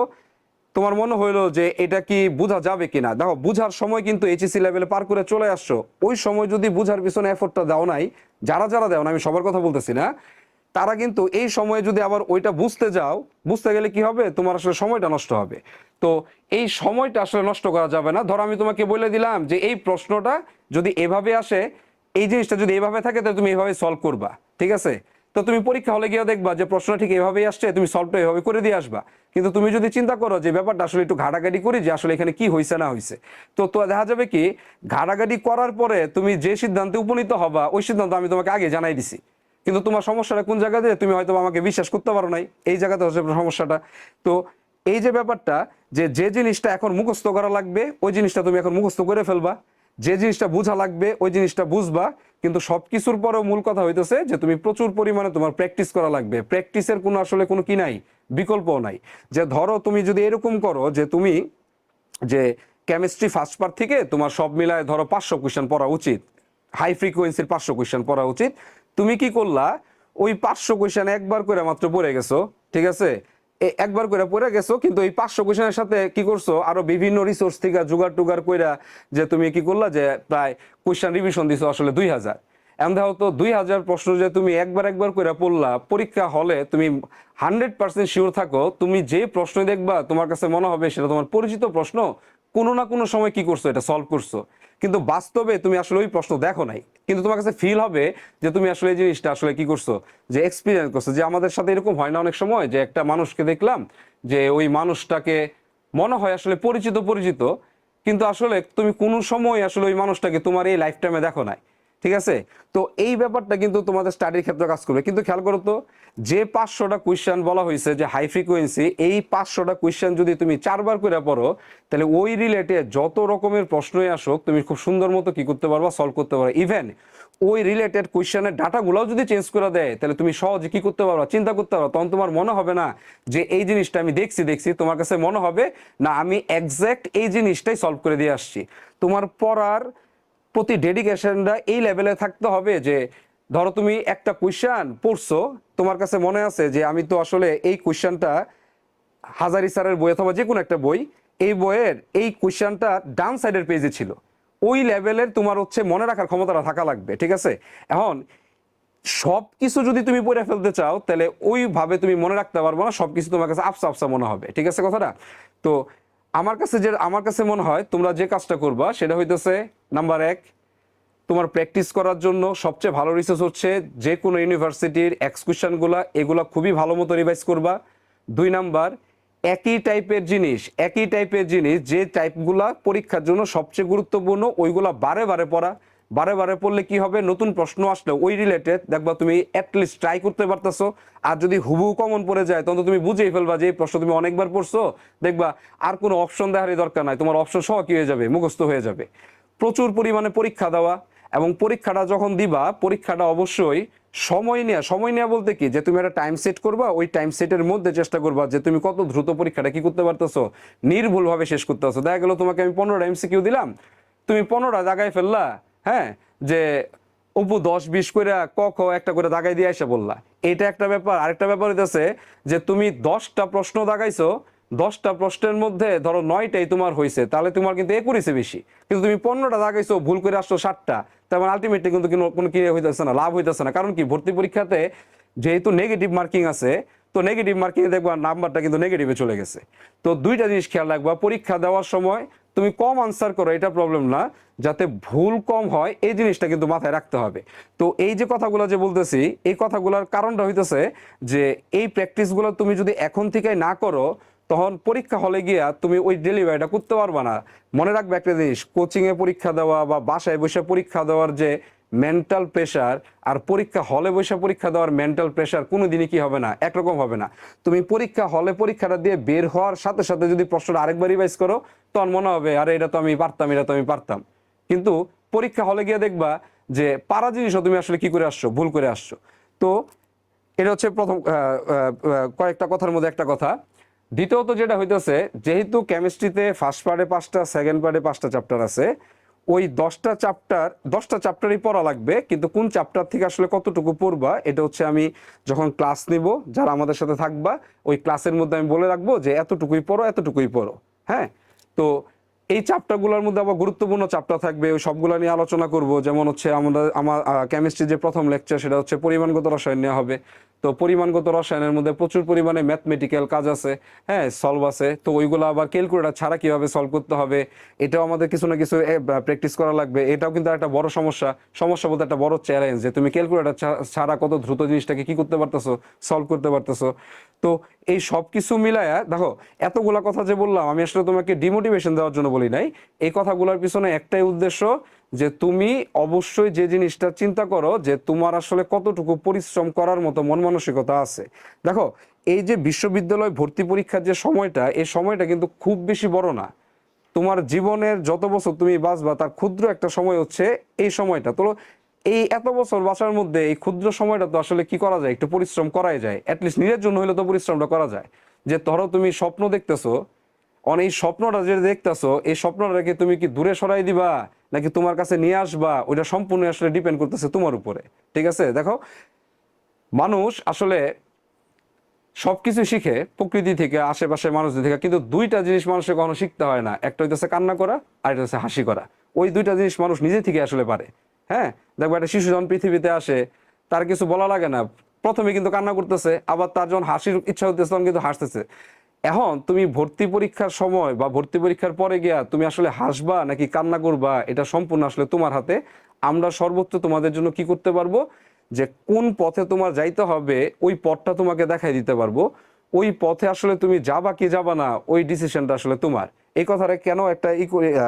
তোমার মনে হইলো যে এটা কি বোঝা যাবে কিনা। দেখো, বুঝার সময় কিন্তু এইচএসসি লেভেলে পার করে চলে আসছো, ওই সময় যদি বুঝার পিছনে এফোর্টটা দাও নাই, যারা যারা দেও না, আমি সবার কথা বলতেছি না, তারা কিন্তু এই সময়ে যদি আবার ওইটা বুঝতে যাও, বুঝতে গেলে কি হবে, তোমার আসলে সময়টা নষ্ট হবে। তো এই সময়টা আসলে নষ্ট করা যাবে না। ধরো আমি তোমাকে বলে দিলাম যে এই প্রশ্নটা যদি এভাবে আসে, এই জিনিসটা যদি এভাবে থাকে তাহলে তুমি এভাবে সলভ করবা। ঠিক আছে, তো তুমি পরীক্ষা হলে গিয়ে দেখবা যে প্রশ্নটা ঠিক এভাবেই আসছে, তুমি সলভটা এভাবে করে দিয়ে আসবা। কিন্তু তুমি যদি চিন্তা করো যে ব্যাপারটা আসলে একটু ঘাটাঘাটি করি যে আসলে এখানে কি হয়েছে না হয়েছে, তো তো দেখা যাবে কি ঘাটাঘাটি করার পরে তুমি যে সিদ্ধান্তে উপনীত হবা, ওই সিদ্ধান্ত আমি তোমাকে আগে জানাই দিছি, কিন্তু তোমার সমস্যাটা কোন জায়গাতে, তুমি হয়তো আমাকে বিশ্বাস করতে পারো নাই, এই জায়গাতে হচ্ছে সমস্যাটা। তো এই যে ব্যাপারটা, যে যে জিনিসটা এখন মুখস্থ করা লাগবে ওই জিনিসটা তুমি এখন মুখস্থ করে ফেলবা, যে জিনিসটা বোঝা লাগবে ওই জিনিসটা বুঝবা। কিন্তু সবকিছুর পরেও মূল কথা হইতেছে যে তুমি প্রচুর পরিমাণে তোমার প্র্যাকটিস করা লাগবে। প্র্যাকটিসের কোনো আসলে কোনো কি নাই, বিকল্পও নাই। যে ধরো তুমি যদি এরকম করো যে তুমি যে কেমিস্ট্রি ফার্স্ট পার্ট থেকে তোমার সব মিলায় ধরো 500 কোয়েশ্চেন পড়া উচিত, হাই ফ্রিকোয়েন্সির 500 কোয়েশ্চেন পড়া উচিত, তুমি কি করলা, ওই 500 কোয়েশ্চেন একবার করে মাত্র পড়ে গেছো। ঠিক আছে, একবার করে পড়ে গেছো, কিন্তু এই 500 কোয়েশ্চেনের সাথে কি করছো, আরো বিভিন্ন রিসোর্স থেকে জোগাড় টুগাড় কইরা যে তুমি কি করলা, যে প্রায় কোয়েশ্চেন রিভিশন দিছো আসলে 2000। এমন দেখো তো 2000 প্রশ্ন যে তুমি একবার করে পড়লা, পরীক্ষা হলে তুমি 100% শিওর থাকো তুমি যে প্রশ্ন দেখবা তোমার কাছে মনে হবে সেটা তোমার পরিচিত প্রশ্ন, কোনো না কোনো সময় কি করছো, এটা সলভ করছো। কিন্তু বাস্তবে তুমি আসলে ওই প্রশ্ন দেখো নাই, কিন্তু তোমার কাছে ফিল হবে যে তুমি আসলে এই জিনিসটা আসলে কি করছো, যে এক্সপিরিয়েন্স করছো। যে আমাদের সাথে এরকম হয় না অনেক সময়, যে একটা মানুষকে দেখলাম, যে ওই মানুষটাকে মনে হয় আসলে পরিচিত পরিচিত, কিন্তু আসলে তুমি কোনো সময় আসলে ওই মানুষটাকে তোমার এই লাইফ টাইমে দেখো নাই। ঠিক আছে? তো এই ব্যাপারটা কিন্তু তোমাদের স্টাডির ক্ষেত্রে কাজ করবে। কিন্তু খেয়াল করো তো, যে 500টা কোয়েশ্চেন বলা হয়েছে যে হাই ফ্রিকোয়েন্সি, এই 500টা কোয়েশ্চেন যদি তুমি 4বার করে পড়ো, তাহলে ওই রিলেটেড যত রকমের প্রশ্নই আসুক তুমি খুব সুন্দর মতো কি করতে পারবা, সলভ করতে পারবা। ইভেন ওই রিলেটেড কোয়েশ্চেনের ডাটাগুলোও যদি চেঞ্জ করে দেয়, তাহলে তুমি সহজে কি করতে পারবা, চিন্তা করতে পারবা। তখন তোমার মনে হবে না যে এই জিনিসটা আমি দেখছি, তোমার কাছে মনে হবে না আমি এক্সাক্ট এই জিনিসটাই সলভ করে দিয়ে আসছি। তোমার পড়ার প্রতি ডেডিকেশনটা এই লেভেলে থাকতে হবে যে ধরো তুমি একটা কোয়েশ্চেন পড়ছো, তোমার কাছে মনে আছে যে আমি তো আসলে এই কোয়েশ্চেনটা হাজারি স্যারের বই অথবা যে কোনো একটা বই, এই বইয়ের এই কোয়েশ্চেনটা ডান সাইডের পেজে ছিল। ওই লেভেলের তোমার হচ্ছে মনে রাখার ক্ষমতাটা থাকা লাগবে, ঠিক আছে? এখন সব কিছু যদি তুমি পড়ে ফেলতে চাও, তাহলে ওইভাবে তুমি মনে রাখতে পারবো না, সবকিছু তোমার কাছে আফসা আফসা মনে হবে, ঠিক আছে কথাটা? তো আমার কাছে মনে হয় তোমরা যে কাজটা করবা সেটা হইতেছে, নাম্বার 1, তোমার প্র্যাকটিস করার জন্য সবচেয়ে ভালো রিসোর্স হচ্ছে যে কোনো ইউনিভার্সিটির এক্সকুশনগুলা, এগুলা খুবই ভালো মতো রিভাইজ করবা। 2 নাম্বার, একই টাইপের জিনিস যে টাইপগুলা পরীক্ষার জন্য সবচেয়ে গুরুত্বপূর্ণ, ওইগুলা বারে বারে পড়া। বারে বারে পড়লে কি হবে, নতুন প্রশ্ন আসলে ওই রিলেটেড দেখবা তুমি অ্যাটলিস্ট ট্রাই করতে পারতেছো। আর যদি হুবহু কমন পড়ে যায়, তখন তো তুমি বুঝেই ফেলবা যে এই প্রশ্ন তুমি অনেকবার পড়ছো, দেখবা আর কোনো অপশন দেওয়ারই দরকার নাই, তোমার অপশন সহ কি হয়ে যাবে, মুখস্থ হয়ে যাবে। প্রচুর পরিমাণে পরীক্ষা দেওয়া, এবং পরীক্ষাটা যখন দিবা, পরীক্ষাটা অবশ্যই সময় নেওয়া বলতে কি, যে তুমি একটা টাইম সেট করবা, ওই টাইম সেটের মধ্যে চেষ্টা করবা যে তুমি কত দ্রুত পরীক্ষাটা কি করতে পারতেছো, নির্ভুলভাবে শেষ করতে পারছো। দেখা গেলো তোমাকে আমি 15টা এমসিকিউ দিলাম, তুমি 15টা দাগায় ফেললা, হ্যাঁ, যে অপু 10-20 করে ক খ একটা করে দাগাই দিয়ে এসে বললা, এটা একটা ব্যাপার। আরেকটা ব্যাপার হইতেছে যে তুমি 10টা প্রশ্ন দাগাইছো, 10টা প্রশ্নের মধ্যে ধরো 9টাই তোমার হয়েছে, তাহলে তোমার কিন্তু একুরেসে বেশি। কিন্তু তুমি 15টা দাগাইছো, ভুল করে আসছো 7টা, তার মানে আলটিমেটলি কিন্তু কোনো কি হইতেছে না, লাভ হইতেছে না। কারণ কি, ভর্তি পরীক্ষাতে যেহেতু নেগেটিভ মার্কিং আছে, তো নেগেটিভ মার্কিং এ দেখবা নাম্বারটা কিন্তু নেগেটিভে চলে গেছে। তো 2টা জিনিস খেয়াল রাখবা, পরীক্ষা দেওয়ার সময় তুমি কম আনসার করো, এটা প্রবলেম না, যাতে ভুল কম হয় এই জিনিসটা কিন্তু মাথায় রাখতে হবে। তো এই যে কথাগুলো যে বলতেছি, এই কথাগুলোর কারণটা হইতেছে যে এই প্র্যাকটিসগুলো তুমি যদি এখন থেকে না করো, তখন পরীক্ষা হলে গিয়া তুমি ওই ডেলিভারিটা করতে পারবা না। মনে রাখবে একটা জিনিস, কোচিং এ পরীক্ষা দেওয়া বা বাসায় বসে পরীক্ষা দেওয়ার যে মেন্টাল প্রেশার, আর পরীক্ষা হলে বসে পরীক্ষা দেওয়ার মেন্টাল প্রেশার কোনোদিনই কি হবে না, একরকম হবে না। তুমি পরীক্ষা হলে পরীক্ষাটা দিয়ে বের হওয়ার সাথে সাথে যদি প্রশ্নটা আরেকবার রিভাইজ করো, তখন মনে হবে আরে এটা তো আমি পারতাম। কিন্তু পরীক্ষা হলে গিয়ে দেখবা যে পারা জিনিসও তুমি আসলে কি করে আসছো, ভুল করে আসছো। তো এটা হচ্ছে প্রথম কয়েকটা কথার মধ্যে একটা কথা। দ্বিতীয়ত যেটা হইতেছে, যেহেতু কেমিস্ট্রিতে ফার্স্ট পার্টে 5টা, সেকেন্ড পার্টে 5টা চ্যাপ্টার আছে, ওই 10টা চ্যাপ্টারই পড়া লাগবে। কিন্তু কোন চ্যাপ্টার থেকে আসলে কতটুকু পড়বা, এটা হচ্ছে আমি যখন ক্লাস নিব, যারা আমাদের সাথে থাকবা, ওই ক্লাসের মধ্যে আমি বলে রাখবো যে এতটুকুই পড়ো, হ্যাঁ। তো এই চ্যাপ্টারগুলোর মধ্যে আবার গুরুত্বপূর্ণ চ্যাপ্টার থাকবে, ওই সবগুলো নিয়ে আলোচনা করব। যেমন হচ্ছে আমার কেমিস্ট্রির যে প্রথম লেকচার, সেটা হচ্ছে পরিমাণগত রসায়ন নেওয়া হবে। তো পরিমাণগত রসায়নের মধ্যে প্রচুর পরিমাণে ম্যাথমেটিক্যাল কাজ আছে, হ্যাঁ, সলভ আছে। তো ওইগুলো আবার ক্যালকুলেটর ছাড়া কিভাবে সলভ করতে হবে, এটাও আমাদের কিছু না কিছু প্র্যাকটিস করা লাগবে। এটাও কিন্তু একটা বড় সমস্যা বলতে একটা বড় চ্যালেঞ্জ, যে তুমি ক্যালকুলেটর ছাড়া কত দ্রুত জিনিসটাকে কি করতে পারতেছো, সলভ করতে পারতেছো। তো এই সব কিছু মিলায়া দেখো, এতগুলা কথা যে বললাম, আমি আসলে তোমাকে ডিমোটিভেশন দেওয়ার জন্য বলি নাই। এই কথাগুলোর পিছনে একটাই উদ্দেশ্য, যে তুমি অবশ্যই যে জিনিসটা চিন্তা করো যে তোমার আসলে কতটুকু পরিশ্রম করার মতো মন মানসিকতা আছে। দেখো, এই যে বিশ্ববিদ্যালয় ভর্তি পরীক্ষার যে সময়টা, এই সময়টা কিন্তু খুব বেশি বড় না। তোমার জীবনের যত বছর তুমি বাঁচবা, তার ক্ষুদ্র একটা সময় হচ্ছে এই সময়টা। তো এই এত বছর বাঁচার মধ্যে এই ক্ষুদ্র সময়টা তো আসলে কি করা যায়, একটু পরিশ্রম করাই যায়। অ্যাটলিস্ট নিজের জন্য হলে তো পরিশ্রমটা করা যায়। যে ধরো তুমি স্বপ্ন দেখতেছো, এই স্বপ্নটা যে দেখতেছো, এই স্বপ্নটাকে তুমি কি দূরে সরাই দিবা নাকি তোমার কাছে নিয়ে আসবা, ওইটা সম্পূর্ণ আসলে ডিপেন্ড করতেছে তোমার উপরে, ঠিক আছে? দেখো, মানুষ আসলে সবকিছু শিখে প্রকৃতি থেকে, আশেপাশের মানুষদের থেকে, কিন্তু 2টা জিনিস মানুষের কখনো শিখতে হয় না। একটা হইতেছে কান্না করা, আর একটা হচ্ছে হাসি করা। ওই 2টা জিনিস মানুষ নিজে থেকে আসলে পারে, হ্যাঁ। দেখবো একটা শিশু যখন পৃথিবীতে আসে, তার কিছু বলা লাগে না, প্রথমে কিন্তু কান্না করতেছে, আবার তার যখন হাসির ইচ্ছা হতেছে তখন কিন্তু হাসতেছে। এখন তুমি ভর্তি পরীক্ষার সময় বা ভর্তি পরীক্ষার পরে গিয়া তুমি আসলে হাসবা নাকি কান্না করবা, এটা সম্পূর্ণ আসলে তোমার হাতে। আমরা সর্বোচ্চ তোমাদের জন্য কি করতে পারবো, যে কোন পথে তোমার যাইতে হবে ওই পথটা তোমাকে দেখাই দিতে পারবো। ওই পথে আসলে তুমি যাবা কি যাবা না ওই ডিসিশনটা আসলে তোমার। এই কথাটা কেন একটা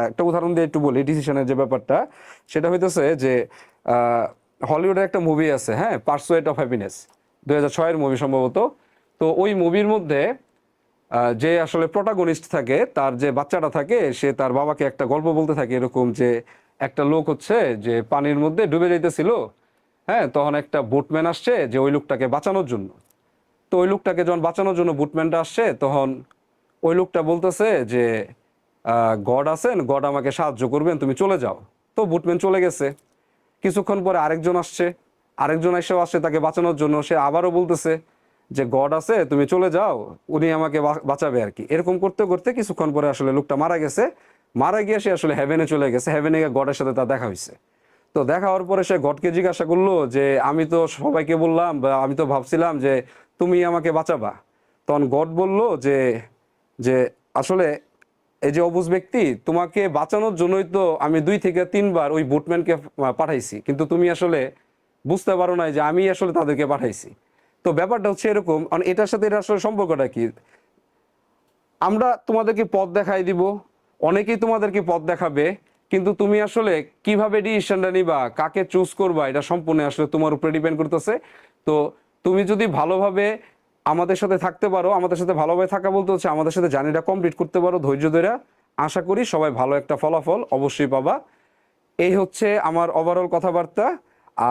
একটা উদাহরণ দিয়ে একটু বলি ডিসিশনের যে ব্যাপারটা, সেটা হইতেছে যে হলিউডের একটা মুভি আছে, হ্যাঁ, পার্সুয়েট অফ হ্যাপিনেস, 2006-এর মুভি সম্ভবত। তো ওই মুভির মধ্যে যে আসলে প্রোটাগনিস্ট থাকে, তার যে বাচ্চাটা থাকে, সে তার বাবাকে একটা গল্প বলতে থাকে এরকম যে একটা লোক হচ্ছে যে পানির মধ্যে ডুবে যাইতেছিল, হ্যাঁ, তখন একটা বোটম্যান আসছে যে ওই লোকটাকে বাঁচানোর জন্য। তো ওই লোকটাকে যখন বাঁচানোর জন্য বুটম্যানটা আসছে, তখন ওই লোকটা বলতেছে যে গড আছেন, গড আমাকে সাহায্য করবেন, তুমি চলে যাও। তো বুটম্যান চলে গেছে। কিছুক্ষণ পরে আরেকজন আসছে, আরেকজন এসেও আসছে তাকে বাঁচানোর জন্য। সে আবারও বলতেছে যে গড আছে, তুমি চলে যাও, উনি আমাকে বাঁচাবে আর কি। এরকম করতে করতে কিছুক্ষণ পরে আসলে লোকটা মারা গেছে। মারা গিয়ে সে আসলে হেভেনে চলে গেছে। হেভেনে গিয়ে গডের সাথে তার দেখা হয়েছে। তো দেখা হওয়ার পরে সে গডকে জিজ্ঞাসা করলো যে আমি তো সবাইকে বললাম, বা আমি তো ভাবছিলাম যে তুমি আমাকে বাঁচাবা। তখন গড বলল যে যে আসলে এই যে অবুঝ ব্যক্তি, তোমাকে বাঁচানোর জন্যই তো আমি 2 থেকে 3 বার ওই বুটম্যানকে পাঠাইছি, কিন্তু তুমি আসলে বুঝতে পারো না যে আমি আসলে তাদেরকে পাঠাইছি। তো ব্যাপারটা হচ্ছে এরকম, এটার সাথে এটা আসলে সম্পর্কটা কি? আমরা তোমাদেরকে পথ দেখাই দিব, অনেকেই তোমাদেরকে পথ দেখাবে, কিন্তু তুমি আসলে কিভাবে ডিসিশনটা নিবা, কাকে চুজ করবা, এটা সম্পূর্ণ আসলে তোমার উপরে ডিপেন্ড করতেছে। তো তুমি যদি ভালোভাবে আমাদের সাথে থাকতে পারো, আমাদের সাথে ভালোভাবে থাকা বলতে হচ্ছে আমাদের সাথে জার্নিটা কমপ্লিট করতে পারো ধৈর্য ধরে, আশা করি সবাই ভালো একটা ফলাফল অবশ্যই পাবা। এই হচ্ছে আমার ওভারঅল কথাবার্তা।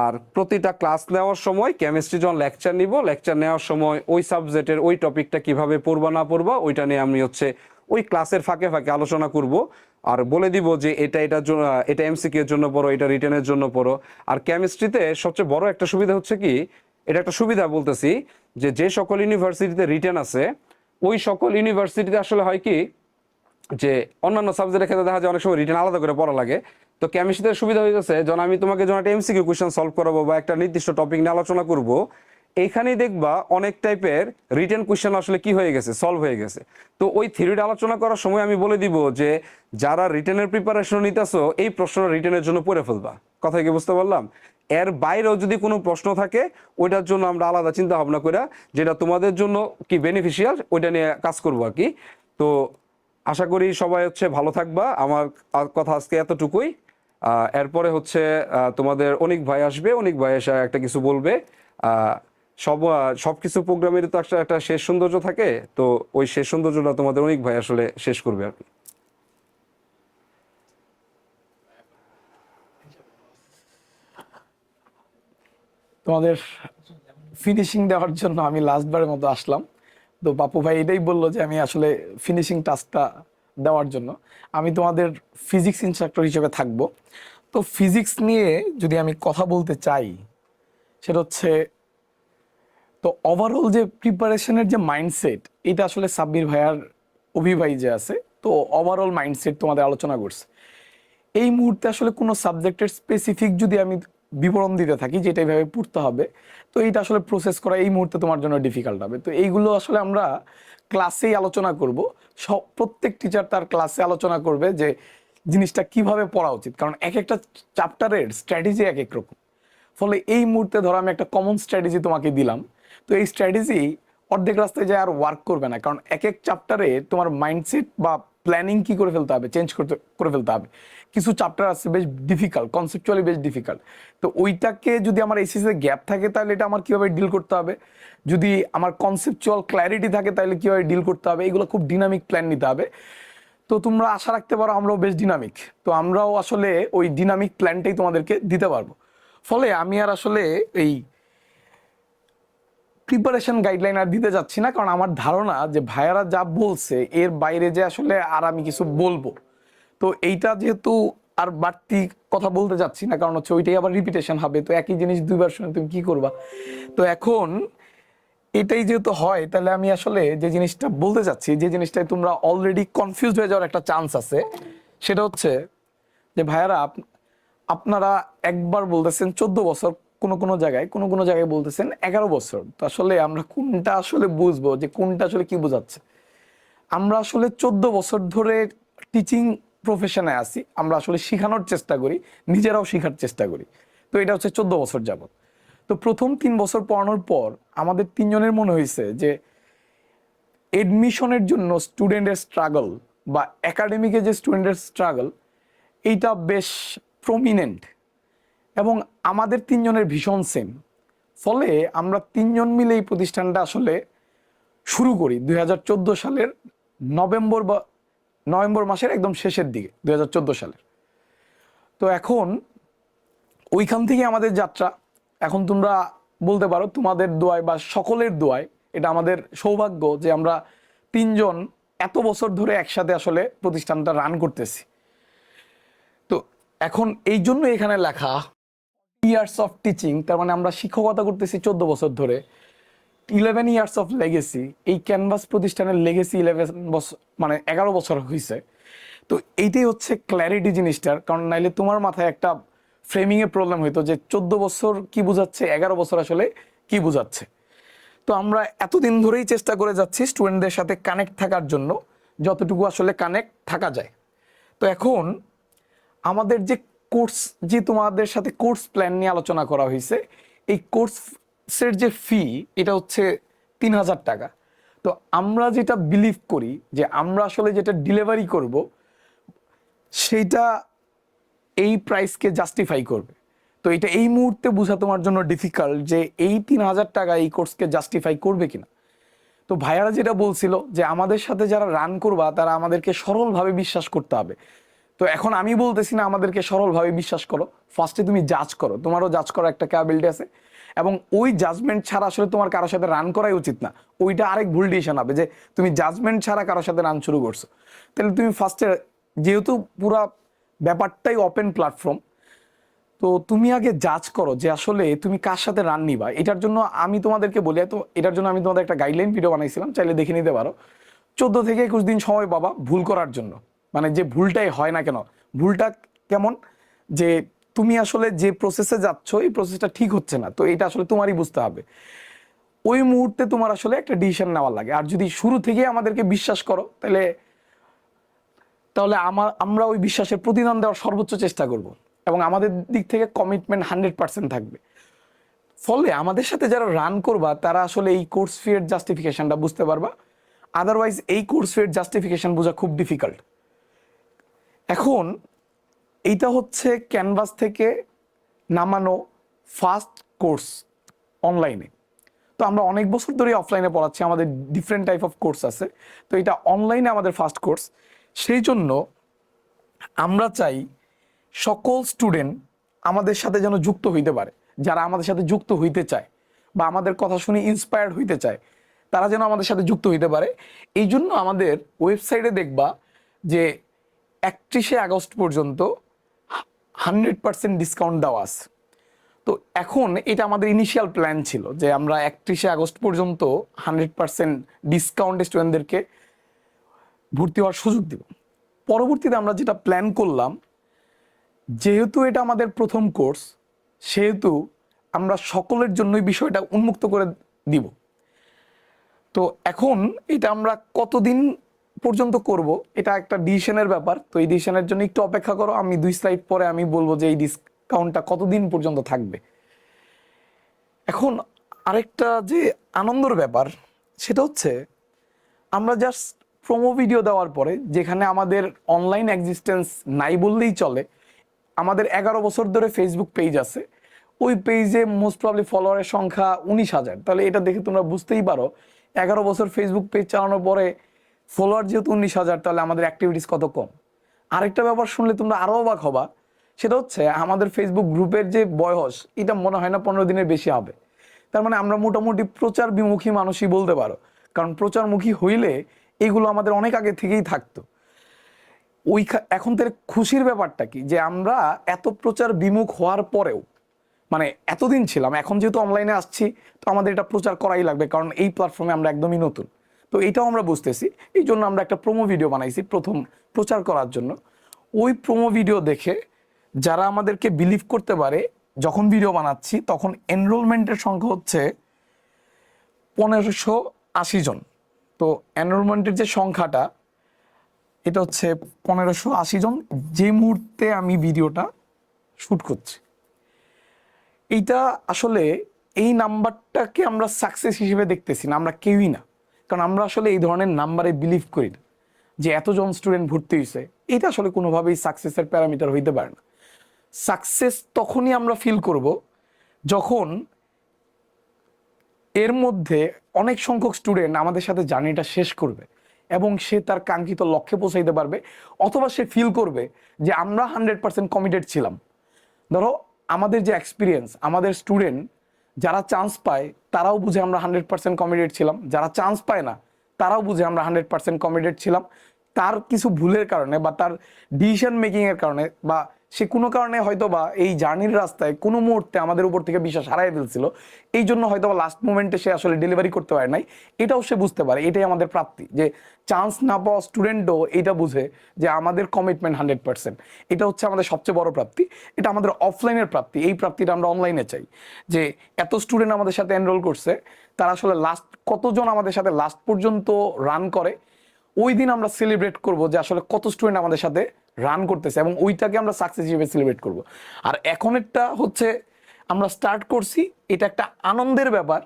আর প্রতিটা ক্লাস নেওয়ার সময় কেমিস্ট্রি যখন লেকচার নিব, লেকচার নেওয়ার সময় ওই সাবজেক্টের ওই টপিকটা কিভাবে পড়বা না পড়বা ওইটা নিয়ে আমি হচ্ছে ওই ক্লাসের ফাঁকে ফাঁকে আলোচনা করব। আর বলে দিব যে এটার জন্য, এটা এমসিকিউ এর জন্য পড়ো, এটা রিটেনের জন্য পড়ো। আর কেমিস্ট্রিতে সবচেয়ে বড় একটা সুবিধা হচ্ছে কি, এটা একটা সুবিধা বলতেছি, যে যে সকল ইউনিভার্সিটিতে রিটেন আছে, ওই সকল ইউনিভার্সিটিতে আসলে হয় কি যে অন্যান্য সাবজেক্টের ক্ষেত্রে দেখা যায় অনেক সময় রিটেন আলাদা করে পড়া লাগে। তো কেমিস্ট্রিতে সুবিধা হয়েছে, যখন আমি তোমাকে যখন একটা এমসিকিউ কোয়েশ্চেন সলভ করাবো বা একটা নির্দিষ্ট টপিক নিয়ে আলোচনা করব, এইখানেই দেখবা অনেক টাইপের রিটেন কোয়েশ্চেন আসলে কি হয়ে গেছে, সলভ হয়ে গেছে। তো ওই থিওরিটা আলোচনা করার সময় আমি বলে দিব যে যারা রিটেনের প্রিপারেশন নিতেছো, এই প্রশ্নটা রিটেনের জন্য পড়ে ফেলবা। কথা কি বুঝতে পারলাম? এর বাইরেও যদি কোনো প্রশ্ন থাকে, ওইটার জন্য আমরা আলাদা চিন্তা ভাবনা করে যেটা তোমাদের জন্য কি বেনিফিশিয়াল, ওইটা নিয়ে কাজ করবো আর কি। তো আশা করি সবাই হচ্ছে ভালো থাকবা। আমার কথা আজকে এতটুকুই। এরপরে হচ্ছে তোমাদের অনেক ভাই আসবে, অনেক ভাই এসে একটা কিছু বলবে। আহ, সবকিছু প্রোগ্রামের তো একটা শেষ সৌন্দর্য থাকে, তো ওই শেষ সৌন্দর্যটা তোমাদের অনেক ভাই আসলে শেষ করবে আর কি। তোমাদের ফিনিশিং দেওয়ার জন্য আমি লাস্টবারের মতো আসলাম। তো বাপু ভাই এটাই বললো যে আমি আসলে ফিনিশিং টাস্কটা দেওয়ার জন্য আমি তোমাদের ফিজিক্স ইনস্ট্রাক্টর হিসেবে থাকবো। তো ফিজিক্স নিয়ে যদি আমি কথা বলতে চাই, সেটা হচ্ছে, তো ওভারঅল যে প্রিপারেশনের যে মাইন্ডসেট, এটা আসলে সাব্বির ভাইয়ার অভিভাই যে আছে, তো ওভারঅল মাইন্ডসেট তোমাদের আলোচনা করছে। এই মুহূর্তে আসলে কোনো সাবজেক্টের স্পেসিফিক যদি আমি বিবরণ দিতে থাকি যেটা এইভাবে পড়তে হবে, তো এইটা আসলে প্রসেস করা এই মুহূর্তে তোমার জন্য ডিফিকাল্ট হবে। তো এইগুলো আসলে আমরা ক্লাসেই আলোচনা করব। সব প্রত্যেক টিচার তার ক্লাসে আলোচনা করবে যে জিনিসটা কিভাবে পড়া উচিত, কারণ এক একটা চ্যাপ্টারের স্ট্র্যাটেজি এক এক রকম। ফলে এই মুহূর্তে ধরো আমি একটা কমন স্ট্র্যাটেজি তোমাকে দিলাম, তো এই স্ট্র্যাটেজি অর্ধেক রাস্তায় যায় আর ওয়ার্ক করবে না, কারণ এক এক চ্যাপ্টারে তোমার মাইন্ডসেট বা প্ল্যানিং কি করে ফেলতে হবে, চেঞ্জ করে ফেলতে হবে। কিছু চ্যাপ্টার আছে বেশ ডিফিকাল্ট, কনসেপচুয়ালি বেশ ডিফিকাল্ট। তো ওইটাকে যদি আমার এসএসসি গ্যাপ থাকে তাহলে এটা আমার কিভাবে ডিল করতে হবে, যদি আমার কনসেপচুয়াল ক্ল্যারিটি থাকে তাহলে কিভাবে ডিল করতে হবে, এগুলো খুব ডিনামিক প্ল্যান নিতে হবে। তো তোমরা আশা রাখতে পারো আমরাও বেশ ডিনামিক, তো আমরাও আসলে ওই ডিনামিক প্ল্যানটাই তোমাদেরকে দিতে পারবো। ফলে আমি আর আসলে এই প্রিপারেশন গাইডলাইন আর দিতে যাচ্ছি না, কারণ আমার ধারণা যে ভাইয়ারা যা বলছে এর বাইরে যে আসলে আর আমি কিছু বলবো, তো এইটা যেহেতু আর বাড়তি কথা বলতে যাচ্ছি না, কারণ হচ্ছে ওইটাই আবার রিপিটেশন হবে, তো একই জিনিস দুইবার শুনে তুমি কি করবা। তো এখন এটাই যেহেতু হয়, তাহলে আমি আসলে যে জিনিসটা বলতে চাচ্ছি, যে জিনিসটাই তোমরা অলরেডি কনফিউজ হয়ে যাওয়ার একটা চান্স আছে, সেটা হচ্ছে যে ভাইয়ারা আপনারা একবার বলতেছেন 14 বছর, কোনো কোনো জায়গায় বলতেছেন 11 বছর। তো আসলে আমরা কোনটা আসলে বুঝবো যে কোনটা আসলে কি বোঝাচ্ছে? আমরা আসলে 14 বছর ধরে টিচিং প্রফেশনে আছি, আমরা আসলে শেখানোর চেষ্টা করি, নিজেরাও শেখার চেষ্টা করি। তো এটা হচ্ছে 14 বছর যাবত। তো প্রথম 3 বছর পড়ানোর পর আমাদের তিনজনের মনে হয়েছে যে এডমিশনের জন্য স্টুডেন্টের স্ট্রাগল বা একাডেমিকে যে স্টুডেন্টের স্ট্রাগল এইটা বেশ প্রমিনেন্ট এবং আমাদের তিনজনের ভীষণ সেম। ফলে আমরা তিনজন মিলে এই প্রতিষ্ঠানটা আসলে শুরু করি 2014 সালের নভেম্বর মাসের একদম শেষের দিকে 2014 সালের। তো এখন ওইখান থেকে আমাদের যাত্রা। এখন তোমরা বলতে পারো তোমাদের দোয়ায় বা সকলের দোয়ায়, এটা আমাদের সৌভাগ্য যে আমরা তিনজন এত বছর ধরে একসাথে আসলে প্রতিষ্ঠানটা রান করতেছি। তো এখন এই জন্য এখানে লেখা ইয়ার্স অফ টিচিং, তার মানে আমরা শিক্ষকতা করতেছি 14 বছর ধরে, 11 ইয়ার্স অফ লেগেসি। এই ক্যানভাস প্রতিষ্ঠানের লেগেসি 11 বছর, মানে 11 বছর হয়েছে। তো এইটাই হচ্ছে ক্ল্যারিটি জিনিসটার, কারণ নাইলে তোমার মাথায় একটা ফ্রেমিংয়ে প্রবলেম হইতো যে 14 বছর কি বুঝাচ্ছে, 11 বছর আসলে কি বুঝাচ্ছে। তো আমরা এতদিন ধরেই চেষ্টা করে যাচ্ছি স্টুডেন্টদের সাথে কানেক্ট থাকার জন্য, যতটুকু আসলে কানেক্ট থাকা যায়। তো এখন আমাদের যে কোর্স, যে তোমাদের সাথে কোর্স প্ল্যান নিয়ে আলোচনা করা হয়েছে, এই কোর্সের যে ফি এটা হচ্ছে 3000 টাকা। তো আমরা যেটা বিলিভ করি যে আমরা আসলে যেটা ডেলিভারি করব সেইটা এই প্রাইসকে জাস্টিফাই করবে। তো এটা এই মুহূর্তে বোঝা তোমার জন্য ডিফিকাল্ট যে এই 3000 টাকা এই কোর্সকে জাস্টিফাই করবে কিনা। তো ভাইয়ারা যেটা বলছিল যে আমাদের সাথে যারা রান করবা তারা আমাদেরকে সরলভাবে বিশ্বাস করতে হবে। তো এখন আমি বলতেছি না আমাদেরকে সরলভাবে বিশ্বাস করো, ফার্স্টে তুমি জাজ করো, তোমারও জাজ করার একটা ক্যাপাবিলিটি আছে এবং ওই জাজমেন্ট ছাড়া আসলে তোমার কারোর সাথে রান করাই উচিত না। ওইটা আরেক ভুল ডিসিশন হবে যে তুমি জাজমেন্ট ছাড়া কারোর সাথে রান শুরু করছো। তাহলে তুমি ফার্স্টে, যেহেতু পুরা ব্যাপারটাই ওপেন প্ল্যাটফর্ম, তো তুমি আগে জাজ করো যে আসলে তুমি কার সাথে রান নিবা। এটার জন্য আমি তোমাদেরকে বলি, তো এটার জন্য আমি তোমাদের একটা গাইডলাইন ভিডিও বানাইছিলাম, চাইলে দেখে নিতে পারো। 14 থেকে 21 দিন সময় পাবা ভুল করার জন্য, মানে যে ভুলটাই হয় না কেন, ভুলটা কেমন, যে তুমি আসলে যে প্রসেসে যাচ্ছ এই প্রসেসটা ঠিক হচ্ছে না, তো এটা আসলে তোমারই বুঝতে হবে। ওই মুহূর্তে তোমার আসলে একটা ডিসিশন নেওয়া লাগে। আর যদি শুরু থেকে আমাদেরকে বিশ্বাস করো তাহলে তাহলে আমরা ওই বিশ্বাসের প্রতিদান দেওয়ার সর্বোচ্চ চেষ্টা করব এবং আমাদের দিক থেকে কমিটমেন্ট 100% থাকবে। ফলে আমাদের সাথে যারা রান করবা তারা আসলে এই কোর্স ফি এর জাস্টিফিকেশনটা বুঝতে পারবা। আদারওয়াইজ এই কোর্স ফি এর জাস্টিফিকেশন বোঝা খুব ডিফিকাল্ট। এখন এইটা হচ্ছে ক্যানভাস থেকে নামানো ফার্স্ট কোর্স অনলাইনে। তো আমরা অনেক বছর ধরে অফলাইনে পড়াচ্ছি, আমাদের ডিফারেন্ট টাইপ অফ কোর্স আছে। তো এটা অনলাইনে আমাদের ফার্স্ট কোর্স। সেই জন্য আমরা চাই সকল স্টুডেন্ট আমাদের সাথে যেন যুক্ত হইতে পারে, যারা আমাদের সাথে যুক্ত হইতে চায় বা আমাদের কথা শুনে ইন্সপায়ার্ড হইতে চায় তারা যেন আমাদের সাথে যুক্ত হইতে পারে। এই জন্য আমাদের ওয়েবসাইটে দেখবা যে 31শে আগস্ট পর্যন্ত 100% ডিসকাউন্ট দেওয়া আছে। তো এখন এটা আমাদের ইনিশিয়াল প্ল্যান ছিল যে আমরা 31শে আগস্ট পর্যন্ত 100% ডিসকাউন্ট স্টুডেন্টদেরকে ভর্তি হওয়ার সুযোগ দিব। পরবর্তীতে আমরা যেটা প্ল্যান করলাম, যেহেতু এটা আমাদের প্রথম কোর্স সেহেতু আমরা সকলের জন্যই বিষয়টা উন্মুক্ত করে দিব। তো এখন এটা আমরা কতদিন পর্যন্ত করব এটা একটা ডিসিশনের ব্যাপার। তো এই ডিসিশনের জন্য একটু অপেক্ষা করো, আমি 2 স্লাইড পরে আমি বলবো যে এই ডিসকাউন্টটা কতদিন পর্যন্ত থাকবে। এখন আরেকটা যে আনন্দের ব্যাপার সেটা হচ্ছে আমরা জাস্ট প্রোমো ভিডিও দেওয়ার পরে, যেখানে আমাদের অনলাইন এক্সিস্টেন্স নাই বললেই চলে, আমাদের 11 বছর ধরে ফেসবুক পেজ আছে, ওই পেজে মোস্ট প্রবলি ফলোয়ারের সংখ্যা 19,000। তাহলে এটা দেখে তোমরা বুঝতেই পারো 11 বছর ফেসবুক পেজ চালানোর পরে ফলোয়ার যেহেতু 19,000, তাহলে আমাদের অ্যাক্টিভিটিস কত কম। আরেকটা ব্যাপার শুনলে তোমরা আরো অবাক হবা, সেটা হচ্ছে আমাদের ফেসবুক গ্রুপের যে বয়স এটা মনে হয় না 15 দিনের বেশি হবে। তার মানে আমরা মোটামুটি প্রচার বিমুখী মানুষই বলতে পারো, কারণ প্রচারমুখী হইলে এগুলো আমাদের অনেক আগে থেকেই থাকতো। এখন তার খুশির ব্যাপারটা কি যে আমরা এত প্রচার বিমুখ হওয়ার পরেও, মানে এতদিন ছিলাম, এখন যেহেতু অনলাইনে আসছি তো আমাদের এটা প্রচার করাই লাগবে, কারণ এই প্ল্যাটফর্মে আমরা একদমই নতুন। তো এটাও আমরা বুঝতেছি, এই জন্য আমরা একটা প্রোমো ভিডিও বানাইছি প্রথম প্রচার করার জন্য। ওই প্রোমো ভিডিও দেখে যারা আমাদেরকে বিলিভ করতে পারে, যখন ভিডিও বানাচ্ছি তখন এনরোলমেন্টের সংখ্যা হচ্ছে 1580 জন। তো এনরোলমেন্টের যে সংখ্যাটা এটা হচ্ছে 1580 জন, যে মুহূর্তে আমি ভিডিওটা শুট করছি। এইটা আসলে এই নাম্বারটাকে আমরা সাকসেস হিসেবে দেখতেছি না, আমরা কেউই না, কারণ আমরা আসলে এই ধরনের নাম্বারে বিলিভ করি না যে এতজন স্টুডেন্ট ভর্তি হয়েছে, এটা আসলে কোনোভাবেই সাকসেসের প্যারামিটার হইতে পারে না। সাকসেস তখনই আমরা ফিল করব যখন এর মধ্যে অনেক সংখ্যক স্টুডেন্ট আমাদের সাথে জার্নিটা শেষ করবে এবং সে তার কাঙ্ক্ষিত লক্ষ্যে পৌঁছাইতে পারবে, অথবা সে ফিল করবে যে আমরা 100% কমিটেড ছিলাম। ধরো আমাদের যে এক্সপিরিয়েন্স, আমাদের স্টুডেন্ট যারা চান্স পায় তারাও বুঝে আমরা 100% কমিটেড ছিলাম, যারা চান্স পায় না তারাও বুঝে আমরা 100% কমিটেড ছিলাম। তার কিছু ভুলের কারণে বা তার ডিসিশন মেকিং এর কারণে বা সে কোনো কারণে হয়তো বা এই জার্নির রাস্তায় কোনো মুহূর্তে আমাদের উপর থেকে বিশ্বাস হারাই ফেলছিল, এই জন্য হয়তো বা লাস্ট মোমেন্টে সে আসলে ডেলিভারি করতে পারে নাই। এটাও সে বুঝতে পারে, এটাই আমাদের প্রাপ্তি, যে চান্স না পাওয়া স্টুডেন্টও এটা বুঝে যে আমাদের কমিটমেন্ট 100%। এটা হচ্ছে আমাদের সবচেয়ে বড় প্রাপ্তি, এটা আমাদের অফলাইনের প্রাপ্তি। এই প্রাপ্তিটা আমরা অনলাইনে চাই, যে এত স্টুডেন্ট আমাদের সাথে এনরোল করছে, তারা আসলে লাস্ট কতজন আমাদের সাথে লাস্ট পর্যন্ত রান করে, ওই দিন আমরা সেলিব্রেট করব যে আসলে কত স্টুডেন্ট আমাদের সাথে রান করতেছে, এবং ওইটাকে আমরা সাকসেস হিসেবে সেলিব্রেট করব। আর এখনেরটা হচ্ছে আমরা স্টার্ট করছি, এটা একটা আনন্দের ব্যাপার,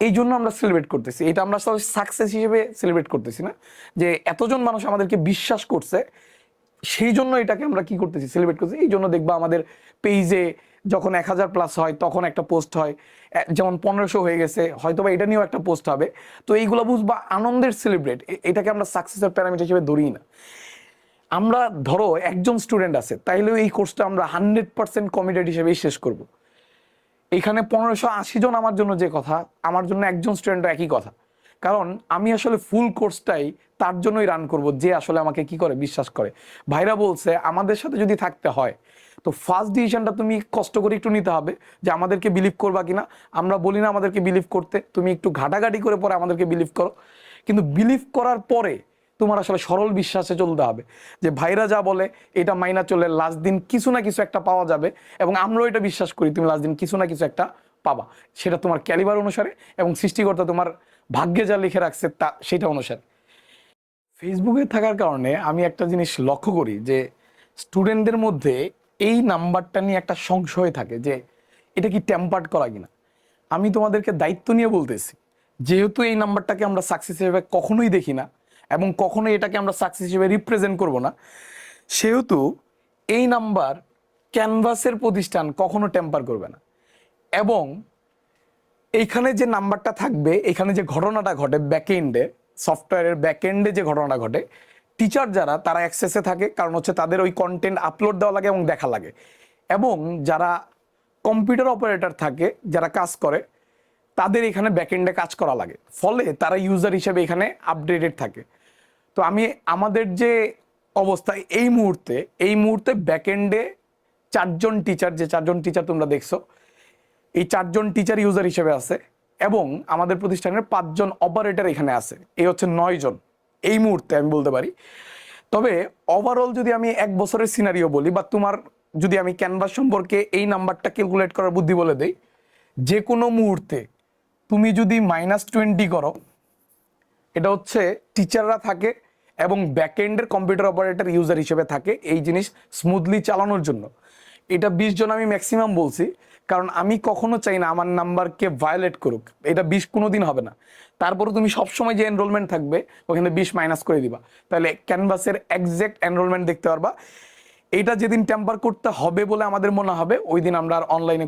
এই জন্য আমরা সেলিব্রেট করতেছি। এটা আমরা সাকসেস হিসেবে সেলিব্রেট করতেছি না, যে এতজন মানুষ আমাদেরকে বিশ্বাস করছে সেই জন্য এটাকে আমরা কি করতেছি, সেলিব্রেট করতেছি। এই জন্য দেখবা আমাদের পেজে যখন 1000+ হয় তখন একটা পোস্ট হয়, যেমন 1500 হয়ে গেছে হয়তো বা এটা নিয়েও একটা পোস্ট হবে। তো এইগুলো বুঝবা আনন্দের সেলিব্রেট, এটাকে আমরা সাকসেসের প্যারামিটার হিসেবে ধরি না। আমরা ধরো একজন স্টুডেন্ট আছে, তাইলেও এই কোর্সটা আমরা 100% কমিটেড হিসেবেই শেষ করব। এখানে 1580 জন আমার জন্য যে কথা, আমার জন্য একজন স্টুডেন্টও একই কথা। কারণ আমি আসলে ফুল কোর্সটাই তার জন্যই রান করব যে আসলে আমাকে কি করে, বিশ্বাস করে। ভাইরা বলছে আমাদের সাথে যদি থাকতে হয় তো ফার্স্ট ডিসিশনটা তুমি কষ্ট করে একটু নিতে হবে, যে আমাদেরকে বিলিভ করবা কিনা। আমরা বলি না আমাদেরকে বিলিভ করতে, তুমি একটু ঘাটাঘাটি করে পরে আমাদেরকে বিলিভ করো, কিন্তু বিলিভ করার পরে তোমার আসলে সরল বিশ্বাসে চলতে হবে, যে ভাইরা যা বলে এটা মাইনা চলে, লাস্ট দিন কিছু না কিছু একটা পাওয়া যাবে। এবং আমরাও এটা বিশ্বাস করি, তুমি লাস্ট দিন কিছু না কিছু একটা পাবা, সেটা তোমার ক্যালিবার অনুসারে এবং সৃষ্টিকর্তা তোমার ভাগ্যে যা লিখে রাখছে তা সেটা অনুসারে। ফেসবুকে থাকার কারণে আমি একটা জিনিস লক্ষ্য করি যে স্টুডেন্টদের মধ্যে এই নাম্বারটা নিয়ে একটা সংশয় থাকে যে এটা কি টেম্পার্ড করা কিনা। আমি তোমাদেরকে দায়িত্ব নিয়ে বলতেছি, যেহেতু এই নাম্বারটাকে আমরা সাকসেস হিসেবে কখনোই দেখি না এবং কখনোই এটাকে আমরা সাকসেস হিসেবে রিপ্রেজেন্ট করব না, সেহেতু এই নাম্বার ক্যানভাসের প্রতিষ্ঠান কখনো টেম্পার করবে না। এবং এইখানে যে নাম্বারটা থাকবে, এখানে যে ঘটনাটা ঘটে ব্যাকএন্ডে, সফটওয়্যারের ব্যাকএন্ডে যে ঘটনাটা ঘটে, টিচার যারা তারা অ্যাক্সেসে থাকে, কারণ হচ্ছে তাদের ওই কন্টেন্ট আপলোড দেওয়া লাগে এবং দেখা লাগে। এবং যারা কম্পিউটার অপারেটর থাকে, যারা কাজ করে, তাদের এখানে ব্যাকএন্ডে কাজ করা লাগে, ফলে তারা ইউজার হিসেবে এখানে আপডেটেড থাকে। তো আমি আমাদের যে অবস্থা এই মুহূর্তে ব্যাকএন্ডে 4জন টিচার, যে 4জন টিচার তোমরা দেখছো, এই 4জন টিচার ইউজার হিসেবে আছে, এবং আমাদের প্রতিষ্ঠানের 5জন অপারেটর এখানে আছে, এই হচ্ছে 9 জন এই মুহূর্তে আমি বলতে পারি। তবে ওভারঅল যদি আমি 1 বছরের সিনারিও বলি, বা তোমার যদি আমি ক্যানভাস সম্পর্কে এই নাম্বারটা ক্যালকুলেট করার বুদ্ধি বলে দেই, যে কোনো মুহূর্তে তুমি যদি -20 করো, এটা হচ্ছে টিচাররা থাকে এবং ব্যাকএন্ডের কম্পিউটার অপারেটর ইউজার হিসেবে থাকে এই জিনিস স্মুথলি চালানোর জন্য। এটা 20 জন আমি ম্যাক্সিমাম বলছি, কারণ আমি কখনো চাই না আমার নাম্বারকে ভায়োলেট করুক। এটা 20 কোনোদিন হবে না। তারপরে তুমি সবসময় যে এনরোলমেন্ট থাকবে ওখানে 20 মাইনাস করে দিবা, তাহলে ক্যানভাসের এক্সাক্ট এনরোলমেন্ট দেখতে পারবা। এটা যেদিন টেম্পার করতে হবে বলে আমাদের মনে হবে, ওই দিন আমরা আর অনলাইনে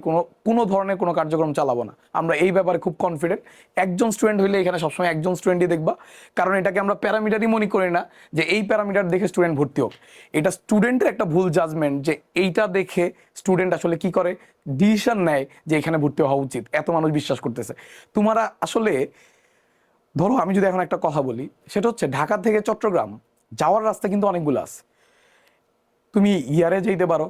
কোনো ধরনের কোনো কার্যক্রম চালাবো না। আমরা এই ব্যাপারে খুব কনফিডেন্ট। একজন স্টুডেন্ট হইলে এখানে সবসময় একজন স্টুডেন্টই দেখবা, কারণ এটাকে আমরা প্যারামিটারই মনে করি না যে এই প্যারামিটার দেখে স্টুডেন্ট ভর্তি হোক। এটা স্টুডেন্টের একটা ভুল জাজমেন্ট, যে এইটা দেখে স্টুডেন্ট আসলে কি করে, ডিসিশন নেয় যে এখানে ভর্তি হওয়া উচিত, এত মানুষ বিশ্বাস করতেছে। তোমরা আসলে ধরো, আমি যদি এখন একটা কথা বলি, সেটা হচ্ছে ঢাকা থেকে চট্টগ্রাম যাওয়ার রাস্তা কিন্তু অনেকগুলো আছে। তুমি ইয়ারে যাইতে পারো,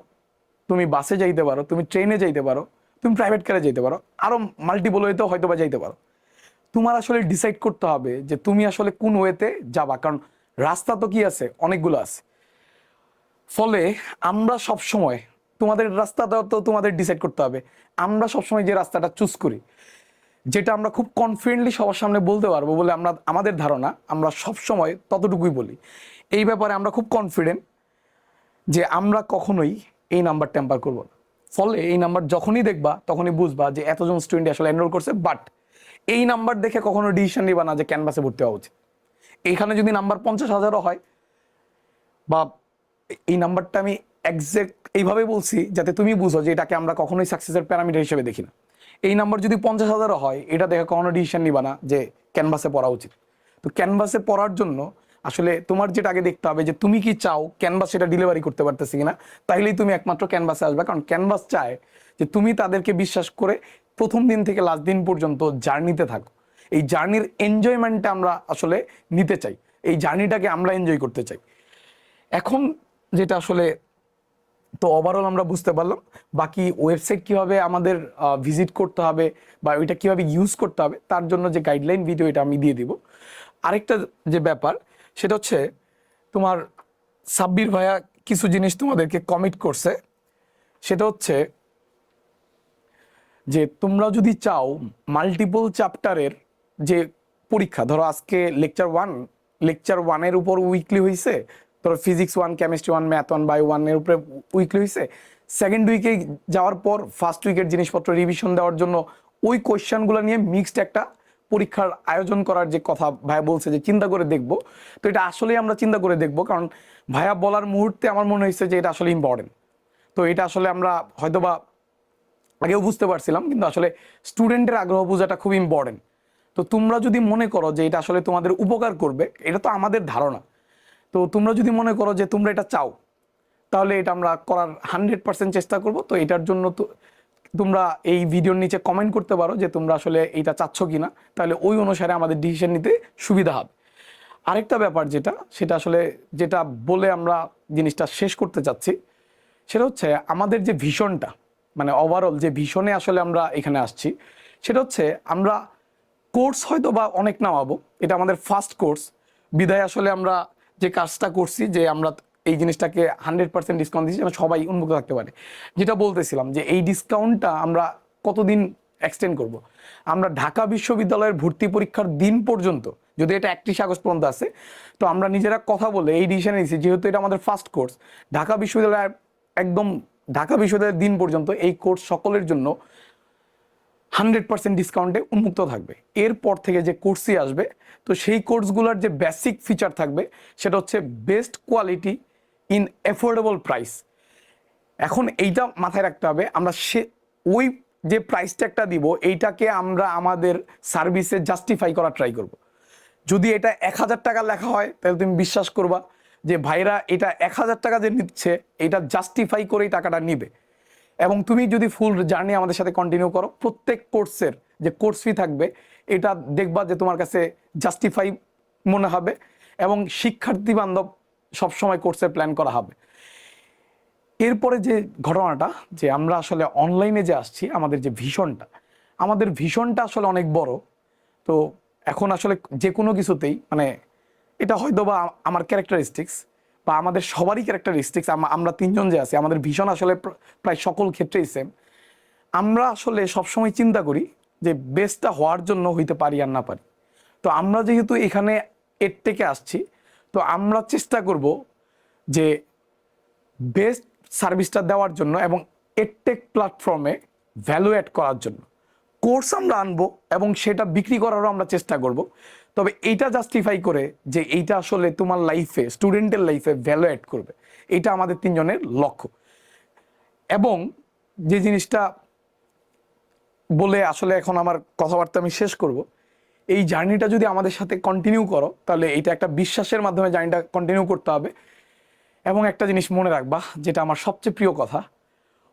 তুমি বাসে যাইতে পারো, তুমি ট্রেনে যাইতে পারো, তুমি প্রাইভেট কারে যাইতে পারো, আরো মাল্টিপল ওয়েতেও হয়তো বা যাইতে পারো। তোমার আসলে ডিসাইড করতে হবে যে তুমি আসলে কোন ওয়েতে যাবা, কারণ রাস্তা তো কি আছে, অনেকগুলো আছে। ফলে আমরা সব সময়, তোমাদের রাস্তাটা তো তোমাদের ডিসাইড করতে হবে। আমরা সবসময় যে রাস্তাটা চুজ করি, যেটা আমরা খুব কনফিডেন্টলি সবার সামনে বলতে পারবো বলে আমাদের ধারণা, আমরা সব সময় ততটুকুই বলি। এই ব্যাপারে আমরা খুব কনফিডেন্ট যে আমরা কখনোই এই নাম্বার টেম্পার করবো না। ফলে এই নাম্বার যখনই দেখবা তখনই বুঝবা যে এতজন স্টুডেন্ট আসলে এনরোল করছে। বাট এই নাম্বার দেখে কখনো ডিসিশন নিবা না যে ক্যানভাসে ভর্তি হওয়া উচিত। এইখানে যদি নাম্বার 50,000ও হয়, বা এই নাম্বারটা আমি এক্সাক্ট এইভাবে বলছি যাতে তুমি বুঝো যে এটাকে আমরা কখনোই সাকসেসের প্যারামিটার হিসেবে দেখি না। এই নাম্বার যদি 50,000ও হয়, এটা দেখে কখনো ডিসিশন নিবা না যে ক্যানভাসে পড়া উচিত। তো ক্যানভাসে পড়ার জন্য আসলে তোমার যেটা আগে দেখতে হবে যে তুমি কি চাও ক্যানভাস সেটা ডেলিভারি করতে পারতেছি কিনা, তাইলেই তুমি একমাত্র ক্যানভাসে আসবে। কারণ ক্যানভাস চায় যে তুমি তাদেরকে বিশ্বাস করে প্রথম দিন থেকে লাস্ট দিন পর্যন্ত জার্নিতে থাকো। এই জার্নির এনজয়মেন্টটা আমরা আসলে নিতে চাই, এই জার্নিটাকে আমরা এনজয় করতে চাই। এখন যেটা আসলে, তো ওভারঅল আমরা বুঝতে পারলাম। বাকি ওয়েবসাইট কিভাবে আমাদের ভিজিট করতে হবে বা ওইটা কিভাবে ইউজ করতে হবে তার জন্য যে গাইডলাইন ভিডিও, এটা আমি দিয়ে দিব। আরেকটা যে ব্যাপার সেটা হচ্ছে, তোমার সাব্বির ভাইয়া কিছু জিনিস তোমাদেরকে কমিট করছে। সেটা হচ্ছে যে তোমরা যদি চাও মাল্টিপল চ্যাপ্টারের যে পরীক্ষা, ধরো আজকে লেকচার 1-এর উপর উইকলি হয়েছে, ধরো ফিজিক্স 1, কেমিস্ট্রি 1, ম্যাথ 1, বায়ো 1-এর উপরে উইকলি হয়েছে। সেকেন্ড উইকে যাওয়ার পর ফার্স্ট উইকের জিনিসপত্র রিভিশন দেওয়ার জন্য ওই কোয়েশ্চেনগুলো নিয়ে মিক্সড একটা পরীক্ষার আয়োজন করার যে কথা ভাইয়া বলছে যে চিন্তা করে দেখবো। তো এটা আসলেই আমরা চিন্তা করে দেখবো, কারণ ভাইয়া বলার মুহূর্তে আমার মনে হয়েছে যে এটা আসলে ইম্পর্টেন্ট। তো এটা আসলে আমরা হয়তোবা আগেও বুঝতে পারছিলাম, কিন্তু আসলে স্টুডেন্টের আগ্রহ বোঝাটা খুব ইম্পর্টেন্ট। তো তোমরা যদি মনে করো যে এটা আসলে তোমাদের উপকার করবে, এটা তো আমাদের ধারণা, তো তোমরা যদি মনে করো যে তোমরা এটা চাও, তাহলে এটা আমরা করার 100% চেষ্টা করব। তো এটার জন্য তো তোমরা এই ভিডিওর নিচে কমেন্ট করতে পারো যে তোমরা আসলে এটা চাচ্ছ কিনা, তাহলে ওই অনুসারে আমাদের ডিসিশন নিতে সুবিধা হবে। আরেকটা ব্যাপার সেটা আসলে যেটা বলে আমরা জিনিসটা শেষ করতে চাচ্ছি, সেটা হচ্ছে আমাদের যে ভিশনটা, মানে ওভারঅল যে ভিশনে আসলে আমরা এখানে আসছি, সেটা হচ্ছে আমরা কোর্স হয়তো বা অনেক নামাবো, এটা আমাদের ফার্স্ট কোর্স বিধায় আসলে আমরা যে কাজটা করছি যে আমরা এই জিনিসটাকে 100% ডিসকাউন্ট দিচ্ছি যেন সবাই উন্মুক্ত থাকতে পারে। যেটা বলতেছিলাম যে এই ডিসকাউন্টটা আমরা কতদিন এক্সটেন্ড করব। আমরা ঢাকা বিশ্ববিদ্যালয়ের ভর্তি পরীক্ষার দিন পর্যন্ত, যদি এটা 31 আগস্ট পর্যন্ত আছে, তো আমরা নিজেরা কথা বলে এই ডিসিশন নিয়েছি, যেহেতু এটা আমাদের ফার্স্ট কোর্স, ঢাকা বিশ্ববিদ্যালয়ের একদম ঢাকা বিশ্ববিদ্যালয়ের দিন পর্যন্ত এই কোর্স সকলের জন্য 100% ডিসকাউন্টে উন্মুক্ত থাকবে। এরপর থেকে যে কোর্সই আসবে, তো সেই কোর্সগুলোর যে বেসিক ফিচার থাকবে সেটা হচ্ছে best quality in affordable price. এখন এইটা মাথায় রাখতে হবে, আমরা ওই যে প্রাইস ট্যাগটা দিব এইটাকে আমরা আমাদের সার্ভিসে জাস্টিফাই করা ট্রাই করব। যদি এটা 1,000 টাকা লেখা হয়, তাহলে তুমি বিশ্বাস করবা যে ভাইরা এটা 1,000 টাকা যে নিচ্ছে এটা জাস্টিফাই করেই টাকাটা নিবে। এবং তুমি যদি ফুল জার্নি আমাদের সাথে কন্টিনিউ করো, প্রত্যেক কোর্সের যে কোর্স ফি থাকবে এটা দেখবা যে তোমার কাছে জাস্টিফাই মনে হবে, এবং শিক্ষার্থী বান্ধব সবসময় কোর্সের প্ল্যান করা হবে। এরপরে যে ঘটনাটা, যে আমরা আসলে অনলাইনে যে আসছি, আমাদের ভিশনটা আসলে অনেক বড়। তো এখন আসলে যে কোনো কিছুতেই, মানে এটা হয়তো বা আমার ক্যারেক্টারিস্টিক্স বা আমাদের সবারই ক্যারেক্টারিস্টিক্স, আমরা তিনজন যে আছি আমাদের ভিশন আসলে প্রায় সকল ক্ষেত্রেই সেম। আমরা আসলে সবসময় চিন্তা করি যে বেস্টটা হওয়ার জন্য হইতে পারি আর না পারি। তো আমরা যেহেতু এখানে এডটেকে আসছি, তো আমরা চেষ্টা করব যে বেস্ট সার্ভিসটা দেওয়ার জন্য এবং এডটেক প্ল্যাটফর্মে ভ্যালু অ্যাড করার জন্য কোর্স আমরা আনবো এবং সেটা বিক্রি করারও আমরা চেষ্টা করব। তবে এইটা জাস্টিফাই করে যে এইটা আসলে তোমার লাইফে, স্টুডেন্টের লাইফে ভ্যালু অ্যাড করবে, এটা আমাদের তিনজনের লক্ষ্য। এবং যে জিনিসটা বলে আসলে এখন আমার কথাবার্তা আমি শেষ করব, এই জার্নিটা যদি আমাদের সাথে কন্টিনিউ করো, তাহলে এটা একটা বিশ্বাসের মাধ্যমে জার্নিটা কন্টিনিউ করতে হবে। এবং একটা জিনিস মনে রাখবা, যেটা আমার সবচেয়ে প্রিয় কথা,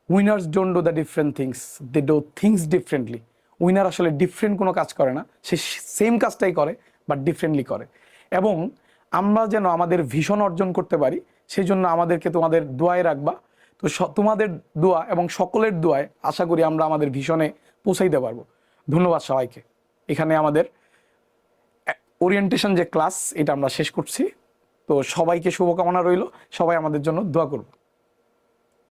winners don't do the different things, they do things differently. Winner আসলে ডিফারেন্ট কোনো কাজ করে না, সে সেম কাজটাই করে বাট ডিফারেন্টলি করে। এবং আমরা যেন আমাদের ভিশন অর্জন করতে পারি, সেই জন্য আমাদেরকে তোমাদের দোয়ায় রাখবা। তো তোমাদের দোয়া এবং সকলের দোয়ায় আশা করি আমরা আমাদের ভিশনে পৌঁছাইতে পারবো। ধন্যবাদ সবাইকে। এখানে আমাদের ওরিয়েন্টেশন যে ক্লাস, এটা আমরা শেষ করছি। তো সবাইকে শুভকামনা রইল, সবাই আমাদের জন্য দোয়া করবো।